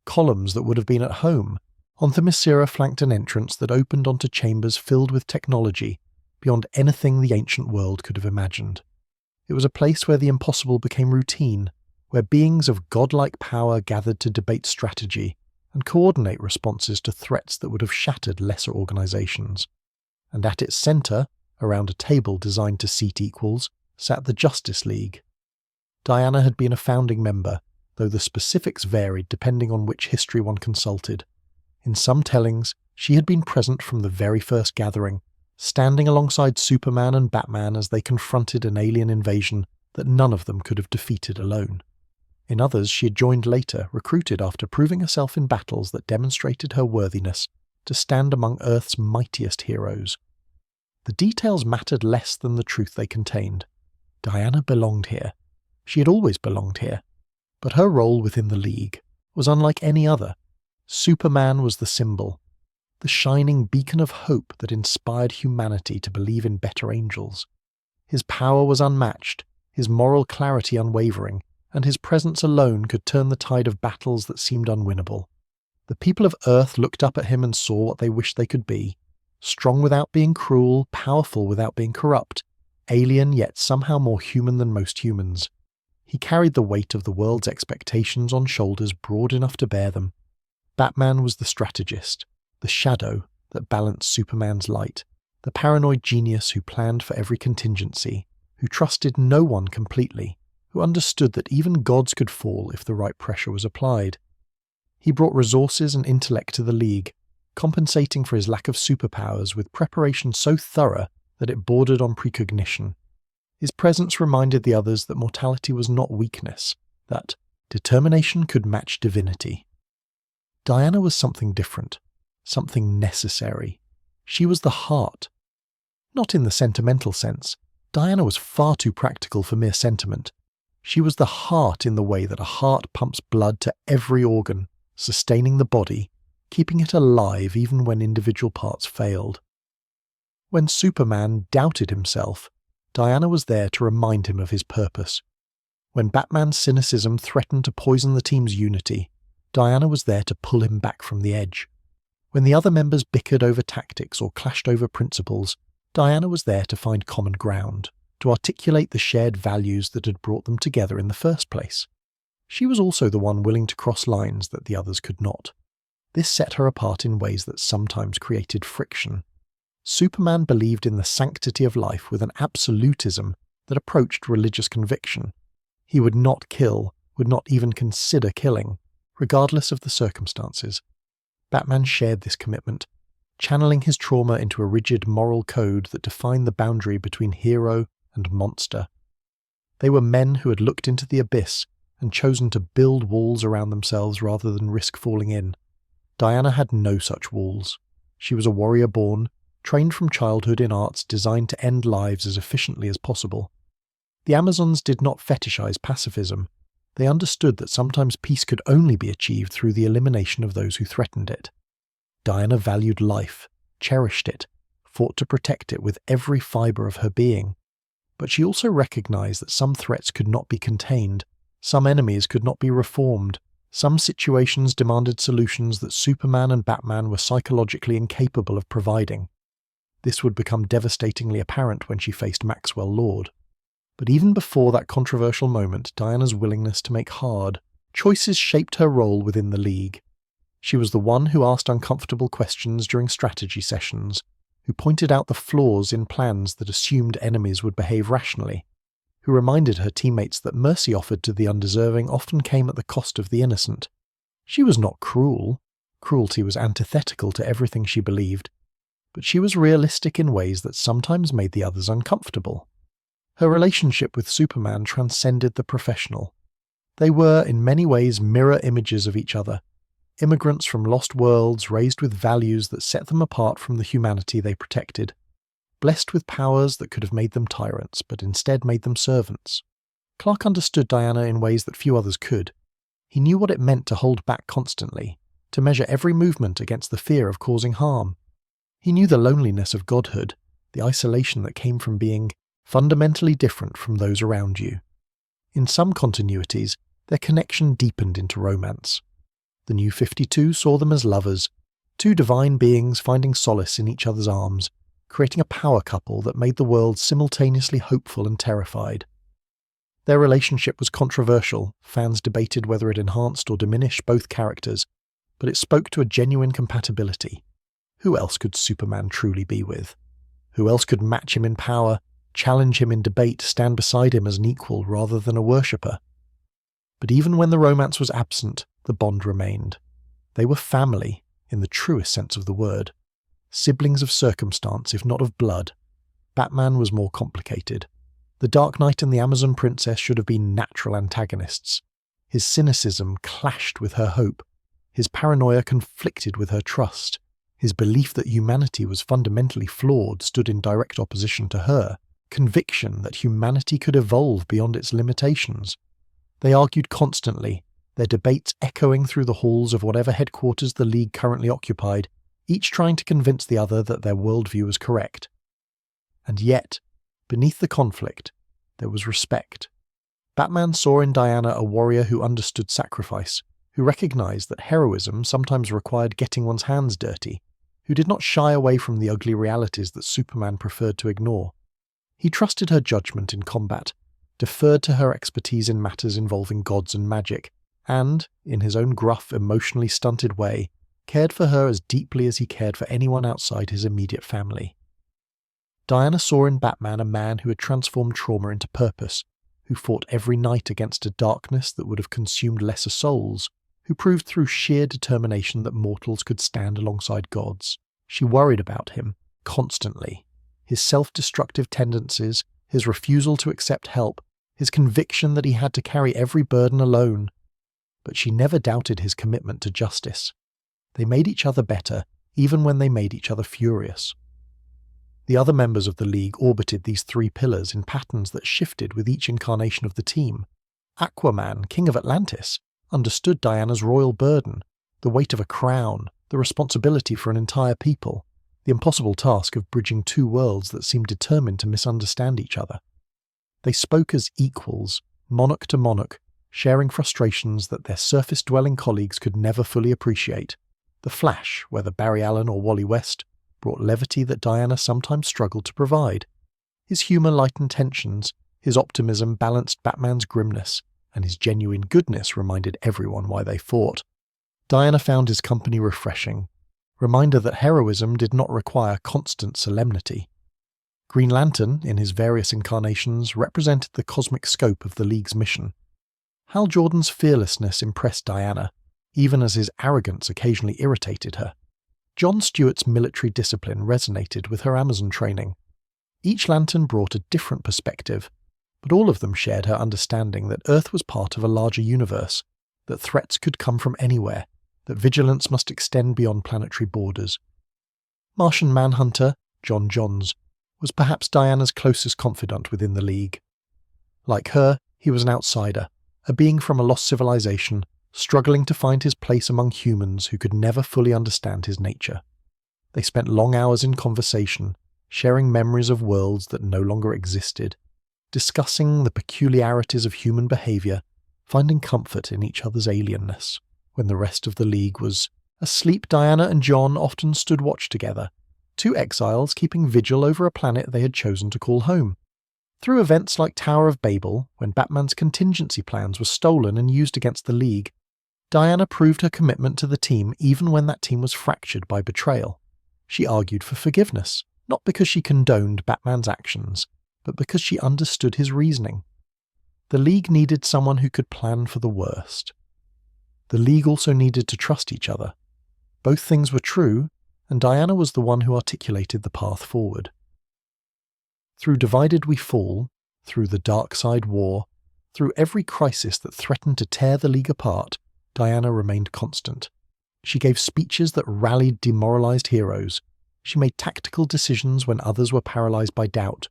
Columns that would have been at home on Themyscira flanked an entrance that opened onto chambers filled with technology beyond anything the ancient world could have imagined. It was a place where the impossible became routine, where beings of godlike power gathered to debate strategy and coordinate responses to threats that would have shattered lesser organizations. And at its center, around a table designed to seat equals, sat the Justice League. Diana had been a founding member, though the specifics varied depending on which history one consulted. In some tellings, she had been present from the very first gathering, standing alongside Superman and Batman as they confronted an alien invasion that none of them could have defeated alone. In others, she had joined later, recruited after proving herself in battles that demonstrated her worthiness to stand among Earth's mightiest heroes. The details mattered less than the truth they contained. Diana belonged here. She had always belonged here. But her role within the League was unlike any other. Superman was the symbol, the shining beacon of hope that inspired humanity to believe in better angels. His power was unmatched, his moral clarity unwavering, and his presence alone could turn the tide of battles that seemed unwinnable. The people of Earth looked up at him and saw what they wished they could be: strong without being cruel, powerful without being corrupt, alien yet somehow more human than most humans. He carried the weight of the world's expectations on shoulders broad enough to bear them. Batman was the strategist, the shadow that balanced Superman's light, the paranoid genius who planned for every contingency, who trusted no one completely, who understood that even gods could fall if the right pressure was applied. He brought resources and intellect to the League, compensating for his lack of superpowers with preparation so thorough that it bordered on precognition. His presence reminded the others that mortality was not weakness, that determination could match divinity. Diana was something different, something necessary. She was the heart. Not in the sentimental sense. Diana was far too practical for mere sentiment. She was the heart in the way that a heart pumps blood to every organ, sustaining the body, keeping it alive even when individual parts failed. When Superman doubted himself, Diana was there to remind him of his purpose. When Batman's cynicism threatened to poison the team's unity, Diana was there to pull him back from the edge. When the other members bickered over tactics or clashed over principles, Diana was there to find common ground, to articulate the shared values that had brought them together in the first place. She was also the one willing to cross lines that the others could not. This set her apart in ways that sometimes created friction. Superman believed in the sanctity of life with an absolutism that approached religious conviction. He would not kill, would not even consider killing, regardless of the circumstances. Batman shared this commitment, channeling his trauma into a rigid moral code that defined the boundary between hero and monster. They were men who had looked into the abyss and chosen to build walls around themselves rather than risk falling in. Diana had no such walls. She was a warrior born, trained from childhood in arts designed to end lives as efficiently as possible. The Amazons did not fetishize pacifism. They understood that sometimes peace could only be achieved through the elimination of those who threatened it. Diana valued life, cherished it, fought to protect it with every fibre of her being. But she also recognized that some threats could not be contained, some enemies could not be reformed, some situations demanded solutions that Superman and Batman were psychologically incapable of providing. This would become devastatingly apparent when she faced Maxwell Lord. But even before that controversial moment, Diana's willingness to make hard choices shaped her role within the League. She was the one who asked uncomfortable questions during strategy sessions, who pointed out the flaws in plans that assumed enemies would behave rationally, who reminded her teammates that mercy offered to the undeserving often came at the cost of the innocent. She was not cruel. Cruelty was antithetical to everything she believed. But she was realistic in ways that sometimes made the others uncomfortable. Her relationship with Superman transcended the professional. They were, in many ways, mirror images of each other, immigrants from lost worlds raised with values that set them apart from the humanity they protected, blessed with powers that could have made them tyrants, but instead made them servants. Clark understood Diana in ways that few others could. He knew what it meant to hold back constantly, to measure every movement against the fear of causing harm. He knew the loneliness of godhood, the isolation that came from being fundamentally different from those around you. In some continuities, their connection deepened into romance. The New 52 saw them as lovers, two divine beings finding solace in each other's arms, creating a power couple that made the world simultaneously hopeful and terrified. Their relationship was controversial. Fans debated whether it enhanced or diminished both characters, but it spoke to a genuine compatibility. Who else could Superman truly be with? Who else could match him in power, challenge him in debate, stand beside him as an equal rather than a worshipper? But even when the romance was absent, the bond remained. They were family, in the truest sense of the word. Siblings of circumstance, if not of blood. Batman was more complicated. The Dark Knight and the Amazon Princess should have been natural antagonists. His cynicism clashed with her hope. His paranoia conflicted with her trust. His belief that humanity was fundamentally flawed stood in direct opposition to her conviction that humanity could evolve beyond its limitations. They argued constantly, their debates echoing through the halls of whatever headquarters the League currently occupied, each trying to convince the other that their worldview was correct. And yet, beneath the conflict, there was respect. Batman saw in Diana a warrior who understood sacrifice, who recognized that heroism sometimes required getting one's hands dirty, who did not shy away from the ugly realities that Superman preferred to ignore. He trusted her judgment in combat, deferred to her expertise in matters involving gods and magic, and, in his own gruff, emotionally stunted way, cared for her as deeply as he cared for anyone outside his immediate family. Diana saw in Batman a man who had transformed trauma into purpose, who fought every night against a darkness that would have consumed lesser souls, who proved through sheer determination that mortals could stand alongside gods. She worried about him, constantly. His self-destructive tendencies, his refusal to accept help, his conviction that he had to carry every burden alone. But she never doubted his commitment to justice. They made each other better, even when they made each other furious. The other members of the League orbited these three pillars in patterns that shifted with each incarnation of the team. Aquaman, King of Atlantis, understood Diana's royal burden, the weight of a crown, the responsibility for an entire people, the impossible task of bridging two worlds that seemed determined to misunderstand each other. They spoke as equals, monarch to monarch, sharing frustrations that their surface-dwelling colleagues could never fully appreciate. The Flash, whether Barry Allen or Wally West, brought levity that Diana sometimes struggled to provide. His humour lightened tensions, his optimism balanced Batman's grimness, and his genuine goodness reminded everyone why they fought. Diana found his company refreshing, reminder that heroism did not require constant solemnity. Green Lantern, in his various incarnations, represented the cosmic scope of the League's mission. Hal Jordan's fearlessness impressed Diana, even as his arrogance occasionally irritated her. Jon Stewart's military discipline resonated with her Amazon training. Each Lantern brought a different perspective, but all of them shared her understanding that Earth was part of a larger universe, that threats could come from anywhere, that vigilance must extend beyond planetary borders. Martian Manhunter, John Johns, was perhaps Diana's closest confidant within the League. Like her, he was an outsider, a being from a lost civilization, struggling to find his place among humans who could never fully understand his nature. They spent long hours in conversation, sharing memories of worlds that no longer existed, discussing the peculiarities of human behavior, finding comfort in each other's alienness. When the rest of the League was asleep, Diana and Jon often stood watch together, two exiles keeping vigil over a planet they had chosen to call home. Through events like Tower of Babel, when Batman's contingency plans were stolen and used against the League, Diana proved her commitment to the team even when that team was fractured by betrayal. She argued for forgiveness, not because she condoned Batman's actions, but because she understood his reasoning. The League needed someone who could plan for the worst. The League also needed to trust each other. Both things were true, and Diana was the one who articulated the path forward. Through Divided We Fall, through the Dark Side War, through every crisis that threatened to tear the League apart, Diana remained constant. She gave speeches that rallied demoralized heroes. She made tactical decisions when others were paralyzed by doubt.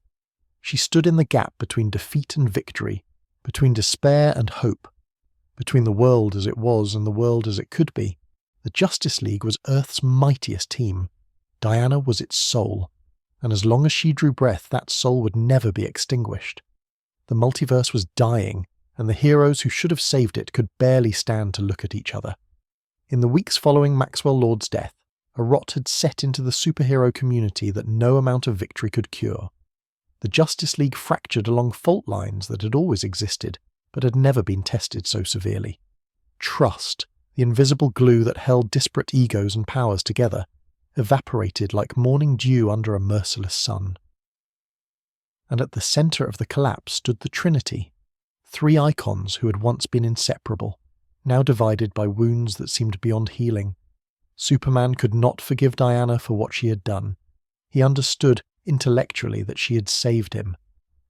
She stood in the gap between defeat and victory, between despair and hope, between the world as it was and the world as it could be. The Justice League was Earth's mightiest team. Diana was its soul, and as long as she drew breath, that soul would never be extinguished. The multiverse was dying, and the heroes who should have saved it could barely stand to look at each other. In the weeks following Maxwell Lord's death, a rot had set into the superhero community that no amount of victory could cure. The Justice League fractured along fault lines that had always existed, but had never been tested so severely. Trust, the invisible glue that held disparate egos and powers together, evaporated like morning dew under a merciless sun. And at the centre of the collapse stood the Trinity, three icons who had once been inseparable, now divided by wounds that seemed beyond healing. Superman could not forgive Diana for what she had done. He understood intellectually that she had saved him.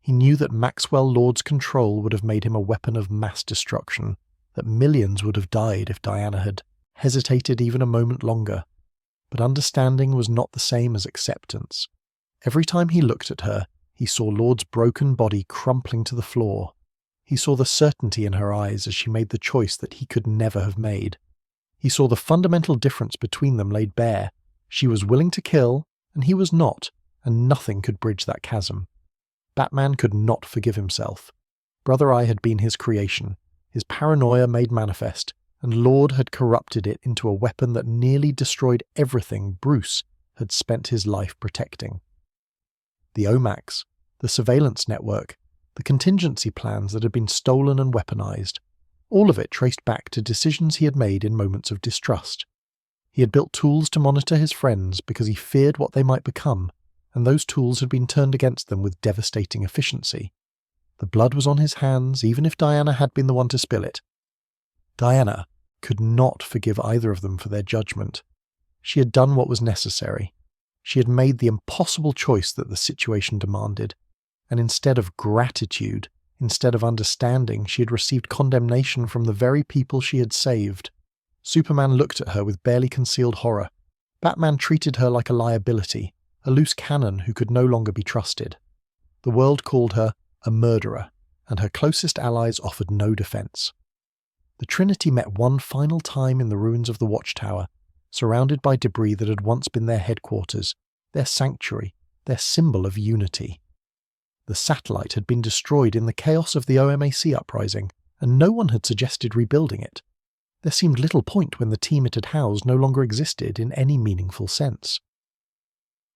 He knew that Maxwell Lord's control would have made him a weapon of mass destruction, that millions would have died if Diana had hesitated even a moment longer. But understanding was not the same as acceptance. Every time he looked at her, he saw Lord's broken body crumpling to the floor. He saw the certainty in her eyes as she made the choice that he could never have made. He saw the fundamental difference between them laid bare. She was willing to kill, and he was not, and nothing could bridge that chasm. Batman could not forgive himself. Brother Eye had been his creation, his paranoia made manifest, and Lord had corrupted it into a weapon that nearly destroyed everything Bruce had spent his life protecting. The OMAX, the surveillance network, the contingency plans that had been stolen and weaponized, all of it traced back to decisions he had made in moments of distrust. He had built tools to monitor his friends because he feared what they might become, and those tools had been turned against them with devastating efficiency. The blood was on his hands, even if Diana had been the one to spill it. Diana could not forgive either of them for their judgment. She had done what was necessary. She had made the impossible choice that the situation demanded, and instead of gratitude, instead of understanding, she had received condemnation from the very people she had saved. Superman looked at her with barely concealed horror. Batman treated her like a liability, a loose cannon who could no longer be trusted. The world called her a murderer, and her closest allies offered no defense. The Trinity met one final time in the ruins of the Watchtower, surrounded by debris that had once been their headquarters, their sanctuary, their symbol of unity. The satellite had been destroyed in the chaos of the OMAC uprising, and no one had suggested rebuilding it. There seemed little point when the team it had housed no longer existed in any meaningful sense.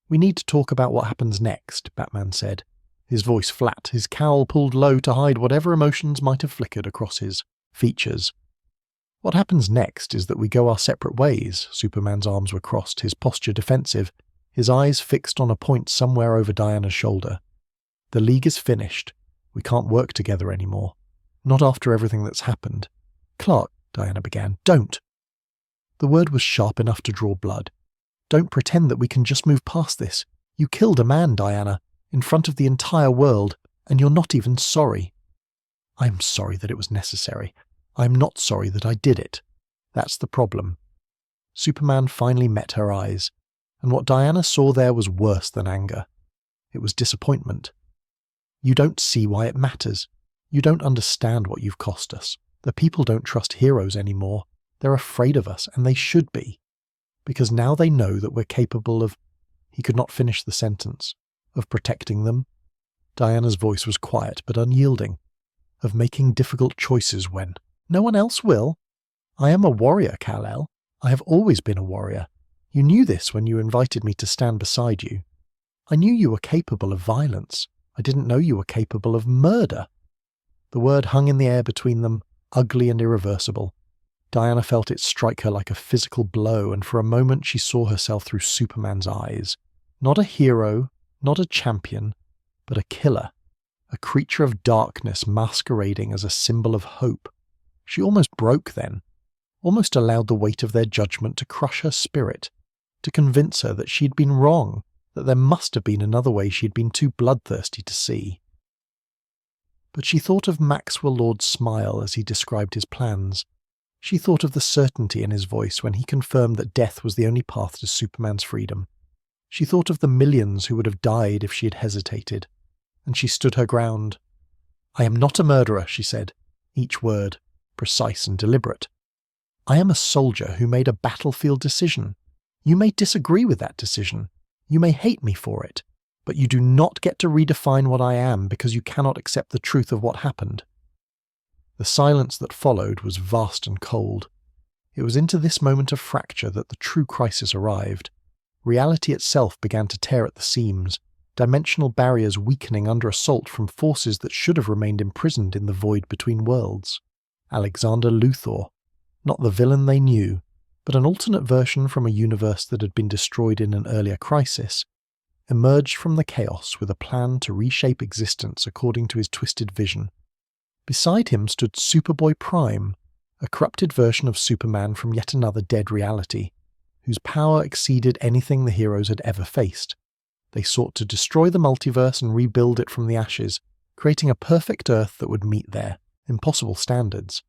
"We need to talk about what happens next," Batman said, his voice flat, his cowl pulled low to hide whatever emotions might have flickered across his features. "What happens next is that we go our separate ways." Superman's arms were crossed, his posture defensive, his eyes fixed on a point somewhere over Diana's shoulder. "The League is finished. We can't work together anymore. Not after everything that's happened." "Clark," Diana began, "don't." The word was sharp enough to draw blood. "Don't pretend that we can just move past this. You killed a man, Diana, in front of the entire world, and you're not even sorry." "I'm sorry that it was necessary. I'm not sorry that I did it. That's the problem." Superman finally met her eyes, and what Diana saw there was worse than anger. It was disappointment. "You don't see why it matters. You don't understand what you've cost us. The people don't trust heroes anymore. They're afraid of us, and they should be. Because now they know that we're capable of—" He could not finish the sentence. "Of protecting them." Diana's voice was quiet but unyielding. "Of making difficult choices when no one else will. I am a warrior, Kal-El. I have always been a warrior. You knew this when you invited me to stand beside you. I knew you were capable of violence. I didn't know you were capable of murder." The word hung in the air between them, ugly and irreversible. Diana felt it strike her like a physical blow, and for a moment she saw herself through Superman's eyes. Not a hero, not a champion, but a killer. A creature of darkness masquerading as a symbol of hope. She almost broke then, almost allowed the weight of their judgment to crush her spirit, to convince her that she'd been wrong, that there must have been another way she'd been too bloodthirsty to see. But she thought of Maxwell Lord's smile as he described his plans. She thought of the certainty in his voice when he confirmed that death was the only path to Superman's freedom. She thought of the millions who would have died if she had hesitated, and she stood her ground. "I am not a murderer," she said, each word precise and deliberate. I am a soldier who made a battlefield decision. You may disagree with that decision. You may hate me for it. But you do not get to redefine what I am because you cannot accept the truth of what happened." The silence that followed was vast and cold. It was into this moment of fracture that the true crisis arrived. Reality itself began to tear at the seams, dimensional barriers weakening under assault from forces that should have remained imprisoned in the void between worlds. Alexander Luthor, not the villain they knew, but an alternate version from a universe that had been destroyed in an earlier crisis, emerged from the chaos with a plan to reshape existence according to his twisted vision. Beside him stood Superboy Prime, a corrupted version of Superman from yet another dead reality, whose power exceeded anything the heroes had ever faced. They sought to destroy the multiverse and rebuild it from the ashes, creating a perfect Earth that would meet their impossible standards.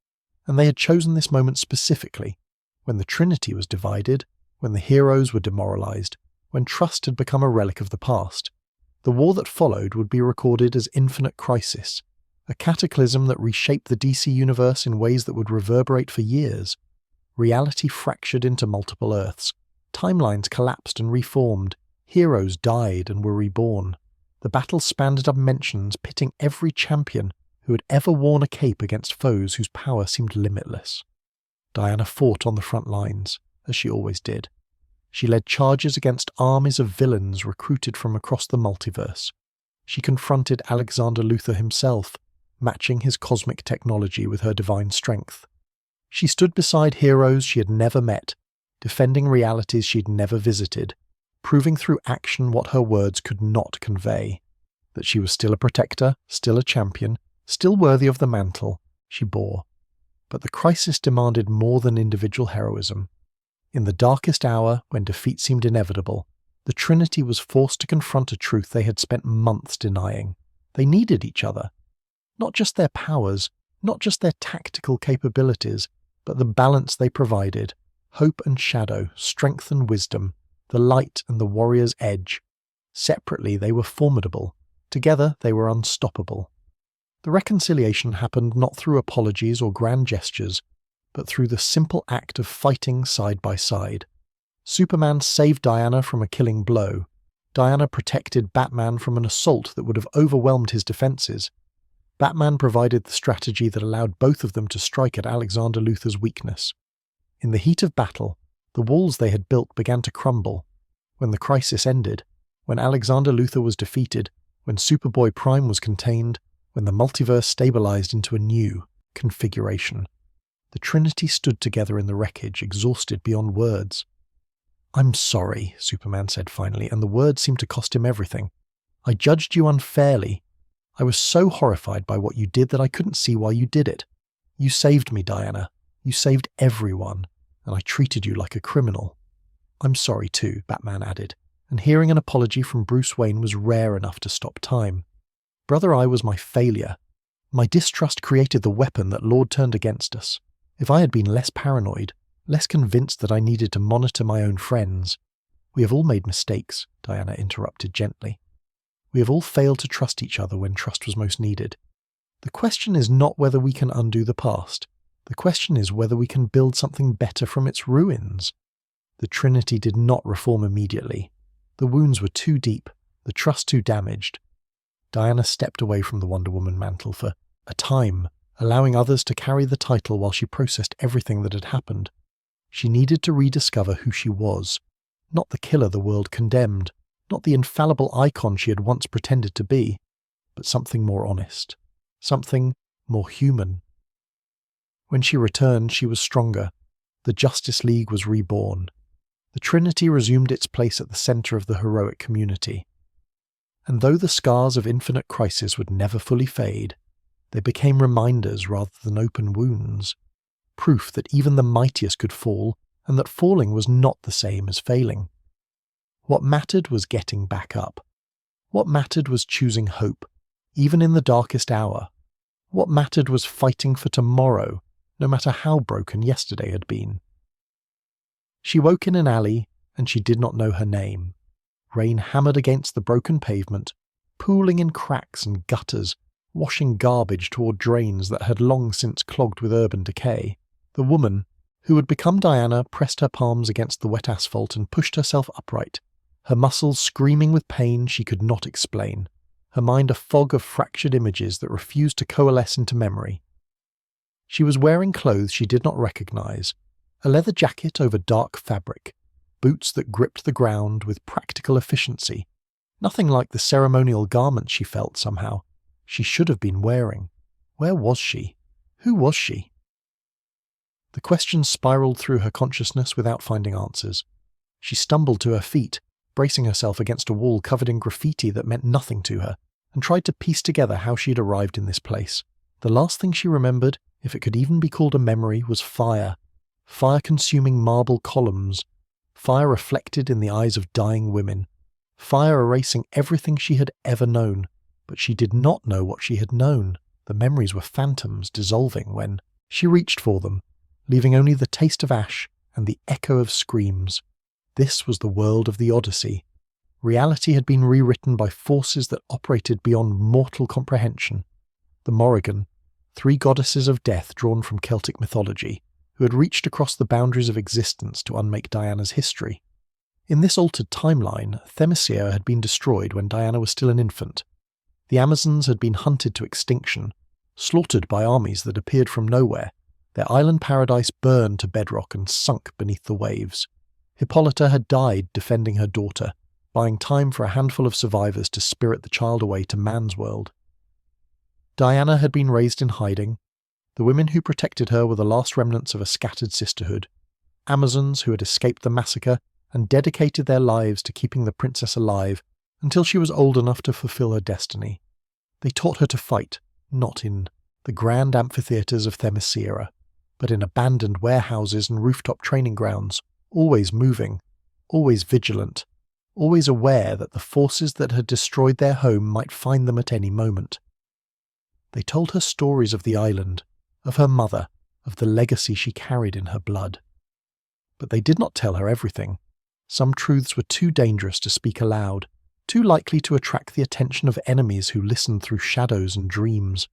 And they had chosen this moment specifically, when the Trinity was divided, when the heroes were demoralized, when trust had become a relic of the past. The war that followed would be recorded as Infinite Crisis, a cataclysm that reshaped the DC universe in ways that would reverberate for years. Reality fractured into multiple Earths. Timelines collapsed and reformed. Heroes died and were reborn. The battle spanned dimensions, pitting every champion who had ever worn a cape against foes whose power seemed limitless. Diana fought on the front lines, as she always did. She led charges against armies of villains recruited from across the multiverse. She confronted Alexander Luthor himself, matching his cosmic technology with her divine strength. She stood beside heroes she had never met, defending realities she'd never visited, proving through action what her words could not convey, that she was still a protector, still a champion, still worthy of the mantle she bore. But the crisis demanded more than individual heroism. In the darkest hour, when defeat seemed inevitable, the Trinity was forced to confront a truth they had spent months denying. They needed each other. Not just their powers, not just their tactical capabilities, but the balance they provided, hope and shadow, strength and wisdom, the light and the warrior's edge. Separately they were formidable, together they were unstoppable. The reconciliation happened not through apologies or grand gestures, but through the simple act of fighting side by side. Superman saved Diana from a killing blow. Diana protected Batman from an assault that would have overwhelmed his defenses. Batman provided the strategy that allowed both of them to strike at Alexander Luthor's weakness. In the heat of battle, the walls they had built began to crumble. When the crisis ended, when Alexander Luthor was defeated, when Superboy Prime was contained, when the multiverse stabilized into a new configuration, the Trinity stood together in the wreckage, exhausted beyond words. "I'm sorry," Superman said finally, and the words seemed to cost him everything. "I judged you unfairly. I was so horrified by what you did that I couldn't see why you did it. You saved me, Diana. You saved everyone, and I treated you like a criminal." "I'm sorry too," Batman added, and hearing an apology from Bruce Wayne was rare enough to stop time. "Brother Eye was my failure. My distrust created the weapon that Lord turned against us. If I had been less paranoid, less convinced that I needed to monitor my own friends—" "We have all made mistakes," Diana interrupted gently. "We have all failed to trust each other when trust was most needed. The question is not whether we can undo the past. The question is whether we can build something better from its ruins." The Trinity did not reform immediately. The wounds were too deep, the trust too damaged. Diana stepped away from the Wonder Woman mantle for a time, allowing others to carry the title while she processed everything that had happened. She needed to rediscover who she was, not the killer the world condemned, not the infallible icon she had once pretended to be, but something more honest, something more human. When she returned, she was stronger. The Justice League was reborn. The Trinity resumed its place at the center of the heroic community. And though the scars of Infinite Crisis would never fully fade, they became reminders rather than open wounds, proof that even the mightiest could fall, and that falling was not the same as failing. What mattered was getting back up. What mattered was choosing hope, even in the darkest hour. What mattered was fighting for tomorrow, no matter how broken yesterday had been. She woke in an alley, and she did not know her name. Rain hammered against the broken pavement, pooling in cracks and gutters, washing garbage toward drains that had long since clogged with urban decay. The woman, Who had become Diana pressed her palms against the wet asphalt and pushed herself upright, her muscles screaming with pain she could not explain, her mind a fog of fractured images that refused to coalesce into memory. She was wearing clothes she did not recognize, a leather jacket over dark fabric, boots that gripped the ground with practical efficiency, nothing like the ceremonial garments she felt somehow she should have been wearing. Where was she? Who was she? The questions spiraled through her consciousness without finding answers. She stumbled to her feet, bracing herself against a wall covered in graffiti that meant nothing to her, and tried to piece together how she had arrived in this place. The last thing she remembered, if it could even be called a memory, was fire. Fire-consuming marble columns. Fire reflected in the eyes of dying women. Fire erasing everything she had ever known. But she did not know what she had known. The memories were phantoms dissolving when she reached for them, leaving only the taste of ash and the echo of screams. This was the world of the Odyssey. Reality had been rewritten by forces that operated beyond mortal comprehension. The Morrigan, 3 goddesses of death drawn from Celtic mythology, who had reached across the boundaries of existence to unmake Diana's history. In this altered timeline, Themyscira had been destroyed when Diana was still an infant. The Amazons had been hunted to extinction, slaughtered by armies that appeared from nowhere. Their island paradise burned to bedrock and sunk beneath the waves. Hippolyta had died defending her daughter, buying time for a handful of survivors to spirit the child away to man's world. Diana had been raised in hiding. The women who protected her were the last remnants of a scattered sisterhood, Amazons who had escaped the massacre and dedicated their lives to keeping the princess alive until she was old enough to fulfill her destiny. They taught her to fight, not in the grand amphitheatres of Themyscira, but in abandoned warehouses and rooftop training grounds, always moving, always vigilant, always aware that the forces that had destroyed their home might find them at any moment. They told her stories of the island, of her mother, of the legacy she carried in her blood. But they did not tell her everything. Some truths were too dangerous to speak aloud, too likely to attract the attention of enemies who listened through shadows and dreams.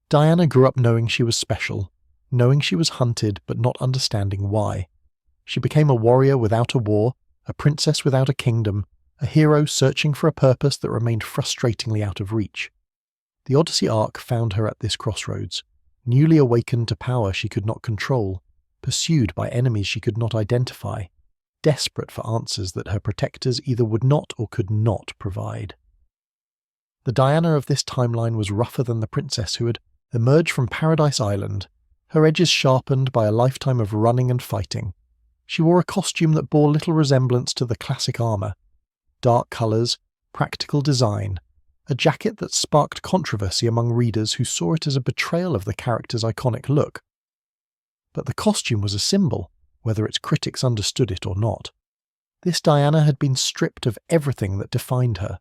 Diana grew up knowing she was special, knowing she was hunted but not understanding why. She became a warrior without a war, a princess without a kingdom, a hero searching for a purpose that remained frustratingly out of reach. The Odyssey arc found her at this crossroads, newly awakened to power she could not control, pursued by enemies she could not identify, desperate for answers that her protectors either would not or could not provide. The Diana of this timeline was rougher than the princess who had emerged from Paradise Island, her edges sharpened by a lifetime of running and fighting. She wore a costume that bore little resemblance to the classic armour. Dark colours, practical design, a jacket that sparked controversy among readers who saw it as a betrayal of the character's iconic look. But the costume was a symbol, whether its critics understood it or not. This Diana had been stripped of everything that defined her.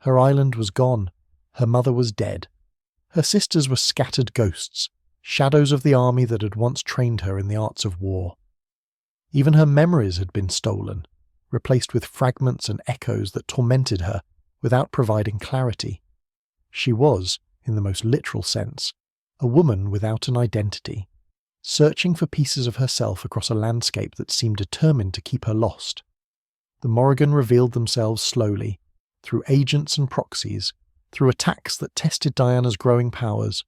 Her island was gone. Her mother was dead. Her sisters were scattered ghosts, shadows of the army that had once trained her in the arts of war. Even her memories had been stolen, replaced with fragments and echoes that tormented her without providing clarity. She was, in the most literal sense, a woman without an identity, searching for pieces of herself across a landscape that seemed determined to keep her lost. The Morrigan revealed themselves slowly, through agents and proxies, through attacks that tested Diana's growing powers.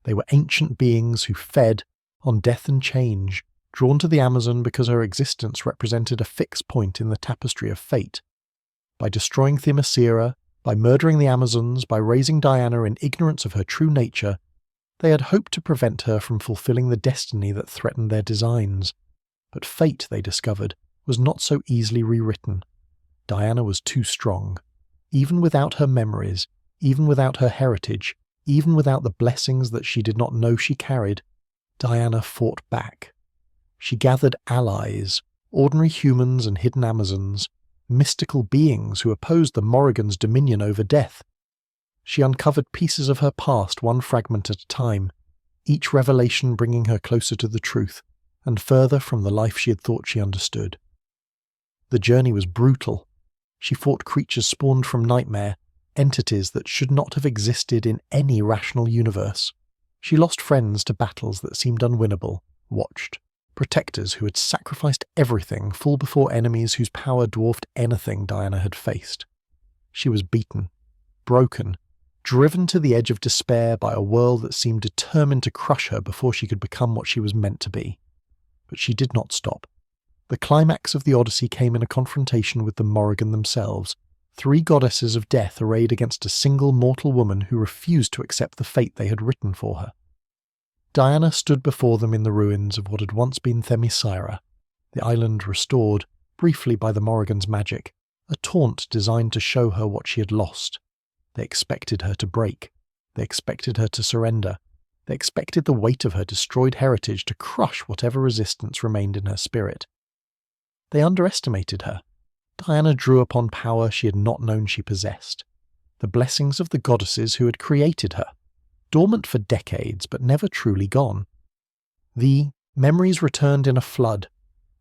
They were ancient beings who fed on death and change, drawn to the Amazon because her existence represented a fixed point in the tapestry of fate. By destroying Themyscira, by murdering the Amazons, by raising Diana in ignorance of her true nature, they had hoped to prevent her from fulfilling the destiny that threatened their designs. But fate, they discovered, was not so easily rewritten. Diana was too strong. Even without her memories, even without her heritage, even without the blessings that she did not know she carried, Diana fought back. She gathered allies, ordinary humans and hidden Amazons, mystical beings who opposed the Morrigan's dominion over death. She uncovered pieces of her past one fragment at a time, each revelation bringing her closer to the truth, and further from the life she had thought she understood. The journey was brutal. She fought creatures spawned from nightmare, entities that should not have existed in any rational universe. She lost friends to battles that seemed unwinnable, watched, Protectors who had sacrificed everything fall before enemies whose power dwarfed anything Diana had faced. She was beaten, broken, driven to the edge of despair by a world that seemed determined to crush her before she could become what she was meant to be. But she did not stop. The climax of the Odyssey came in a confrontation with the Morrigan themselves, 3 goddesses of death arrayed against a single mortal woman who refused to accept the fate they had written for her. Diana stood before them in the ruins of what had once been Themyscira, the island restored, briefly by the Morrigan's magic, a taunt designed to show her what she had lost. They expected her to break. They expected her to surrender. They expected the weight of her destroyed heritage to crush whatever resistance remained in her spirit. They underestimated her. Diana drew upon power she had not known she possessed. The blessings of the goddesses who had created her, dormant for decades but never truly gone. The memories returned in a flood,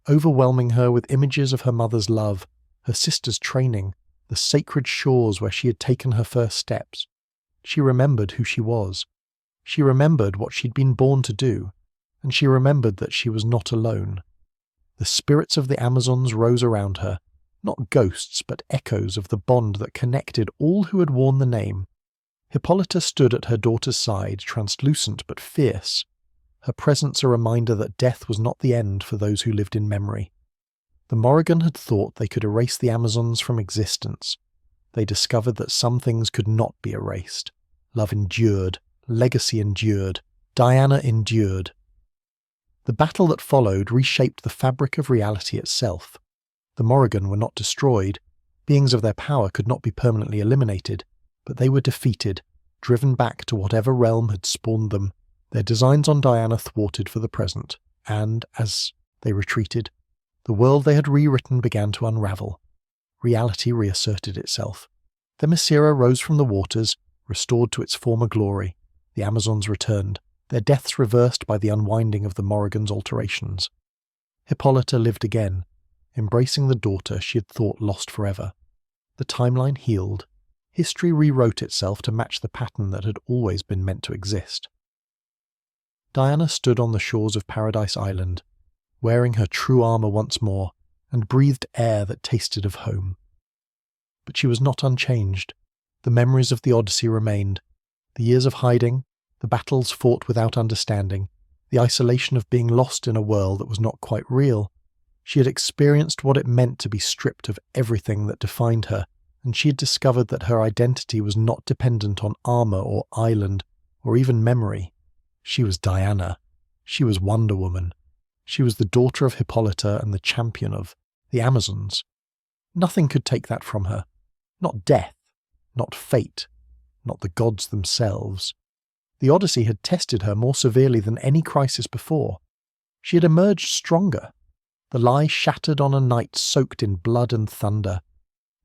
overwhelming her with images of her mother's love, her sister's training, the sacred shores where she had taken her first steps. She remembered who she was. She remembered what she'd been born to do, and she remembered that she was not alone. The spirits of the Amazons rose around her, not ghosts but echoes of the bond that connected all who had worn the name. Hippolyta stood at her daughter's side, translucent but fierce, her presence a reminder that death was not the end for those who lived in memory. The Morrigan had thought they could erase the Amazons from existence. They discovered that some things could not be erased. Love endured, legacy endured, Diana endured. The battle that followed reshaped the fabric of reality itself. The Morrigan were not destroyed. Beings of their power could not be permanently eliminated, but they were defeated, driven back to whatever realm had spawned them, their designs on Diana thwarted for the present, and, as they retreated, the world they had rewritten began to unravel. Reality reasserted itself. Themyscira rose from the waters, restored to its former glory. The Amazons returned, their deaths reversed by the unwinding of the Morrigan's alterations. Hippolyta lived again, embracing the daughter she had thought lost forever. The timeline healed. History rewrote itself to match the pattern that had always been meant to exist. Diana stood on the shores of Paradise Island, wearing her true armour once more, and breathed air that tasted of home. But she was not unchanged. The memories of the Odyssey remained. The years of hiding, the battles fought without understanding, the isolation of being lost in a world that was not quite real. She had experienced what it meant to be stripped of everything that defined her, and she had discovered that her identity was not dependent on armour or island, or even memory. She was Diana. She was Wonder Woman. She was the daughter of Hippolyta and the champion of the Amazons. Nothing could take that from her. Not death, not fate, not the gods themselves. The Odyssey had tested her more severely than any crisis before. She had emerged stronger. The lie shattered on a night soaked in blood and thunder.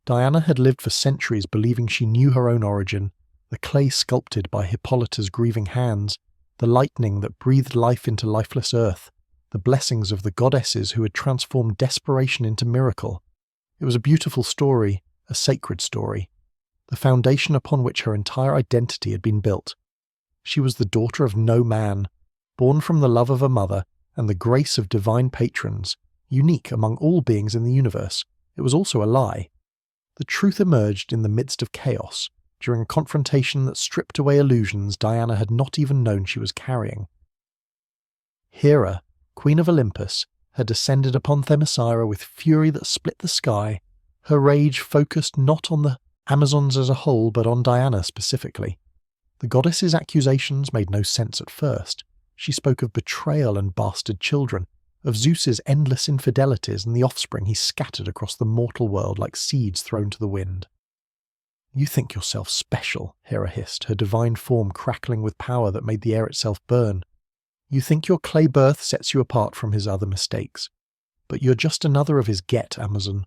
Diana had lived for centuries believing she knew her own origin, the clay sculpted by Hippolyta's grieving hands, the lightning that breathed life into lifeless earth, the blessings of the goddesses who had transformed desperation into miracle. It was a beautiful story, a sacred story, the foundation upon which her entire identity had been built. She was the daughter of no man, born from the love of a mother and the grace of divine patrons, unique among all beings in the universe. It was also a lie. The truth emerged in the midst of chaos, during a confrontation that stripped away illusions Diana had not even known she was carrying. Hera, Queen of Olympus, had descended upon Themyscira with fury that split the sky. Her rage focused not on the Amazons as a whole, but on Diana specifically. The goddess's accusations made no sense at first. She spoke of betrayal and bastard children, of Zeus's endless infidelities and the offspring he scattered across the mortal world like seeds thrown to the wind. "You think yourself special," Hera hissed, her divine form crackling with power that made the air itself burn. "You think your clay birth sets you apart from his other mistakes. But you're just another of his Amazon,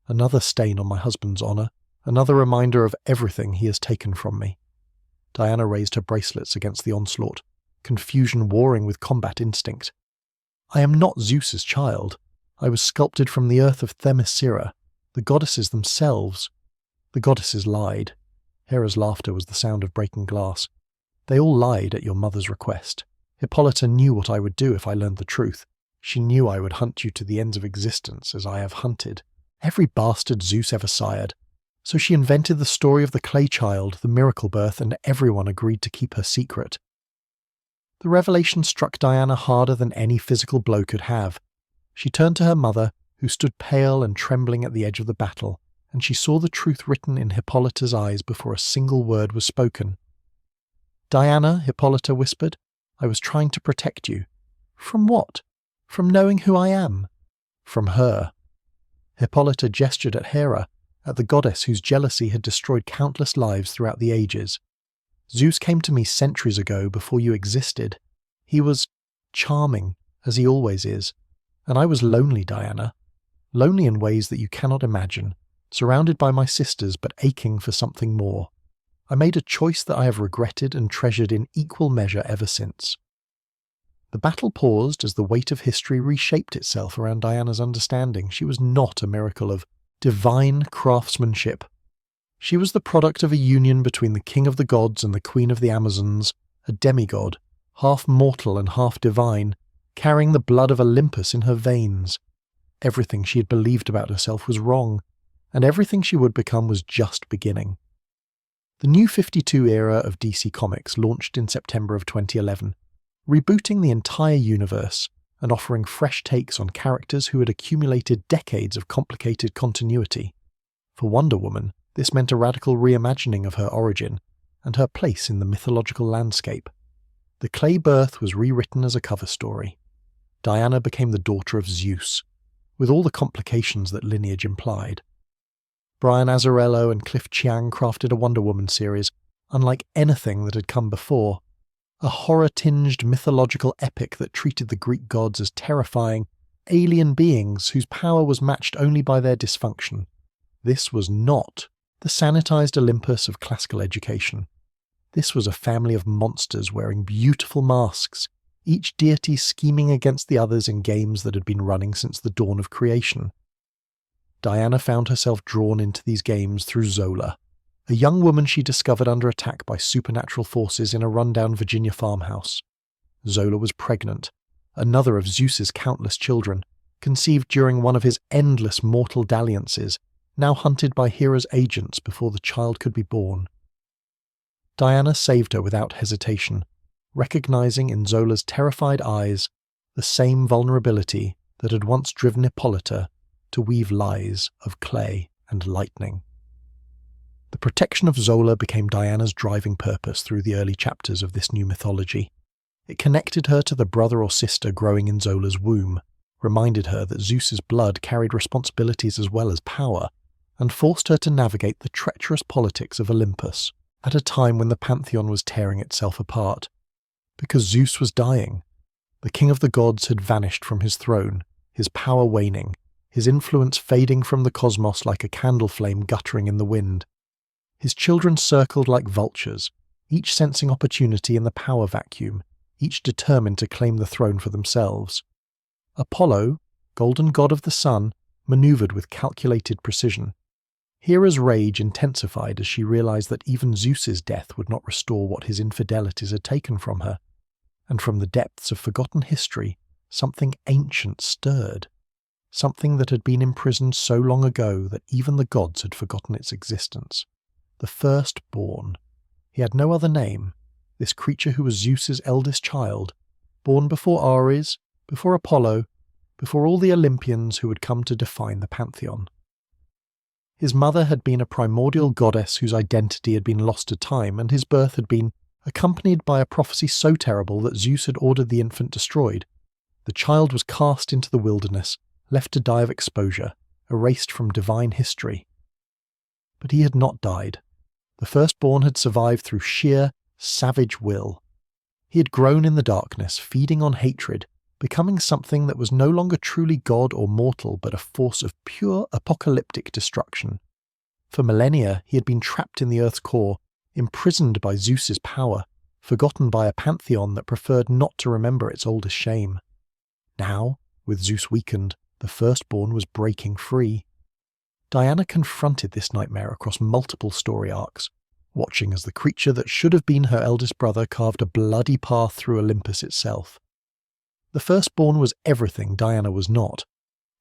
another stain on my husband's honour, another reminder of everything he has taken from me." Diana raised her bracelets against the onslaught, confusion warring with combat instinct. "I am not Zeus's child. I was sculpted from the earth of Themyscira, the goddesses themselves." The goddesses lied. Hera's laughter was the sound of breaking glass. "They all lied at your mother's request. Hippolyta knew what I would do if I learned the truth. She knew I would hunt you to the ends of existence as I have hunted every bastard Zeus ever sired. So she invented the story of the clay child, the miracle birth, and everyone agreed to keep her secret. The revelation struck Diana harder than any physical blow could have. She turned to her mother, who stood pale and trembling at the edge of the battle, and she saw the truth written in Hippolyta's eyes before a single word was spoken. "Diana," Hippolyta whispered, "I was trying to protect you." "From what?" "From knowing who I am." "From her." Hippolyta gestured at Hera, at the goddess whose jealousy had destroyed countless lives throughout the ages. "Zeus came to me centuries ago before you existed. He was charming, as he always is. And I was lonely, Diana. Lonely in ways that you cannot imagine, surrounded by my sisters but aching for something more. I made a choice that I have regretted and treasured in equal measure ever since." The battle paused as the weight of history reshaped itself around Diana's understanding. She was not a miracle of divine craftsmanship. She was the product of a union between the king of the gods and the queen of the Amazons, a demigod, half mortal and half divine, carrying the blood of Olympus in her veins. Everything she had believed about herself was wrong, and everything she would become was just beginning. The New 52 era of DC Comics launched in September of 2011, rebooting the entire universe and offering fresh takes on characters who had accumulated decades of complicated continuity. For Wonder Woman, this meant a radical reimagining of her origin and her place in the mythological landscape. The clay birth was rewritten as a cover story. Diana became the daughter of Zeus, with all the complications that lineage implied. Brian Azzarello and Cliff Chiang crafted a Wonder Woman series unlike anything that had come before, a horror-tinged mythological epic that treated the Greek gods as terrifying, alien beings whose power was matched only by their dysfunction. This was not the sanitized Olympus of classical education. This was a family of monsters wearing beautiful masks, each deity scheming against the others in games that had been running since the dawn of creation. Diana found herself drawn into these games through Zola, a young woman she discovered under attack by supernatural forces in a rundown Virginia farmhouse. Zola was pregnant, another of Zeus's countless children, conceived during one of his endless mortal dalliances, now hunted by Hera's agents before the child could be born. Diana saved her without hesitation, recognizing in Zola's terrified eyes the same vulnerability that had once driven Hippolyta to weave lies of clay and lightning. The protection of Zola became Diana's driving purpose through the early chapters of this new mythology. It connected her to the brother or sister growing in Zola's womb, reminded her that Zeus's blood carried responsibilities as well as power, and forced her to navigate the treacherous politics of Olympus at a time when the pantheon was tearing itself apart. Because Zeus was dying. The king of the gods had vanished from his throne, his power waning, his influence fading from the cosmos like a candle flame guttering in the wind. His children circled like vultures, each sensing opportunity in the power vacuum, each determined to claim the throne for themselves. Apollo, golden god of the sun, maneuvered with calculated precision. Hera's rage intensified as she realized that even Zeus's death would not restore what his infidelities had taken from her. And from the depths of forgotten history, something ancient stirred. Something that had been imprisoned so long ago that even the gods had forgotten its existence. The firstborn. He had no other name, this creature who was Zeus's eldest child, born before Ares, before Apollo, before all the Olympians who had come to define the pantheon. His mother had been a primordial goddess whose identity had been lost to time, and his birth had been accompanied by a prophecy so terrible that Zeus had ordered the infant destroyed. The child was cast into the wilderness, left to die of exposure, erased from divine history. But he had not died. The firstborn had survived through sheer, savage will. He had grown in the darkness, feeding on hatred, becoming something that was no longer truly god or mortal, but a force of pure apocalyptic destruction. For millennia, he had been trapped in the Earth's core, imprisoned by Zeus's power, forgotten by a pantheon that preferred not to remember its oldest shame. Now, with Zeus weakened, the firstborn was breaking free. Diana confronted this nightmare across multiple story arcs, watching as the creature that should have been her eldest brother carved a bloody path through Olympus itself. The firstborn was everything Diana was not.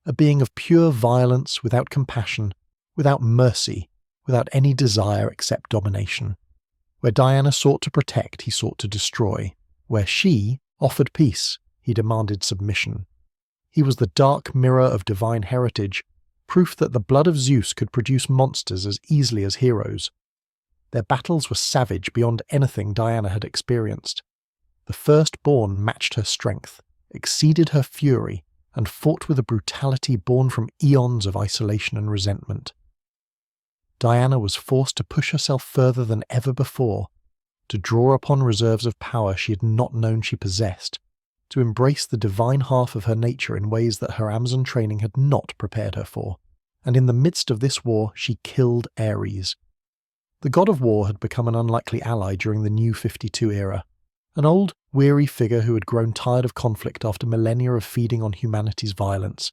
A being of pure violence, without compassion, without mercy, without any desire except domination. Where Diana sought to protect, he sought to destroy. Where she offered peace, he demanded submission. He was the dark mirror of divine heritage, proof that the blood of Zeus could produce monsters as easily as heroes. Their battles were savage beyond anything Diana had experienced. The firstborn matched her strength, exceeded her fury, and fought with a brutality born from eons of isolation and resentment. Diana was forced to push herself further than ever before, to draw upon reserves of power she had not known she possessed, to embrace the divine half of her nature in ways that her Amazon training had not prepared her for. And in the midst of this war, she killed Ares. The god of war had become an unlikely ally during the New 52 era, an old, weary figure who had grown tired of conflict after millennia of feeding on humanity's violence.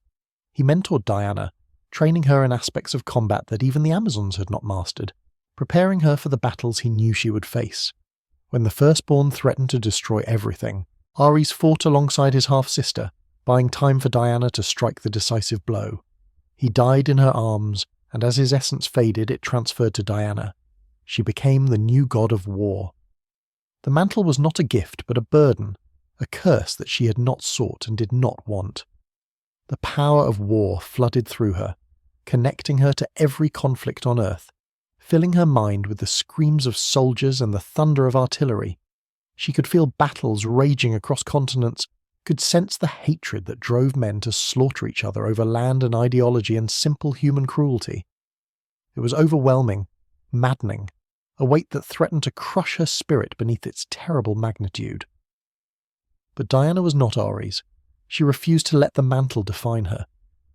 He mentored Diana, training her in aspects of combat that even the Amazons had not mastered, preparing her for the battles he knew she would face. When the firstborn threatened to destroy everything, Ares fought alongside his half-sister, buying time for Diana to strike the decisive blow. He died in her arms, and as his essence faded, it transferred to Diana. She became the new god of war. The mantle was not a gift, but a burden, a curse that she had not sought and did not want. The power of war flooded through her, connecting her to every conflict on earth, filling her mind with the screams of soldiers and the thunder of artillery. She could feel battles raging across continents, could sense the hatred that drove men to slaughter each other over land and ideology and simple human cruelty. It was overwhelming, maddening, a weight that threatened to crush her spirit beneath its terrible magnitude. But Diana was not Ares. She refused to let the mantle define her.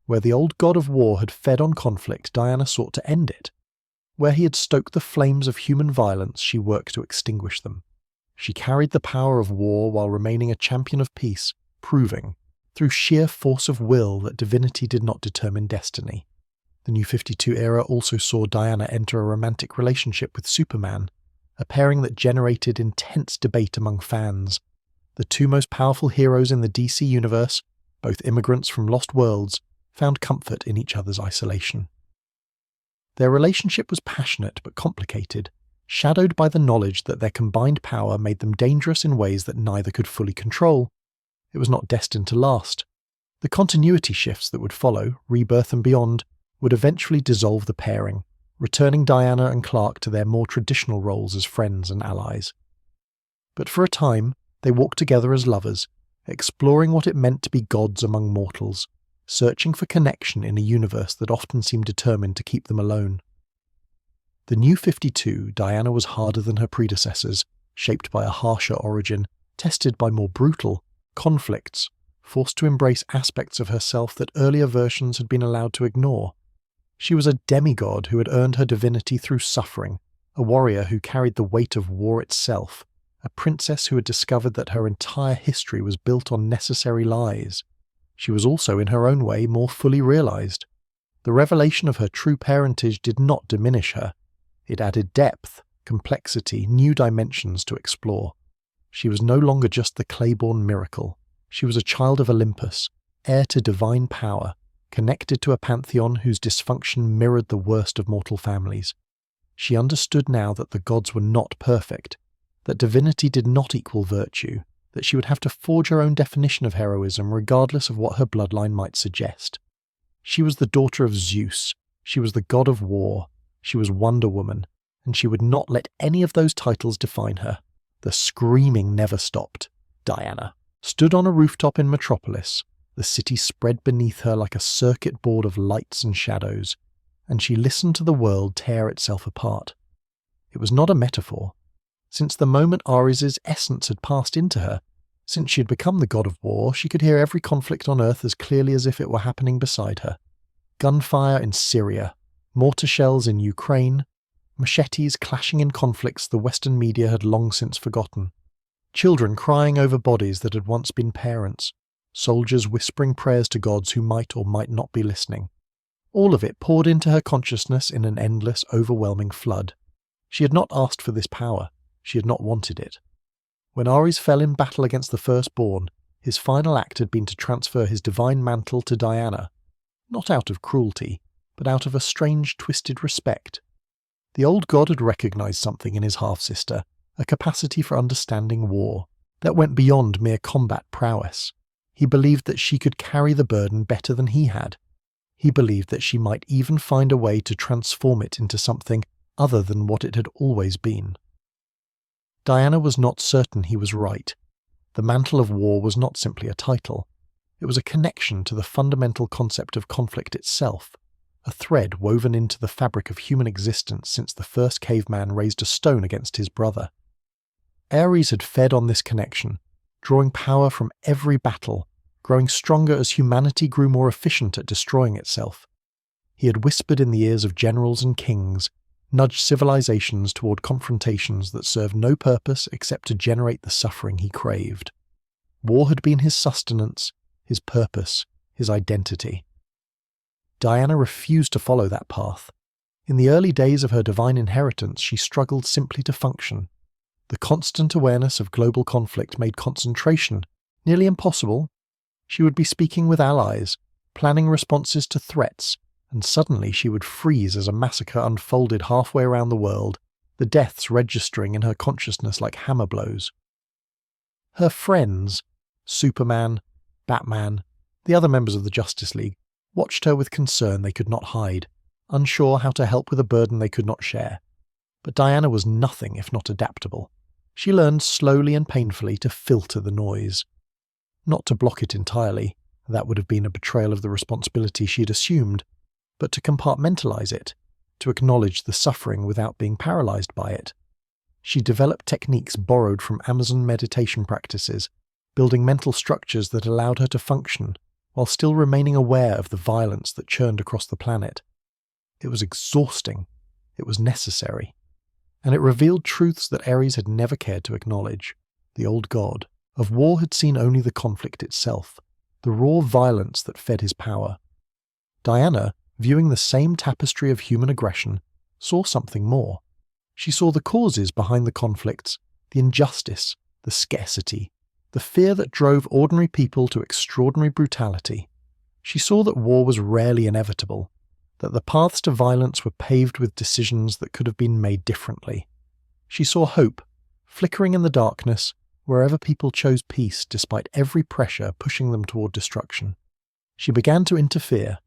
Where the old god of war had fed on conflict, Diana sought to end it. Where he had stoked the flames of human violence, she worked to extinguish them. She carried the power of war while remaining a champion of peace, proving, through sheer force of will, that divinity did not determine destiny. The New 52 era also saw Diana enter a romantic relationship with Superman, a pairing that generated intense debate among fans. The two most powerful heroes in the DC universe, both immigrants from lost worlds, found comfort in each other's isolation. Their relationship was passionate but complicated, shadowed by the knowledge that their combined power made them dangerous in ways that neither could fully control. It was not destined to last. The continuity shifts that would follow, Rebirth and beyond, would eventually dissolve the pairing, returning Diana and Clark to their more traditional roles as friends and allies. But for a time, they walked together as lovers, exploring what it meant to be gods among mortals, searching for connection in a universe that often seemed determined to keep them alone. The New 52, Diana was harder than her predecessors, shaped by a harsher origin, tested by more brutal conflicts, forced to embrace aspects of herself that earlier versions had been allowed to ignore. She was a demigod who had earned her divinity through suffering, a warrior who carried the weight of war itself, a princess who had discovered that her entire history was built on necessary lies. She was also, in her own way, more fully realized. The revelation of her true parentage did not diminish her. It added depth, complexity, new dimensions to explore. She was no longer just the clay-born miracle. She was a child of Olympus, heir to divine power, connected to a pantheon whose dysfunction mirrored the worst of mortal families. She understood now that the gods were not perfect, that divinity did not equal virtue, that she would have to forge her own definition of heroism regardless of what her bloodline might suggest. She was the daughter of Zeus, she was the god of war, she was Wonder Woman, and she would not let any of those titles define her. The screaming never stopped. Diana stood on a rooftop in Metropolis, the city spread beneath her like a circuit board of lights and shadows, and she listened to the world tear itself apart. It was not a metaphor. Since the moment Ares' essence had passed into her, since she had become the god of war, she could hear every conflict on Earth as clearly as if it were happening beside her. Gunfire in Syria, mortar shells in Ukraine, machetes clashing in conflicts the Western media had long since forgotten. Children crying over bodies that had once been parents, soldiers whispering prayers to gods who might or might not be listening. All of it poured into her consciousness in an endless, overwhelming flood. She had not asked for this power. She had not wanted it. When Ares fell in battle against the firstborn, His final act had been to transfer his divine mantle to Diana, not out of cruelty, but out of a strange, twisted respect. The old god had recognized something in his half-sister, a capacity for understanding war, that went beyond mere combat prowess. He believed that she could carry the burden better than he had. He believed that she might even find a way to transform it into something other than what it had always been. Diana was not certain he was right. The mantle of war was not simply a title. It was a connection to the fundamental concept of conflict itself, a thread woven into the fabric of human existence since the first caveman raised a stone against his brother. Ares had fed on this connection, drawing power from every battle, growing stronger as humanity grew more efficient at destroying itself. He had whispered in the ears of generals and kings, nudged civilizations toward confrontations that served no purpose except to generate the suffering he craved. War had been his sustenance, his purpose, his identity. Diana refused to follow that path. In the early days of her divine inheritance, she struggled simply to function. The constant awareness of global conflict made concentration nearly impossible. She would be speaking with allies, planning responses to threats, and suddenly she would freeze as a massacre unfolded halfway around the world, the deaths registering in her consciousness like hammer blows. Her friends, Superman, Batman, the other members of the Justice League, watched her with concern they could not hide, unsure how to help with a burden they could not share. But Diana was nothing if not adaptable. She learned slowly and painfully to filter the noise. Not to block it entirely, that would have been a betrayal of the responsibility she had assumed, but to compartmentalize it, to acknowledge the suffering without being paralyzed by it. She developed techniques borrowed from Amazon meditation practices, building mental structures that allowed her to function, while still remaining aware of the violence that churned across the planet. It was exhausting. It was necessary. And it revealed truths that Ares had never cared to acknowledge. The old god of war had seen only the conflict itself, the raw violence that fed his power. Diana, viewing the same tapestry of human aggression, saw something more. She saw the causes behind the conflicts, the injustice, the scarcity, the fear that drove ordinary people to extraordinary brutality. She saw that war was rarely inevitable, that the paths to violence were paved with decisions that could have been made differently. She saw hope, flickering in the darkness, wherever people chose peace despite every pressure pushing them toward destruction. She began to interfere,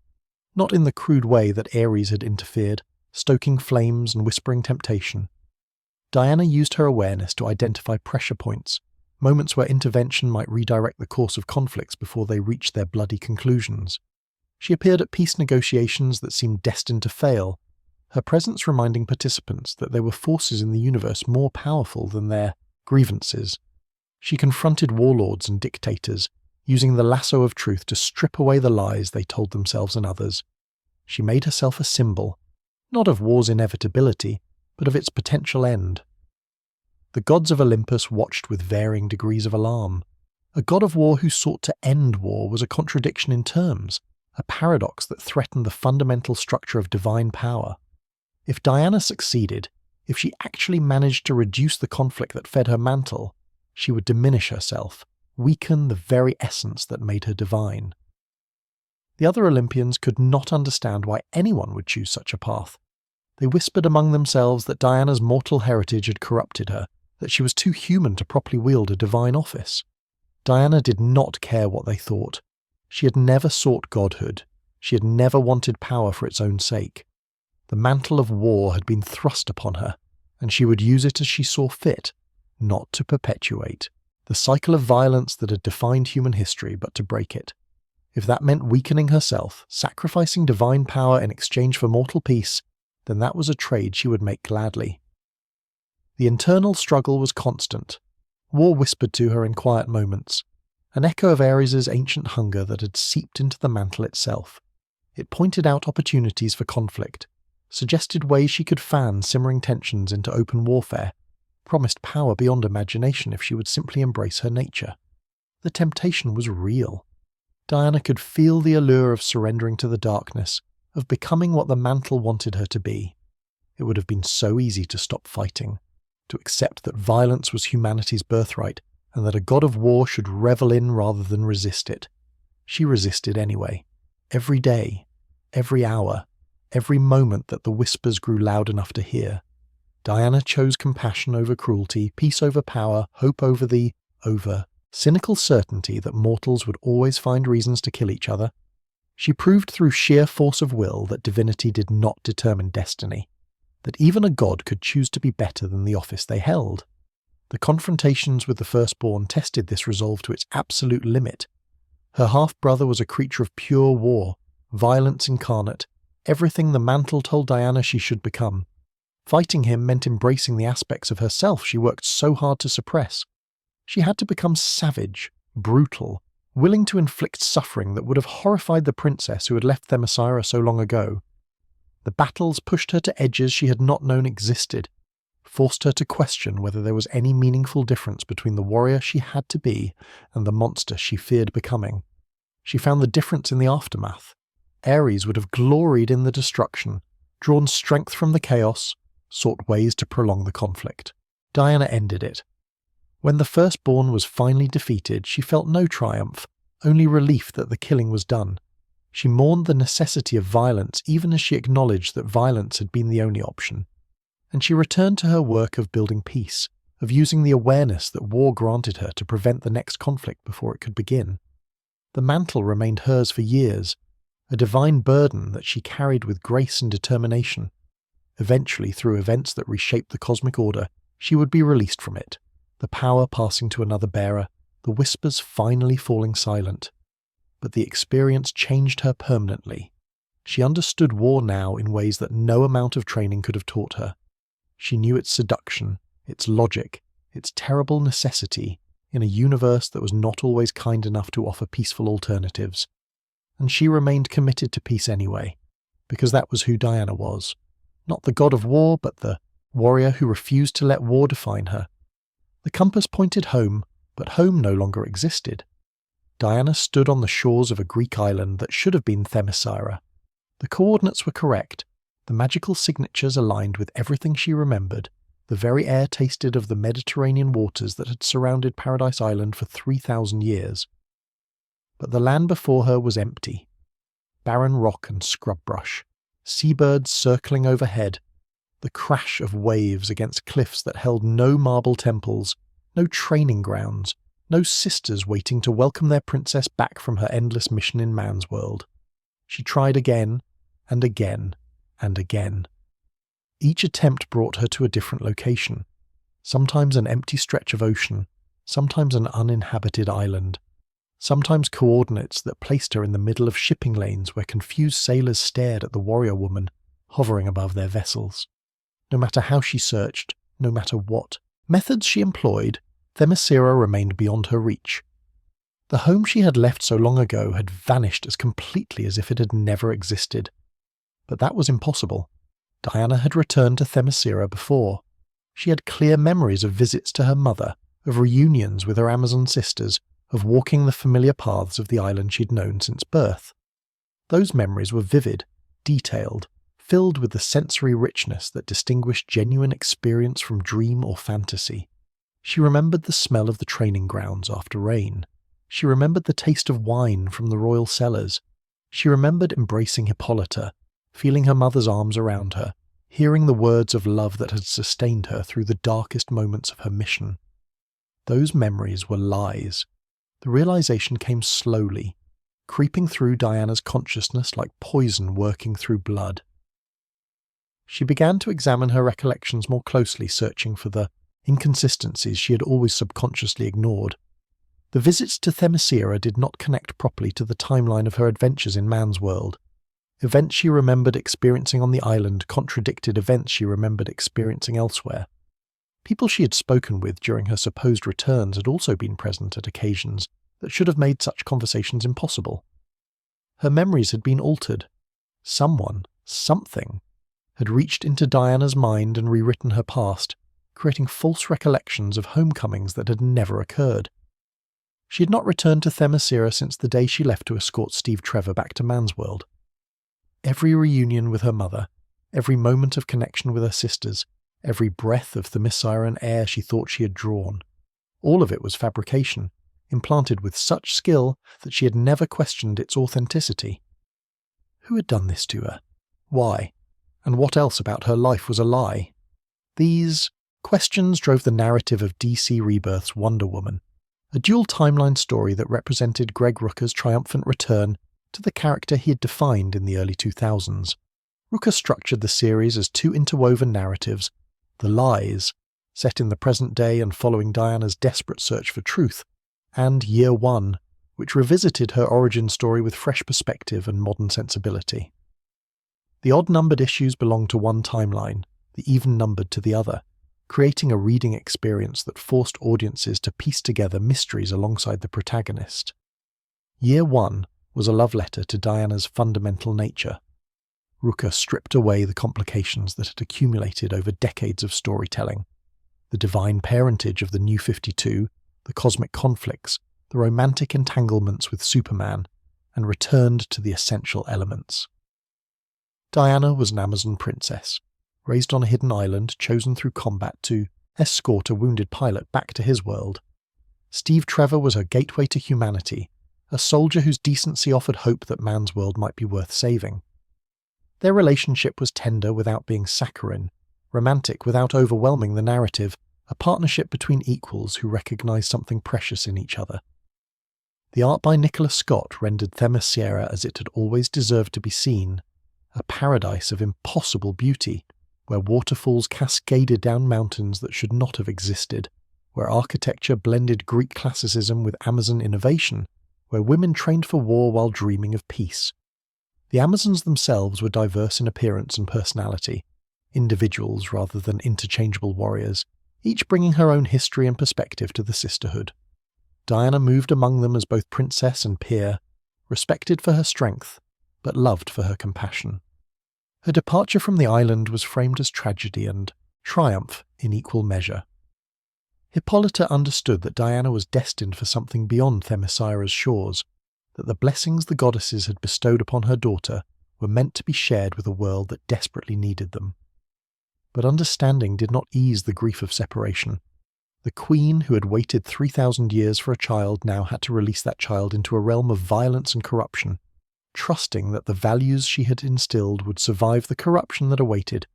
not in the crude way that Ares had interfered, stoking flames and whispering temptation. Diana used her awareness to identify pressure points, moments where intervention might redirect the course of conflicts before they reached their bloody conclusions. She appeared at peace negotiations that seemed destined to fail, her presence reminding participants that there were forces in the universe more powerful than their grievances. She confronted warlords and dictators, using the lasso of truth to strip away the lies they told themselves and others. She made herself a symbol, not of war's inevitability, but of its potential end. The gods of Olympus watched with varying degrees of alarm. A god of war who sought to end war was a contradiction in terms, a paradox that threatened the fundamental structure of divine power. If Diana succeeded, if she actually managed to reduce the conflict that fed her mantle, she would diminish herself, weaken the very essence that made her divine. The other Olympians could not understand why anyone would choose such a path. They whispered among themselves that Diana's mortal heritage had corrupted her, that she was too human to properly wield a divine office. Diana did not care what they thought. She had never sought godhood. She had never wanted power for its own sake. The mantle of war had been thrust upon her, and she would use it as she saw fit, not to perpetuate the cycle of violence that had defined human history, but to break it. If that meant weakening herself, sacrificing divine power in exchange for mortal peace, then that was a trade she would make gladly. The internal struggle was constant. War whispered to her in quiet moments, an echo of Ares's ancient hunger that had seeped into the mantle itself. It pointed out opportunities for conflict, suggested ways she could fan simmering tensions into open warfare, promised power beyond imagination if she would simply embrace her nature. The temptation was real. Diana could feel the allure of surrendering to the darkness, of becoming what the mantle wanted her to be. It would have been so easy to stop fighting, to accept that violence was humanity's birthright, and that a god of war should revel in rather than resist it. She resisted anyway. Every day, every hour, every moment that the whispers grew loud enough to hear. Diana chose compassion over cruelty, peace over power, hope over the cynical certainty that mortals would always find reasons to kill each other. She proved through sheer force of will that divinity did not determine destiny, that even a god could choose to be better than the office they held. The confrontations with the firstborn tested this resolve to its absolute limit. Her half-brother was a creature of pure war, violence incarnate, everything the mantle told Diana she should become. Fighting him meant embracing the aspects of herself she worked so hard to suppress. She had to become savage, brutal, willing to inflict suffering that would have horrified the princess who had left Themyscira so long ago. The battles pushed her to edges she had not known existed, forced her to question whether there was any meaningful difference between the warrior she had to be and the monster she feared becoming. She found the difference in the aftermath. Ares would have gloried in the destruction, drawn strength from the chaos, sought ways to prolong the conflict. Diana ended it. When the firstborn was finally defeated, she felt no triumph, only relief that the killing was done. She mourned the necessity of violence even as she acknowledged that violence had been the only option. And she returned to her work of building peace, of using the awareness that war granted her to prevent the next conflict before it could begin. The mantle remained hers for years, a divine burden that she carried with grace and determination. Eventually, through events that reshaped the cosmic order, she would be released from it, the power passing to another bearer, the whispers finally falling silent. But the experience changed her permanently. She understood war now in ways that no amount of training could have taught her. She knew its seduction, its logic, its terrible necessity in a universe that was not always kind enough to offer peaceful alternatives. And she remained committed to peace anyway, because that was who Diana was. Not the god of war, but the warrior who refused to let war define her. The compass pointed home, but home no longer existed. Diana stood on the shores of a Greek island that should have been Themyscira. The coordinates were correct, the magical signatures aligned with everything she remembered, the very air tasted of the Mediterranean waters that had surrounded Paradise Island for 3,000 years. But the land before her was empty. Barren rock and scrub brush, seabirds circling overhead, the crash of waves against cliffs that held no marble temples, no training grounds, no sisters waiting to welcome their princess back from her endless mission in man's world. She tried again, and again, and again. Each attempt brought her to a different location, sometimes an empty stretch of ocean, sometimes an uninhabited island, sometimes coordinates that placed her in the middle of shipping lanes where confused sailors stared at the warrior woman hovering above their vessels. No matter how she searched, no matter what methods she employed, Themyscira remained beyond her reach. The home she had left so long ago had vanished as completely as if it had never existed. But that was impossible. Diana had returned to Themyscira before. She had clear memories of visits to her mother, of reunions with her Amazon sisters, of walking the familiar paths of the island she'd known since birth. Those memories were vivid, detailed, filled with the sensory richness that distinguished genuine experience from dream or fantasy. She remembered the smell of the training grounds after rain. She remembered the taste of wine from the royal cellars. She remembered embracing Hippolyta, feeling her mother's arms around her, hearing the words of love that had sustained her through the darkest moments of her mission. Those memories were lies. The realization came slowly, creeping through Diana's consciousness like poison working through blood. She began to examine her recollections more closely, searching for the inconsistencies she had always subconsciously ignored. The visits to Themyscira did not connect properly to the timeline of her adventures in man's world. Events she remembered experiencing on the island contradicted events she remembered experiencing elsewhere. People she had spoken with during her supposed returns had also been present at occasions that should have made such conversations impossible. Her memories had been altered. Someone, something, had reached into Diana's mind and rewritten her past, creating false recollections of homecomings that had never occurred. She had not returned to Themyscira since the day she left to escort Steve Trevor back to man's world. Every reunion with her mother, every moment of connection with her sisters, every breath of Themysciran air she thought she had drawn, All of it was fabrication, implanted with such skill that she had never questioned its authenticity. Who had done this to her? Why? And what else about her life was a lie? These questions drove the narrative of DC Rebirth's Wonder Woman, a dual timeline story that represented Greg Rucka's triumphant return to the character he had defined in the early 2000s. Rucka structured the series as two interwoven narratives: The Lies, set in the present day and following Diana's desperate search for truth, and Year One, which revisited her origin story with fresh perspective and modern sensibility. The odd-numbered issues belonged to one timeline, the even-numbered to the other, creating a reading experience that forced audiences to piece together mysteries alongside the protagonist. Year One was a love letter to Diana's fundamental nature. Rucka stripped away the complications that had accumulated over decades of storytelling: the divine parentage of the New 52, the cosmic conflicts, the romantic entanglements with Superman, and returned to the essential elements. Diana was an Amazon princess, raised on a hidden island chosen through combat to escort a wounded pilot back to his world. Steve Trevor was her gateway to humanity, a soldier whose decency offered hope that man's world might be worth saving. Their relationship was tender without being saccharine, romantic without overwhelming the narrative, a partnership between equals who recognized something precious in each other. The art by Nicholas Scott rendered Themyscira as it had always deserved to be seen, a paradise of impossible beauty, where waterfalls cascaded down mountains that should not have existed, where architecture blended Greek classicism with Amazon innovation, where women trained for war while dreaming of peace. The Amazons themselves were diverse in appearance and personality, individuals rather than interchangeable warriors, each bringing her own history and perspective to the sisterhood. Diana moved among them as both princess and peer, respected for her strength, but loved for her compassion. Her departure from the island was framed as tragedy and triumph in equal measure. Hippolyta understood that Diana was destined for something beyond Themyscira's shores, that the blessings the goddesses had bestowed upon her daughter were meant to be shared with a world that desperately needed them. But understanding did not ease the grief of separation. The queen, who had waited 3,000 years for a child, now had to release that child into a realm of violence and corruption, trusting that the values she had instilled would survive the corruption that awaited.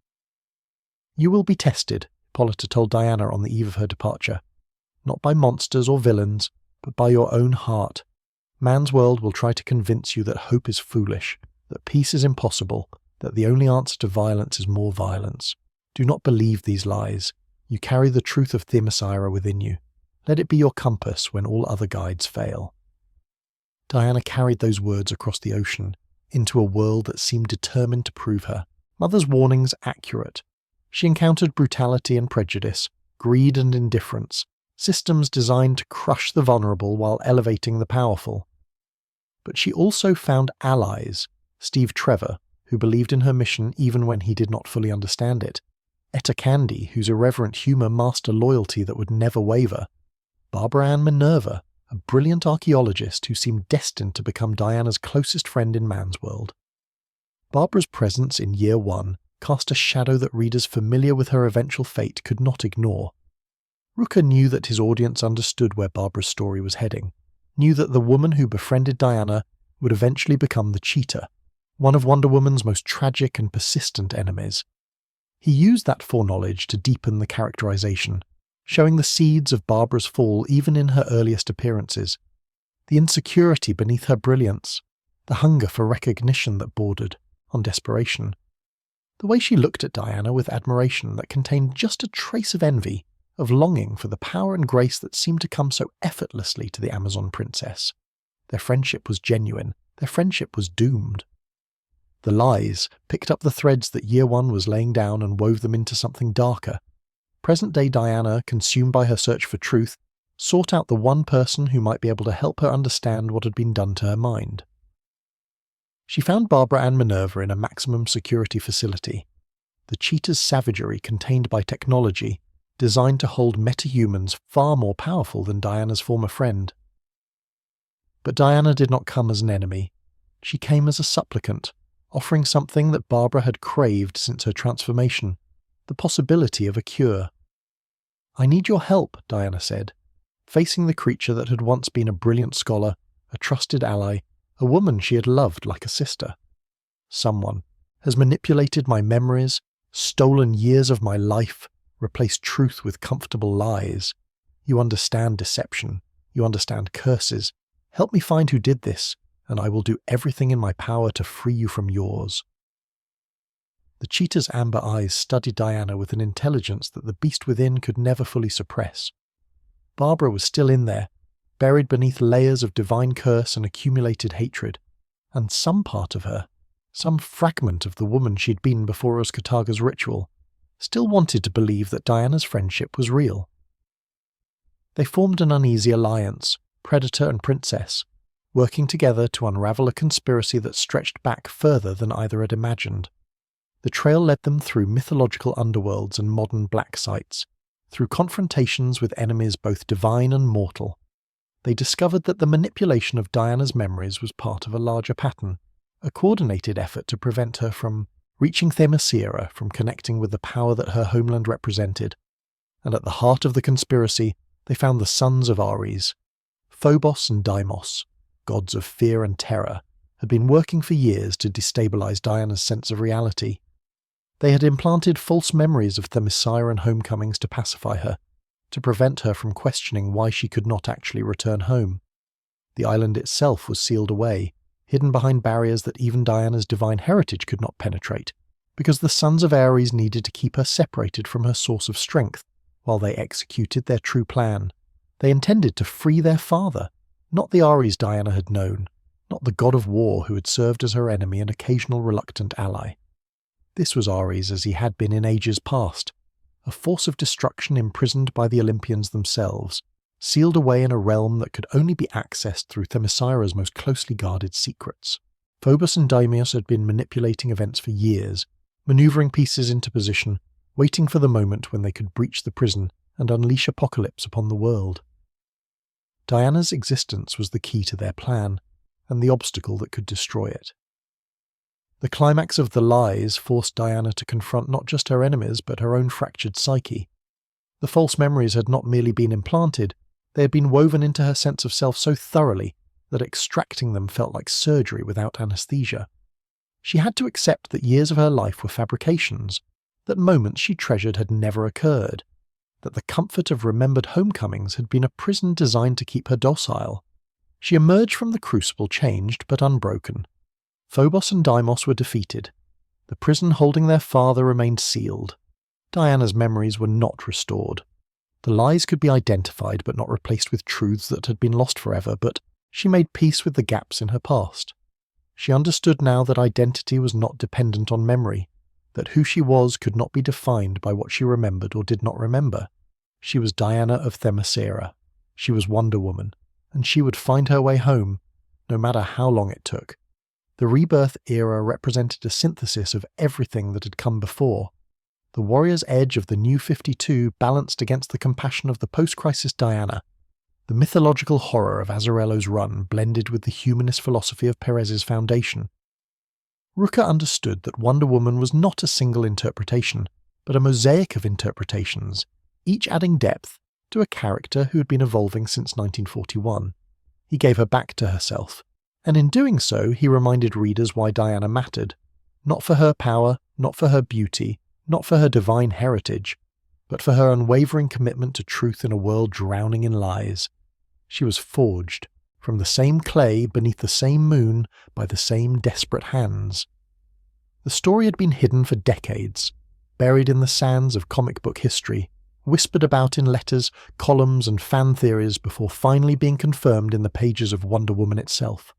"You will be tested," Hippolyta told Diana on the eve of her departure. "Not by monsters or villains, but by your own heart. Man's world will try to convince you that hope is foolish, that peace is impossible, that the only answer to violence is more violence. Do not believe these lies. You carry the truth of Themyscira within you. Let it be your compass when all other guides fail." Diana carried those words across the ocean, into a world that seemed determined to prove her mother's warnings accurate. She encountered brutality and prejudice, greed and indifference, systems designed to crush the vulnerable while elevating the powerful. But she also found allies: Steve Trevor, who believed in her mission even when he did not fully understand it; Etta Candy, whose irreverent humour masked a loyalty that would never waver; Barbara Ann Minerva, a brilliant archaeologist who seemed destined to become Diana's closest friend in man's world. Barbara's presence in Year One cast a shadow that readers familiar with her eventual fate could not ignore. Rucka knew that his audience understood where Barbara's story was heading, knew that the woman who befriended Diana would eventually become the Cheetah, one of Wonder Woman's most tragic and persistent enemies. He used that foreknowledge to deepen the characterization, showing the seeds of Barbara's fall even in her earliest appearances, the insecurity beneath her brilliance, the hunger for recognition that bordered on desperation. The way she looked at Diana with admiration that contained just a trace of envy, of longing for the power and grace that seemed to come so effortlessly to the Amazon princess. Their friendship was genuine, their friendship was doomed. The Lies picked up the threads that Year One was laying down and wove them into something darker. Present-day Diana, consumed by her search for truth, sought out the one person who might be able to help her understand what had been done to her mind. She found Barbara Ann Minerva in a maximum security facility, the Cheetah's savagery contained by technology, designed to hold metahumans far more powerful than Diana's former friend. But Diana did not come as an enemy. She came as a supplicant, offering something that Barbara had craved since her transformation: the possibility of a cure. "I need your help," Diana said. facing the creature that had once been a brilliant scholar, a trusted ally, a woman she had loved like a sister. Someone has manipulated my memories, stolen years of my life, replaced truth with comfortable lies. You understand deception. You understand curses. Help me find who did this, and I will do everything in my power to free you from yours." The cheetah's amber eyes studied Diana with an intelligence that the beast within could never fully suppress. Barbara was still in there, buried beneath layers of divine curse and accumulated hatred, and some part of her, some fragment of the woman she'd been before Oskataga's ritual, still wanted to believe that Diana's friendship was real. They formed an uneasy alliance, predator and princess, working together to unravel a conspiracy that stretched back further than either had imagined. The trail led them through mythological underworlds and modern black sites, through confrontations with enemies both divine and mortal. They discovered that the manipulation of Diana's memories was part of a larger pattern, a coordinated effort to prevent her from reaching Themyscira, from connecting with the power that her homeland represented. And at the heart of the conspiracy, they found the sons of Ares. Phobos and Deimos, gods of fear and terror, had been working for years to destabilize Diana's sense of reality. They had implanted false memories of Themysciran homecomings to pacify her, to prevent her from questioning why she could not actually return home. The island itself was sealed away, hidden behind barriers that even Diana's divine heritage could not penetrate, because the sons of Ares needed to keep her separated from her source of strength while they executed their true plan. They intended to free their father, not the Ares Diana had known, not the god of war who had served as her enemy and occasional reluctant ally. This was Ares as he had been in ages past, a force of destruction imprisoned by the Olympians themselves, sealed away in a realm that could only be accessed through Themyscira's most closely guarded secrets. Phobos and Deimos had been manipulating events for years, maneuvering pieces into position, waiting for the moment when they could breach the prison and unleash apocalypse upon the world. Diana's existence was the key to their plan, and the obstacle that could destroy it. The climax of the lies forced Diana to confront not just her enemies but her own fractured psyche. The false memories had not merely been implanted, they had been woven into her sense of self so thoroughly that extracting them felt like surgery without anesthesia. She had to accept that years of her life were fabrications, that moments she treasured had never occurred, that the comfort of remembered homecomings had been a prison designed to keep her docile. She emerged from the crucible changed but unbroken. Phobos and Deimos were defeated. The prison holding their father remained sealed. Diana's memories were not restored. The lies could be identified but not replaced with truths that had been lost forever, but she made peace with the gaps in her past. She understood now that identity was not dependent on memory, that who she was could not be defined by what she remembered or did not remember. She was Diana of Themyscira. She was Wonder Woman, and she would find her way home, no matter how long it took. The rebirth era represented a synthesis of everything that had come before. The warrior's edge of the New 52 balanced against the compassion of the post-crisis Diana. The mythological horror of Azzarello's run blended with the humanist philosophy of Perez's foundation. Ruka understood that Wonder Woman was not a single interpretation, but a mosaic of interpretations, each adding depth to a character who had been evolving since 1941. He gave her back to herself. And in doing so, he reminded readers why Diana mattered, not for her power, not for her beauty, not for her divine heritage, but for her unwavering commitment to truth in a world drowning in lies. She was forged from the same clay beneath the same moon by the same desperate hands. The story had been hidden for decades, buried in the sands of comic book history, whispered about in letters, columns, and fan theories before finally being confirmed in the pages of Wonder Woman itself.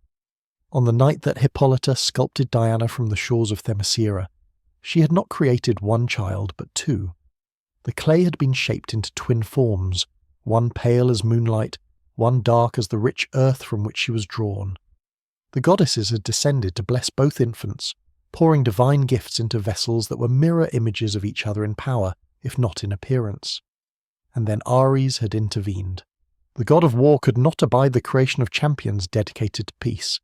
On the night that Hippolyta sculpted Diana from the shores of Themyscira, she had not created one child but two. The clay had been shaped into twin forms, one pale as moonlight, one dark as the rich earth from which she was drawn. The goddesses had descended to bless both infants, pouring divine gifts into vessels that were mirror images of each other in power, if not in appearance. And then Ares had intervened. The god of war could not abide the creation of champions dedicated to peace.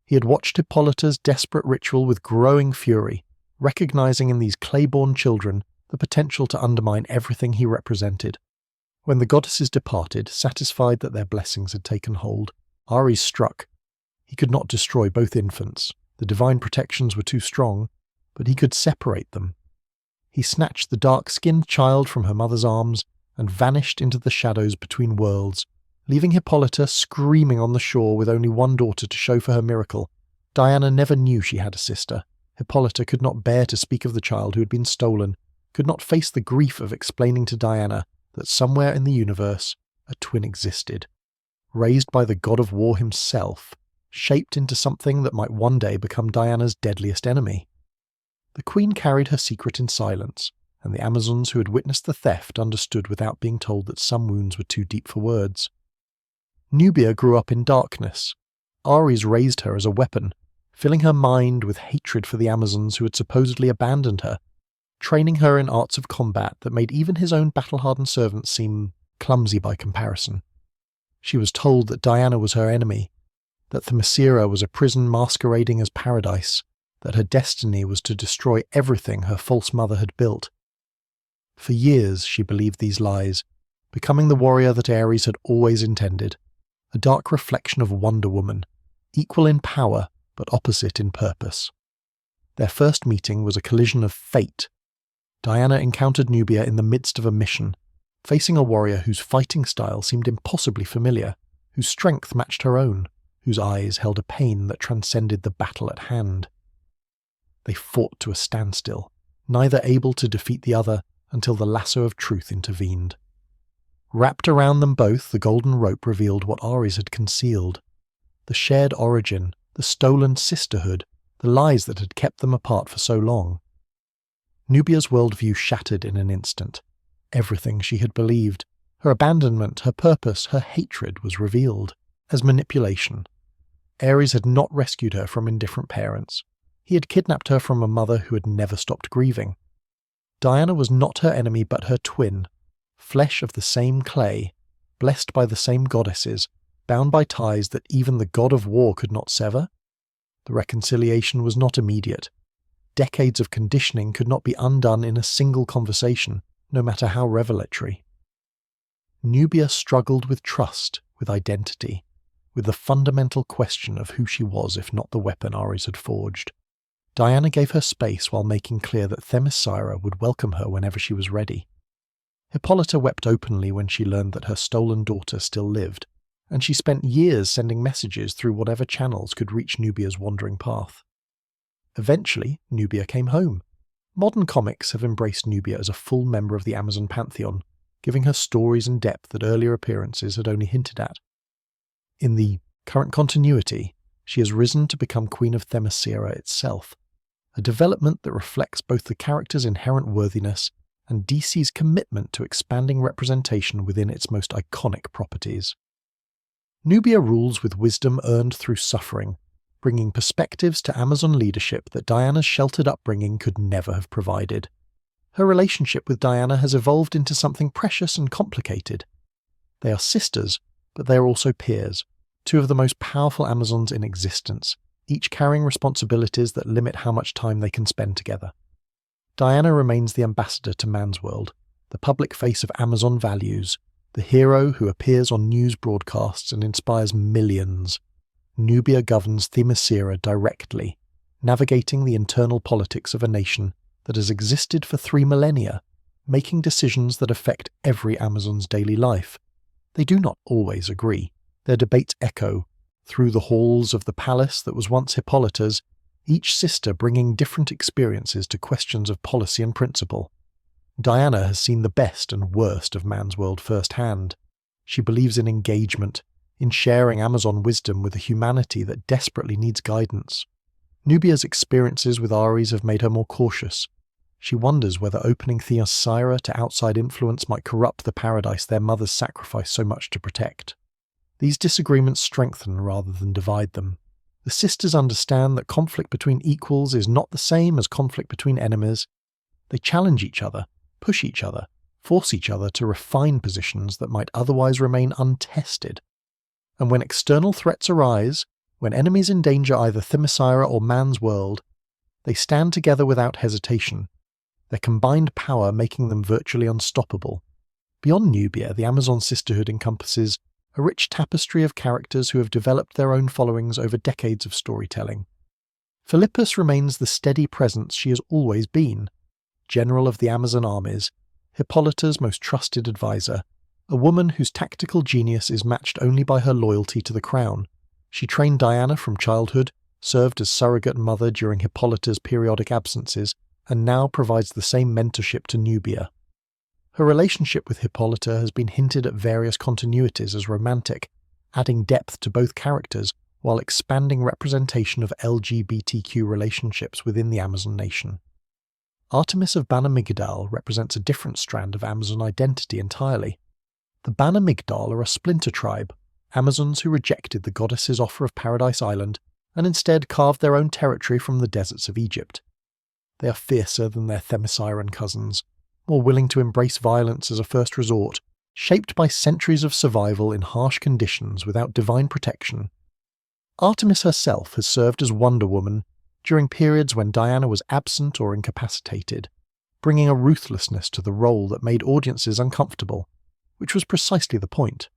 He had watched Hippolyta's desperate ritual with growing fury, recognizing in these clay-born children the potential to undermine everything he represented. When the goddesses departed, satisfied that their blessings had taken hold, Ares struck. He could not destroy both infants. The divine protections were too strong, but he could separate them. He snatched the dark-skinned child from her mother's arms and vanished into the shadows between worlds, leaving Hippolyta screaming on the shore with only one daughter to show for her miracle. Diana never knew she had a sister. Hippolyta could not bear to speak of the child who had been stolen, could not face the grief of explaining to Diana that somewhere in the universe a twin existed, raised by the god of war himself, shaped into something that might one day become Diana's deadliest enemy. The queen carried her secret in silence, and the Amazons who had witnessed the theft understood without being told that some wounds were too deep for words. Nubia grew up in darkness. Ares raised her as a weapon, filling her mind with hatred for the Amazons who had supposedly abandoned her, training her in arts of combat that made even his own battle-hardened servants seem clumsy by comparison. She was told that Diana was her enemy, that Themyscira was a prison masquerading as paradise, that her destiny was to destroy everything her false mother had built. For years she believed these lies, becoming the warrior that Ares had always intended, a dark reflection of Wonder Woman, equal in power but opposite in purpose. Their first meeting was a collision of fate. Diana encountered Nubia in the midst of a mission, facing a warrior whose fighting style seemed impossibly familiar, whose strength matched her own, whose eyes held a pain that transcended the battle at hand. They fought to a standstill, neither able to defeat the other until the lasso of truth intervened. Wrapped around them both, the golden rope revealed what Ares had concealed. The shared origin, the stolen sisterhood, the lies that had kept them apart for so long. Nubia's worldview shattered in an instant. Everything she had believed, her abandonment, her purpose, her hatred was revealed as manipulation. Ares had not rescued her from indifferent parents. He had kidnapped her from a mother who had never stopped grieving. Diana was not her enemy but her twin, flesh of the same clay, blessed by the same goddesses, bound by ties that even the god of war could not sever. The reconciliation was not immediate. Decades of conditioning could not be undone in a single conversation, no matter how revelatory. Nubia struggled with trust, with identity, with the fundamental question of who she was if not the weapon Ares had forged. Diana gave her space while making clear that Themyscira would welcome her whenever she was ready. Hippolyta wept openly when she learned that her stolen daughter still lived, and she spent years sending messages through whatever channels could reach Nubia's wandering path. Eventually, Nubia came home. Modern comics have embraced Nubia as a full member of the Amazon pantheon, giving her stories and depth that earlier appearances had only hinted at. In the current continuity, she has risen to become Queen of Themyscira itself, a development that reflects both the character's inherent worthiness and DC's commitment to expanding representation within its most iconic properties. Nubia rules with wisdom earned through suffering, bringing perspectives to Amazon leadership that Diana's sheltered upbringing could never have provided. Her relationship with Diana has evolved into something precious and complicated. They are sisters, but they are also peers, two of the most powerful Amazons in existence, each carrying responsibilities that limit how much time they can spend together. Diana remains the ambassador to man's world, the public face of Amazon values, the hero who appears on news broadcasts and inspires millions. Nubia governs Themyscira directly, navigating the internal politics of a nation that has existed for 3 millennia, making decisions that affect every Amazon's daily life. They do not always agree. Their debates echo through the halls of the palace that was once Hippolyta's, each sister bringing different experiences to questions of policy and principle. Diana has seen the best and worst of man's world firsthand. She believes in engagement, in sharing Amazon wisdom with a humanity that desperately needs guidance. Nubia's experiences with Ares have made her more cautious. She wonders whether opening Themyscira to outside influence might corrupt the paradise their mothers sacrificed so much to protect. These disagreements strengthen rather than divide them. The sisters understand that conflict between equals is not the same as conflict between enemies. They challenge each other, push each other, force each other to refine positions that might otherwise remain untested. And when external threats arise, when enemies endanger either Themyscira or man's world, they stand together without hesitation, their combined power making them virtually unstoppable. Beyond Nubia, the Amazon sisterhood encompasses a rich tapestry of characters who have developed their own followings over decades of storytelling. Philippus remains the steady presence she has always been, general of the Amazon armies, Hippolyta's most trusted advisor, a woman whose tactical genius is matched only by her loyalty to the crown. She trained Diana from childhood, served as surrogate mother during Hippolyta's periodic absences, and now provides the same mentorship to Nubia. Her relationship with Hippolyta has been hinted at various continuities as romantic, adding depth to both characters while expanding representation of LGBTQ relationships within the Amazon nation. Artemis of Bana Migdal represents a different strand of Amazon identity entirely. The Bana Migdal are a splinter tribe, Amazons who rejected the goddess's offer of Paradise Island and instead carved their own territory from the deserts of Egypt. They are fiercer than their Themysciran cousins, more willing to embrace violence as a first resort, shaped by centuries of survival in harsh conditions without divine protection. Artemis herself has served as Wonder Woman during periods when Diana was absent or incapacitated, bringing a ruthlessness to the role that made audiences uncomfortable, which was precisely the point.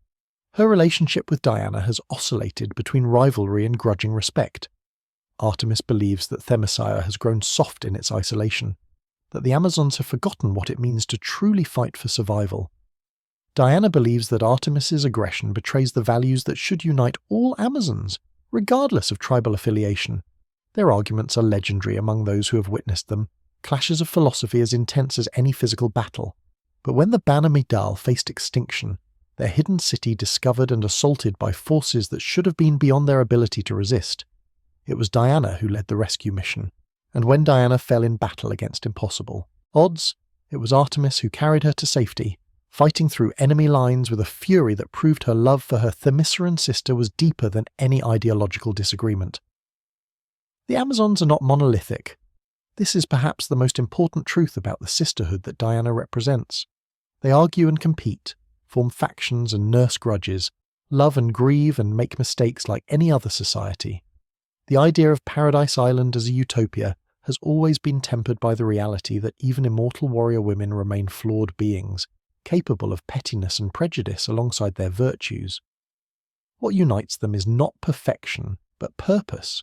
Her relationship with Diana has oscillated between rivalry and grudging respect. Artemis believes that Themyscira has grown soft in its isolation, that the Amazons have forgotten what it means to truly fight for survival. Diana believes that Artemis's aggression betrays the values that should unite all Amazons, regardless of tribal affiliation. Their arguments are legendary among those who have witnessed them, clashes of philosophy as intense as any physical battle. But when the Bana Migdal faced extinction, their hidden city discovered and assaulted by forces that should have been beyond their ability to resist, it was Diana who led the rescue mission. And when Diana fell in battle against impossible odds, it was Artemis who carried her to safety, fighting through enemy lines with a fury that proved her love for her Themysciran sister was deeper than any ideological disagreement. The Amazons are not monolithic. This is perhaps the most important truth about the sisterhood that Diana represents. They argue and compete, form factions and nurse grudges, love and grieve and make mistakes like any other society. The idea of Paradise Island as a utopia has always been tempered by the reality that even immortal warrior women remain flawed beings, capable of pettiness and prejudice alongside their virtues. What unites them is not perfection, but purpose.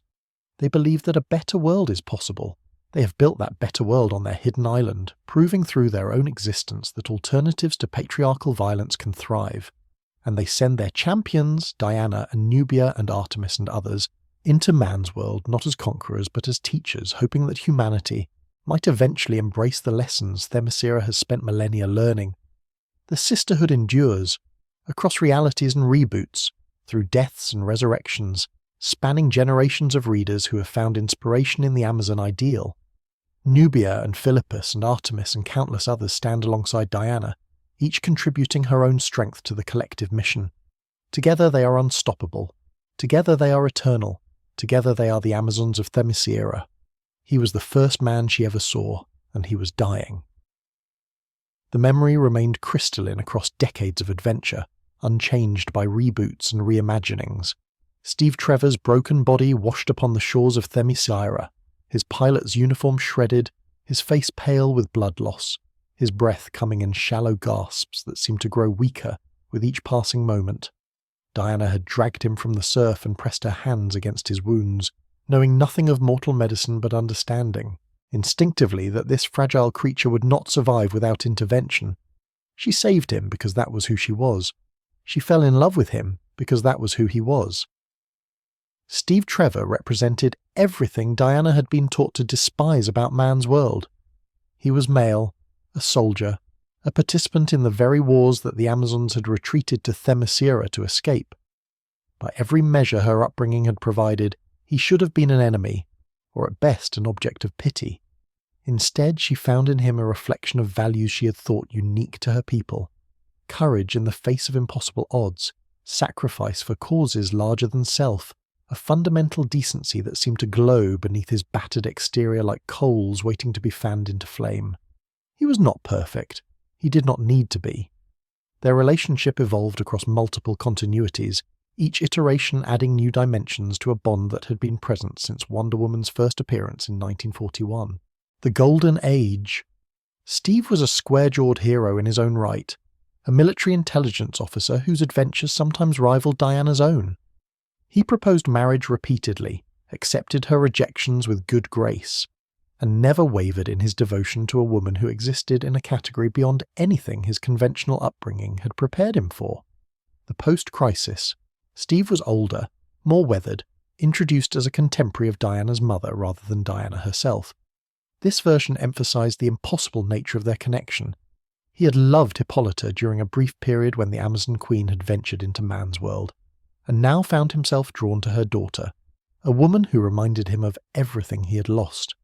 They believe that a better world is possible. They have built that better world on their hidden island, proving through their own existence that alternatives to patriarchal violence can thrive. And they send their champions, Diana and Nubia and Artemis and others, into man's world not as conquerors but as teachers, hoping that humanity might eventually embrace the lessons Themyscira has spent millennia learning. The sisterhood endures, across realities and reboots, through deaths and resurrections, spanning generations of readers who have found inspiration in the Amazon ideal. Nubia and Philippus and Artemis and countless others stand alongside Diana, each contributing her own strength to the collective mission. Together they are unstoppable. Together they are eternal. Together they are the Amazons of Themyscira. He was the first man she ever saw, and he was dying. The memory remained crystalline across decades of adventure, unchanged by reboots and reimaginings. Steve Trevor's broken body washed upon the shores of Themyscira, his pilot's uniform shredded, his face pale with blood loss, his breath coming in shallow gasps that seemed to grow weaker with each passing moment. Diana had dragged him from the surf and pressed her hands against his wounds, knowing nothing of mortal medicine but understanding, instinctively, that this fragile creature would not survive without intervention. She saved him because that was who she was. She fell in love with him because that was who he was. Steve Trevor represented everything Diana had been taught to despise about man's world. He was male, a soldier, a participant in the very wars that the Amazons had retreated to Themyscira to escape. By every measure her upbringing had provided, he should have been an enemy, or at best an object of pity. Instead, she found in him a reflection of values she had thought unique to her people: courage in the face of impossible odds, sacrifice for causes larger than self, a fundamental decency that seemed to glow beneath his battered exterior like coals waiting to be fanned into flame. He was not perfect. He did not need to be. Their relationship evolved across multiple continuities, each iteration adding new dimensions to a bond that had been present since Wonder Woman's first appearance in 1941. The Golden Age. Steve was a square-jawed hero in his own right, a military intelligence officer whose adventures sometimes rivaled Diana's own. He proposed marriage repeatedly, accepted her rejections with good grace, and never wavered in his devotion to a woman who existed in a category beyond anything his conventional upbringing had prepared him for. The post-crisis, Steve was older, more weathered, introduced as a contemporary of Diana's mother rather than Diana herself. This version emphasized the impossible nature of their connection. He had loved Hippolyta during a brief period when the Amazon Queen had ventured into man's world, and now found himself drawn to her daughter, a woman who reminded him of everything he had lost.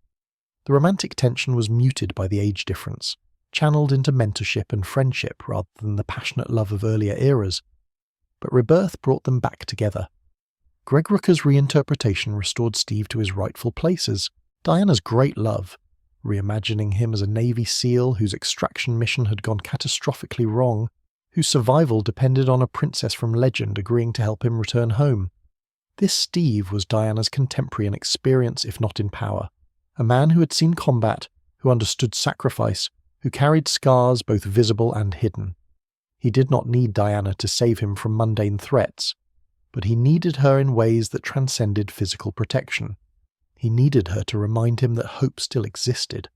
The romantic tension was muted by the age difference, channeled into mentorship and friendship rather than the passionate love of earlier eras. But rebirth brought them back together. Greg Rooker's reinterpretation restored Steve to his rightful place as Diana's great love, reimagining him as a Navy SEAL whose extraction mission had gone catastrophically wrong, whose survival depended on a princess from legend agreeing to help him return home. This Steve was Diana's contemporary in experience if not in power, a man who had seen combat, who understood sacrifice, who carried scars both visible and hidden. He did not need Diana to save him from mundane threats, but he needed her in ways that transcended physical protection. He needed her to remind him that hope still existed.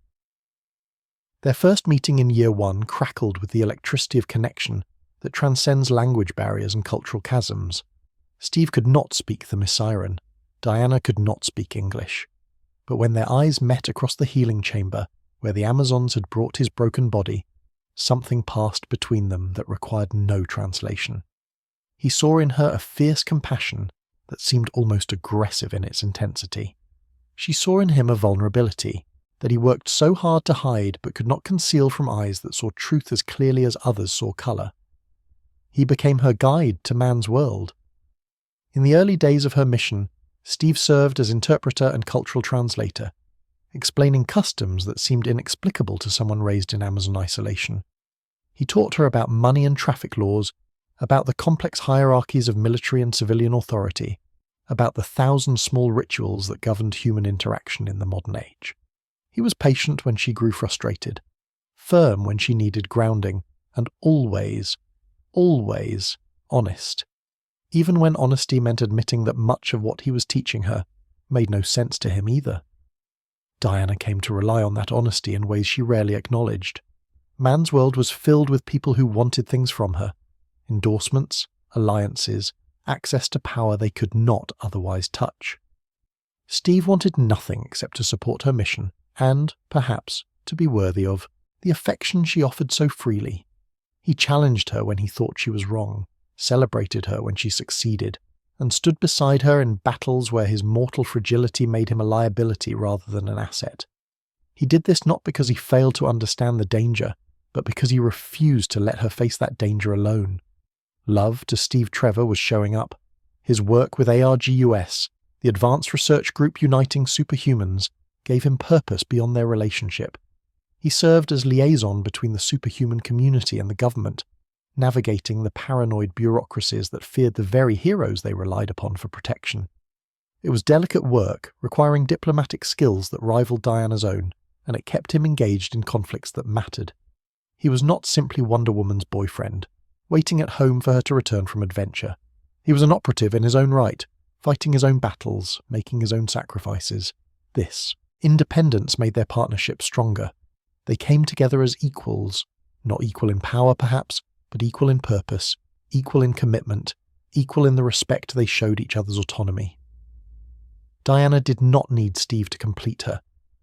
Their first meeting in year one crackled with the electricity of connection that transcends language barriers and cultural chasms. Steve could not speak the Messiren. Diana could not speak English. But when their eyes met across the healing chamber, where the Amazons had brought his broken body, something passed between them that required no translation. He saw in her a fierce compassion that seemed almost aggressive in its intensity. She saw in him a vulnerability that he worked so hard to hide but could not conceal from eyes that saw truth as clearly as others saw colour. He became her guide to man's world. In the early days of her mission, Steve served as interpreter and cultural translator, explaining customs that seemed inexplicable to someone raised in Amazon isolation. He taught her about money and traffic laws, about the complex hierarchies of military and civilian authority, about the 1,000 small rituals that governed human interaction in the modern age. He was patient when she grew frustrated, firm when she needed grounding, and always honest, even when honesty meant admitting that much of what he was teaching her made no sense to him either. Diana came to rely on that honesty in ways she rarely acknowledged. Man's world was filled with people who wanted things from her: endorsements, alliances, access to power they could not otherwise touch. Steve wanted nothing except to support her mission and, perhaps, to be worthy of the affection she offered so freely. He challenged her when he thought she was wrong, celebrated her when she succeeded, and stood beside her in battles where his mortal fragility made him a liability rather than an asset. He did this not because he failed to understand the danger, but because he refused to let her face that danger alone. Love to Steve Trevor was showing up. His work with ARGUS, the advanced research group uniting superhumans, gave him purpose beyond their relationship. He served as liaison between the superhuman community and the government, navigating the paranoid bureaucracies that feared the very heroes they relied upon for protection. It was delicate work, requiring diplomatic skills that rivaled Diana's own, and it kept him engaged in conflicts that mattered. He was not simply Wonder Woman's boyfriend, waiting at home for her to return from adventure. He was an operative in his own right, fighting his own battles, making his own sacrifices. This independence made their partnership stronger. They came together as equals, not equal in power perhaps, but equal in purpose, equal in commitment, equal in the respect they showed each other's autonomy. Diana did not need Steve to complete her.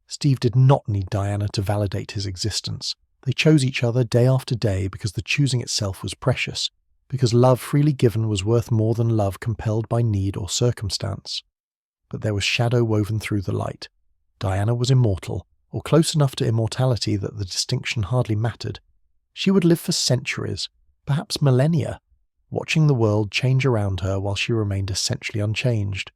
Steve did not need Diana to validate his existence. They chose each other day after day because the choosing itself was precious, because love freely given was worth more than love compelled by need or circumstance. But there was shadow woven through the light. Diana was immortal, or close enough to immortality that the distinction hardly mattered. She would live for centuries, perhaps millennia, watching the world change around her while she remained essentially unchanged.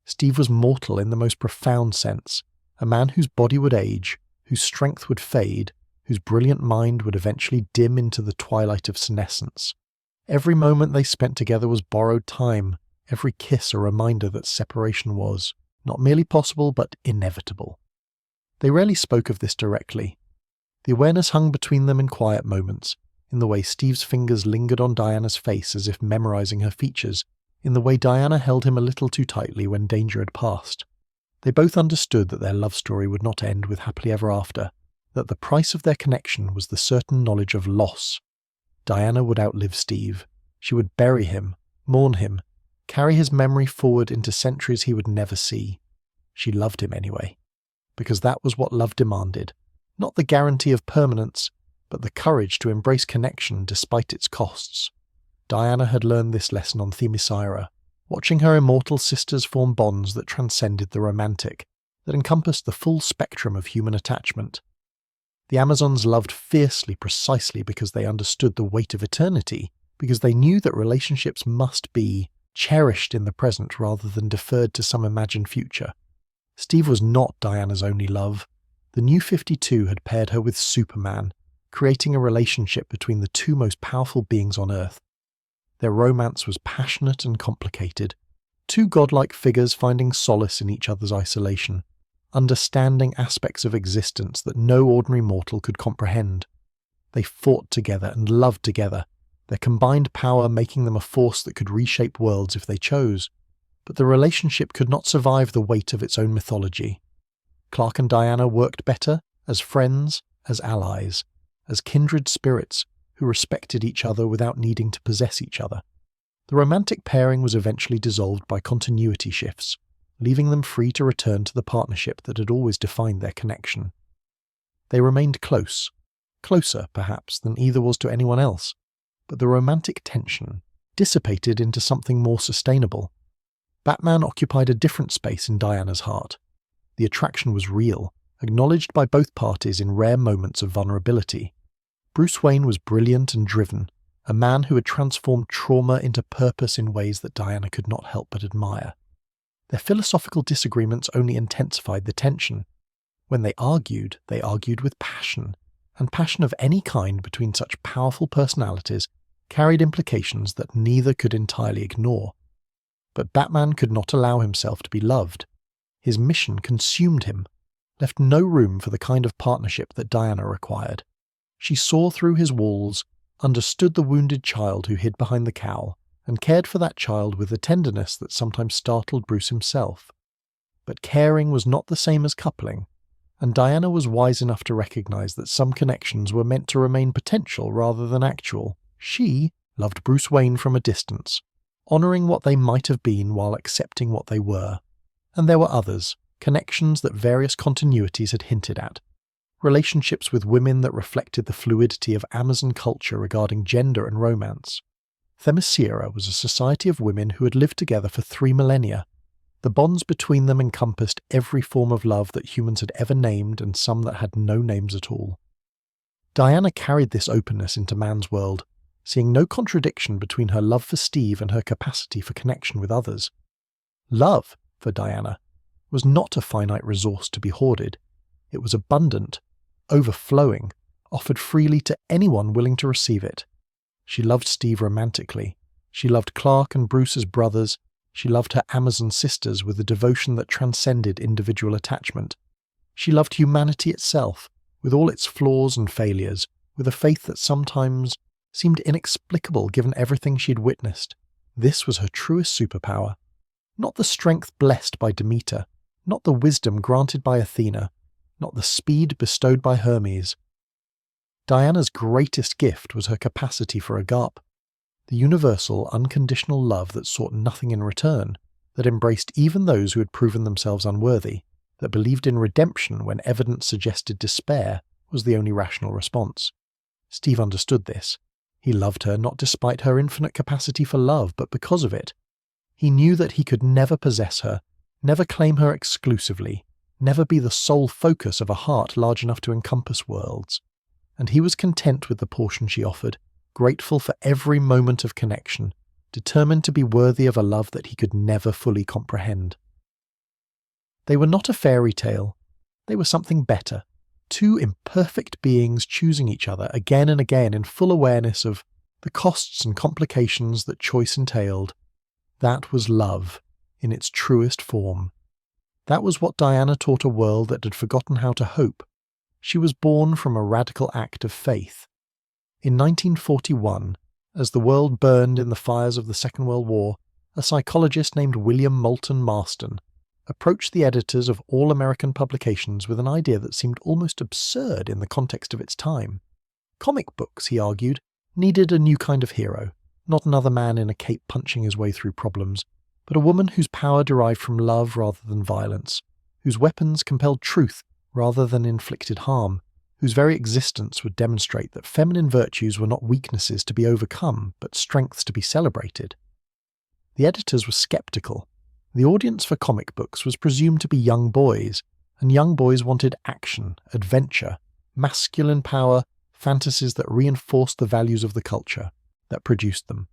Steve was mortal in the most profound sense, a man whose body would age, whose strength would fade, whose brilliant mind would eventually dim into the twilight of senescence. Every moment they spent together was borrowed time, every kiss a reminder that separation was, not merely possible but inevitable. They rarely spoke of this directly. The awareness hung between them in quiet moments, in the way Steve's fingers lingered on Diana's face as if memorizing her features, in the way Diana held him a little too tightly when danger had passed. They both understood that their love story would not end with happily ever after, that the price of their connection was the certain knowledge of loss. Diana would outlive Steve. She would bury him, mourn him, carry his memory forward into centuries he would never see. She loved him anyway, because that was what love demanded, not the guarantee of permanence, but the courage to embrace connection despite its costs. Diana had learned this lesson on Themyscira, watching her immortal sisters form bonds that transcended the romantic, that encompassed the full spectrum of human attachment. The Amazons loved fiercely precisely because they understood the weight of eternity, because they knew that relationships must be cherished in the present rather than deferred to some imagined future. Steve was not Diana's only love. The New 52 had paired her with Superman, creating a relationship between the two most powerful beings on Earth. Their romance was passionate and complicated, two godlike figures finding solace in each other's isolation, understanding aspects of existence that no ordinary mortal could comprehend. They fought together and loved together, their combined power making them a force that could reshape worlds if they chose. But the relationship could not survive the weight of its own mythology. Clark and Diana worked better as friends, as allies, as kindred spirits who respected each other without needing to possess each other. The romantic pairing was eventually dissolved by continuity shifts, leaving them free to return to the partnership that had always defined their connection. They remained close, closer, perhaps, than either was to anyone else, but the romantic tension dissipated into something more sustainable. Batman occupied a different space in Diana's heart. The attraction was real, acknowledged by both parties in rare moments of vulnerability. Bruce Wayne was brilliant and driven, a man who had transformed trauma into purpose in ways that Diana could not help but admire. Their philosophical disagreements only intensified the tension. When they argued with passion, and passion of any kind between such powerful personalities carried implications that neither could entirely ignore. But Batman could not allow himself to be loved. His mission consumed him, left no room for the kind of partnership that Diana required. She saw through his walls, understood the wounded child who hid behind the cowl, and cared for that child with a tenderness that sometimes startled Bruce himself. But caring was not the same as coupling, and Diana was wise enough to recognize that some connections were meant to remain potential rather than actual. She loved Bruce Wayne from a distance, honoring what they might have been while accepting what they were. And there were others, connections that various continuities had hinted at. Relationships with women that reflected the fluidity of Amazon culture regarding gender and romance. Themyscira was a society of women who had lived together for 3 millennia. The bonds between them encompassed every form of love that humans had ever named and some that had no names at all. Diana carried this openness into man's world, seeing no contradiction between her love for Steve and her capacity for connection with others. Love, for Diana, was not a finite resource to be hoarded. It was abundant, overflowing, offered freely to anyone willing to receive it. She loved Steve romantically. She loved Clark and Bruce as brothers. She loved her Amazon sisters with a devotion that transcended individual attachment. She loved humanity itself, with all its flaws and failures, with a faith that sometimes seemed inexplicable given everything she'd witnessed. This was her truest superpower. Not the strength blessed by Demeter, not the wisdom granted by Athena, not the speed bestowed by Hermes. Diana's greatest gift was her capacity for agape, the universal, unconditional love that sought nothing in return, that embraced even those who had proven themselves unworthy, that believed in redemption when evidence suggested despair was the only rational response. Steve understood this. He loved her not despite her infinite capacity for love, but because of it. He knew that he could never possess her, never claim her exclusively, never be the sole focus of a heart large enough to encompass worlds. And he was content with the portion she offered, grateful for every moment of connection, determined to be worthy of a love that he could never fully comprehend. They were not a fairy tale. They were something better. Two imperfect beings choosing each other again and again in full awareness of the costs and complications that choice entailed. That was love, in its truest form. That was what Diana taught a world that had forgotten how to hope. She was born from a radical act of faith. In 1941, as the world burned in the fires of the Second World War, a psychologist named William Moulton Marston approached the editors of all American publications with an idea that seemed almost absurd in the context of its time. Comic books, he argued, needed a new kind of hero, not another man in a cape punching his way through problems, but a woman whose power derived from love rather than violence, whose weapons compelled truth rather than inflicted harm, whose very existence would demonstrate that feminine virtues were not weaknesses to be overcome, but strengths to be celebrated. The editors were skeptical. The audience for comic books was presumed to be young boys, and young boys wanted action, adventure, masculine power, fantasies that reinforced the values of the culture that produced them.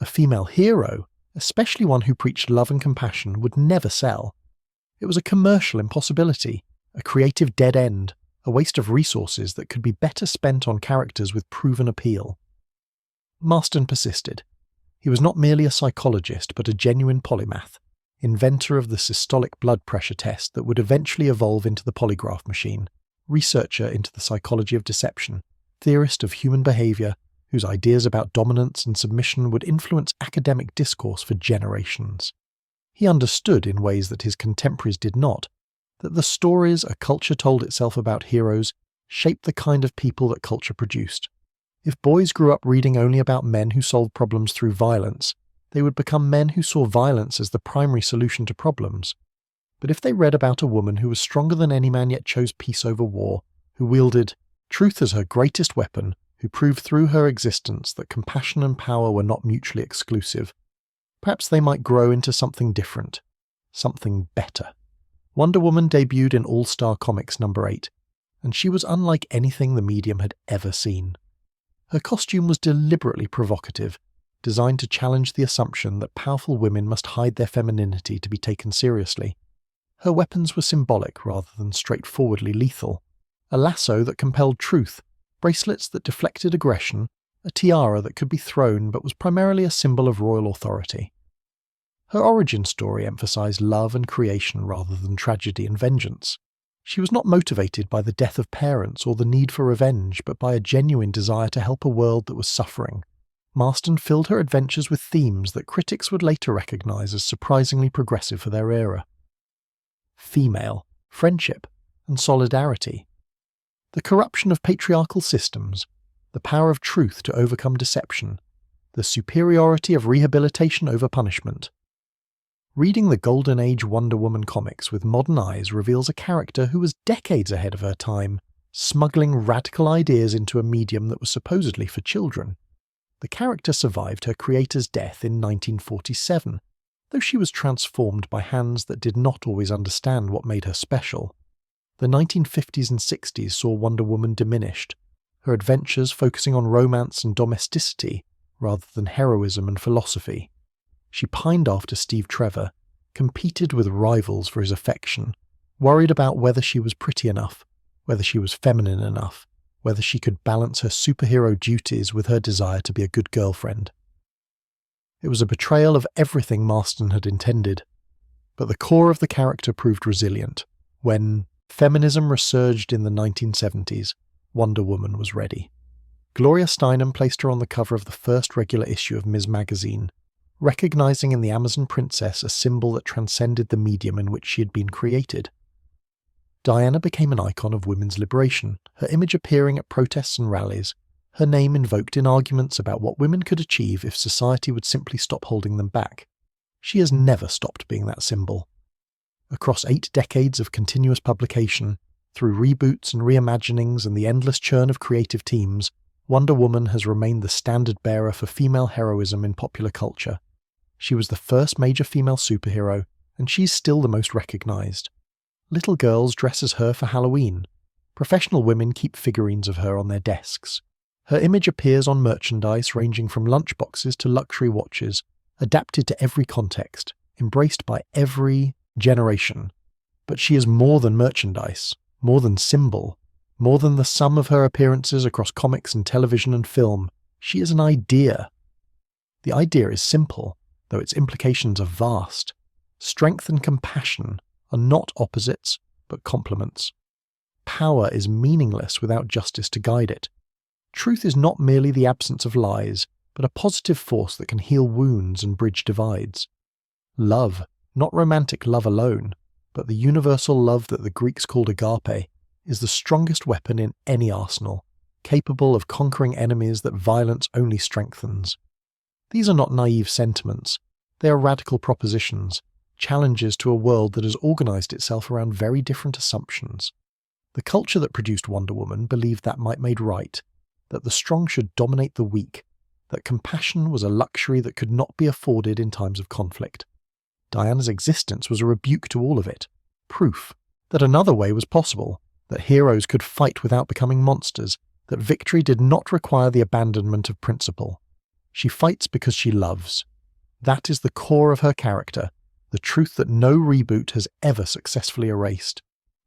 A female hero, especially one who preached love and compassion, would never sell. It was a commercial impossibility, a creative dead end, a waste of resources that could be better spent on characters with proven appeal. Marston persisted. He was not merely a psychologist, but a genuine polymath, inventor of the systolic blood pressure test that would eventually evolve into the polygraph machine, researcher into the psychology of deception, theorist of human behavior, whose ideas about dominance and submission would influence academic discourse for generations. He understood, in ways that his contemporaries did not, that the stories a culture told itself about heroes shaped the kind of people that culture produced. If boys grew up reading only about men who solved problems through violence, they would become men who saw violence as the primary solution to problems. But if they read about a woman who was stronger than any man yet chose peace over war, who wielded truth as her greatest weapon, who proved through her existence that compassion and power were not mutually exclusive, perhaps they might grow into something different, something better. Wonder Woman debuted in All-Star Comics number 8, and she was unlike anything the medium had ever seen. Her costume was deliberately provocative, designed to challenge the assumption that powerful women must hide their femininity to be taken seriously. Her weapons were symbolic rather than straightforwardly lethal. A lasso that compelled truth, bracelets that deflected aggression, a tiara that could be thrown but was primarily a symbol of royal authority. Her origin story emphasized love and creation rather than tragedy and vengeance. She was not motivated by the death of parents or the need for revenge, but by a genuine desire to help a world that was suffering. Marston filled her adventures with themes that critics would later recognize as surprisingly progressive for their era. Female, friendship, and solidarity. The corruption of patriarchal systems, the power of truth to overcome deception, the superiority of rehabilitation over punishment. Reading the Golden Age Wonder Woman comics with modern eyes reveals a character who was decades ahead of her time, smuggling radical ideas into a medium that was supposedly for children. The character survived her creator's death in 1947, though she was transformed by hands that did not always understand what made her special. The 1950s and 60s saw Wonder Woman diminished, her adventures focusing on romance and domesticity rather than heroism and philosophy. She pined after Steve Trevor, competed with rivals for his affection, worried about whether she was pretty enough, whether she was feminine enough, whether she could balance her superhero duties with her desire to be a good girlfriend. It was a betrayal of everything Marston had intended, but the core of the character proved resilient. When feminism resurged in the 1970s, Wonder Woman was ready. Gloria Steinem placed her on the cover of the first regular issue of Ms. Magazine, recognizing in the Amazon princess a symbol that transcended the medium in which she had been created. Diana became an icon of women's liberation, her image appearing at protests and rallies, her name invoked in arguments about what women could achieve if society would simply stop holding them back. She has never stopped being that symbol. Across 8 decades of continuous publication, through reboots and reimaginings and the endless churn of creative teams, Wonder Woman has remained the standard-bearer for female heroism in popular culture. She was the first major female superhero, and she's still the most recognized. Little girls dress as her for Halloween. Professional women keep figurines of her on their desks. Her image appears on merchandise ranging from lunchboxes to luxury watches, adapted to every context, embraced by every generation. But she is more than merchandise, more than symbol, more than the sum of her appearances across comics and television and film. She is an idea. The idea is simple, though its implications are vast. Strength and compassion are not opposites, but complements. Power is meaningless without justice to guide it. Truth is not merely the absence of lies, but a positive force that can heal wounds and bridge divides. Love, not romantic love alone, but the universal love that the Greeks called agape, is the strongest weapon in any arsenal, capable of conquering enemies that violence only strengthens. These are not naive sentiments. They are radical propositions, challenges to a world that has organized itself around very different assumptions. The culture that produced Wonder Woman believed that might made right, that the strong should dominate the weak, that compassion was a luxury that could not be afforded in times of conflict. Diana's existence was a rebuke to all of it, proof that another way was possible, that heroes could fight without becoming monsters, that victory did not require the abandonment of principle. She fights because she loves. That is the core of her character, the truth that no reboot has ever successfully erased.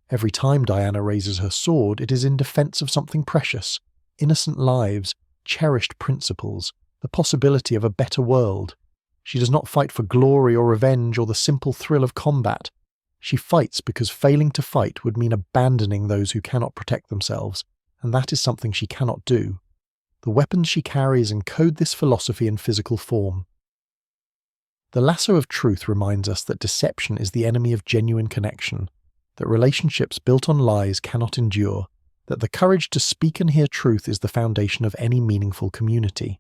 Every time Diana raises her sword, it is in defense of something precious, innocent lives, cherished principles, the possibility of a better world. She does not fight for glory or revenge or the simple thrill of combat. She fights because failing to fight would mean abandoning those who cannot protect themselves, and that is something she cannot do. The weapons she carries encode this philosophy in physical form. The lasso of truth reminds us that deception is the enemy of genuine connection, that relationships built on lies cannot endure, that the courage to speak and hear truth is the foundation of any meaningful community.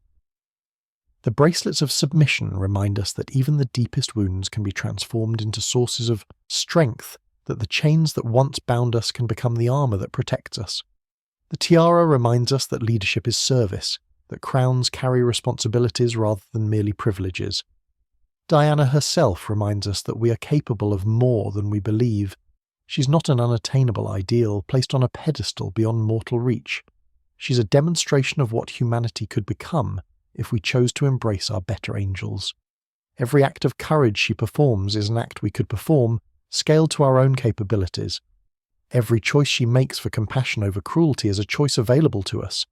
The bracelets of submission remind us that even the deepest wounds can be transformed into sources of strength, that the chains that once bound us can become the armor that protects us. The tiara reminds us that leadership is service, that crowns carry responsibilities rather than merely privileges. Diana herself reminds us that we are capable of more than we believe. She's not an unattainable ideal placed on a pedestal beyond mortal reach. She's a demonstration of what humanity could become if we chose to embrace our better angels. Every act of courage she performs is an act we could perform, scaled to our own capabilities. Every choice she makes for compassion over cruelty is a choice available to us.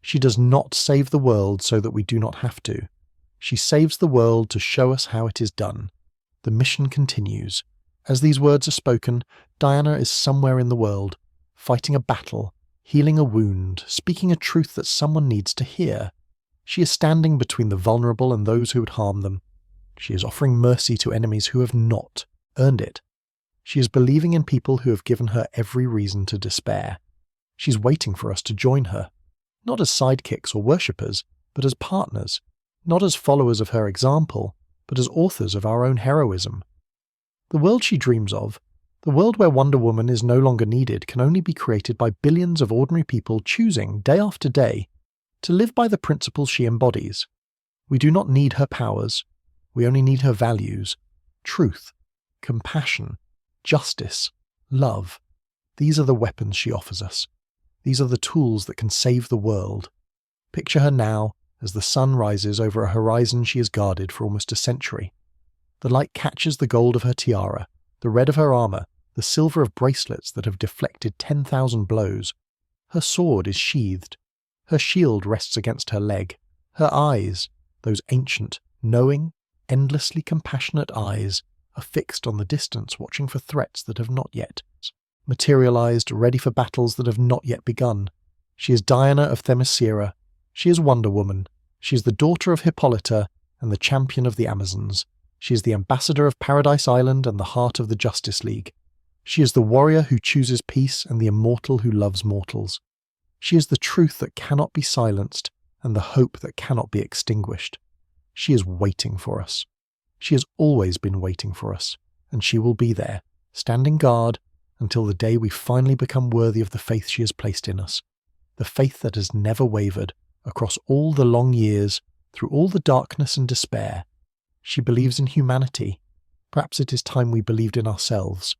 She does not save the world so that we do not have to. She saves the world to show us how it is done. The mission continues. As these words are spoken, Diana is somewhere in the world, fighting a battle, healing a wound, speaking a truth that someone needs to hear. She is standing between the vulnerable and those who would harm them. She is offering mercy to enemies who have not earned it. She is believing in people who have given her every reason to despair. She's waiting for us to join her, not as sidekicks or worshippers, but as partners, not as followers of her example, but as authors of our own heroism. The world she dreams of, the world where Wonder Woman is no longer needed, can only be created by billions of ordinary people choosing, day after day, to live by the principles she embodies. We do not need her powers, we only need her values: truth, compassion, justice, love. These are the weapons she offers us. These are the tools that can save the world. Picture her now as the sun rises over a horizon she has guarded for almost a century. The light catches the gold of her tiara, the red of her armor, the silver of bracelets that have deflected 10,000 blows. Her sword is sheathed. Her shield rests against her leg. Her eyes, those ancient, knowing, endlessly compassionate eyes, are fixed on the distance, watching for threats that have not yet materialized, ready for battles that have not yet begun. She is Diana of Themyscira. She is Wonder Woman. She is the daughter of Hippolyta and the champion of the Amazons. She is the ambassador of Paradise Island and the heart of the Justice League. She is the warrior who chooses peace and the immortal who loves mortals. She is the truth that cannot be silenced and the hope that cannot be extinguished. She is waiting for us. She has always been waiting for us, and she will be there, standing guard until the day we finally become worthy of the faith she has placed in us, the faith that has never wavered across all the long years, through all the darkness and despair. She believes in humanity. Perhaps it is time we believed in ourselves.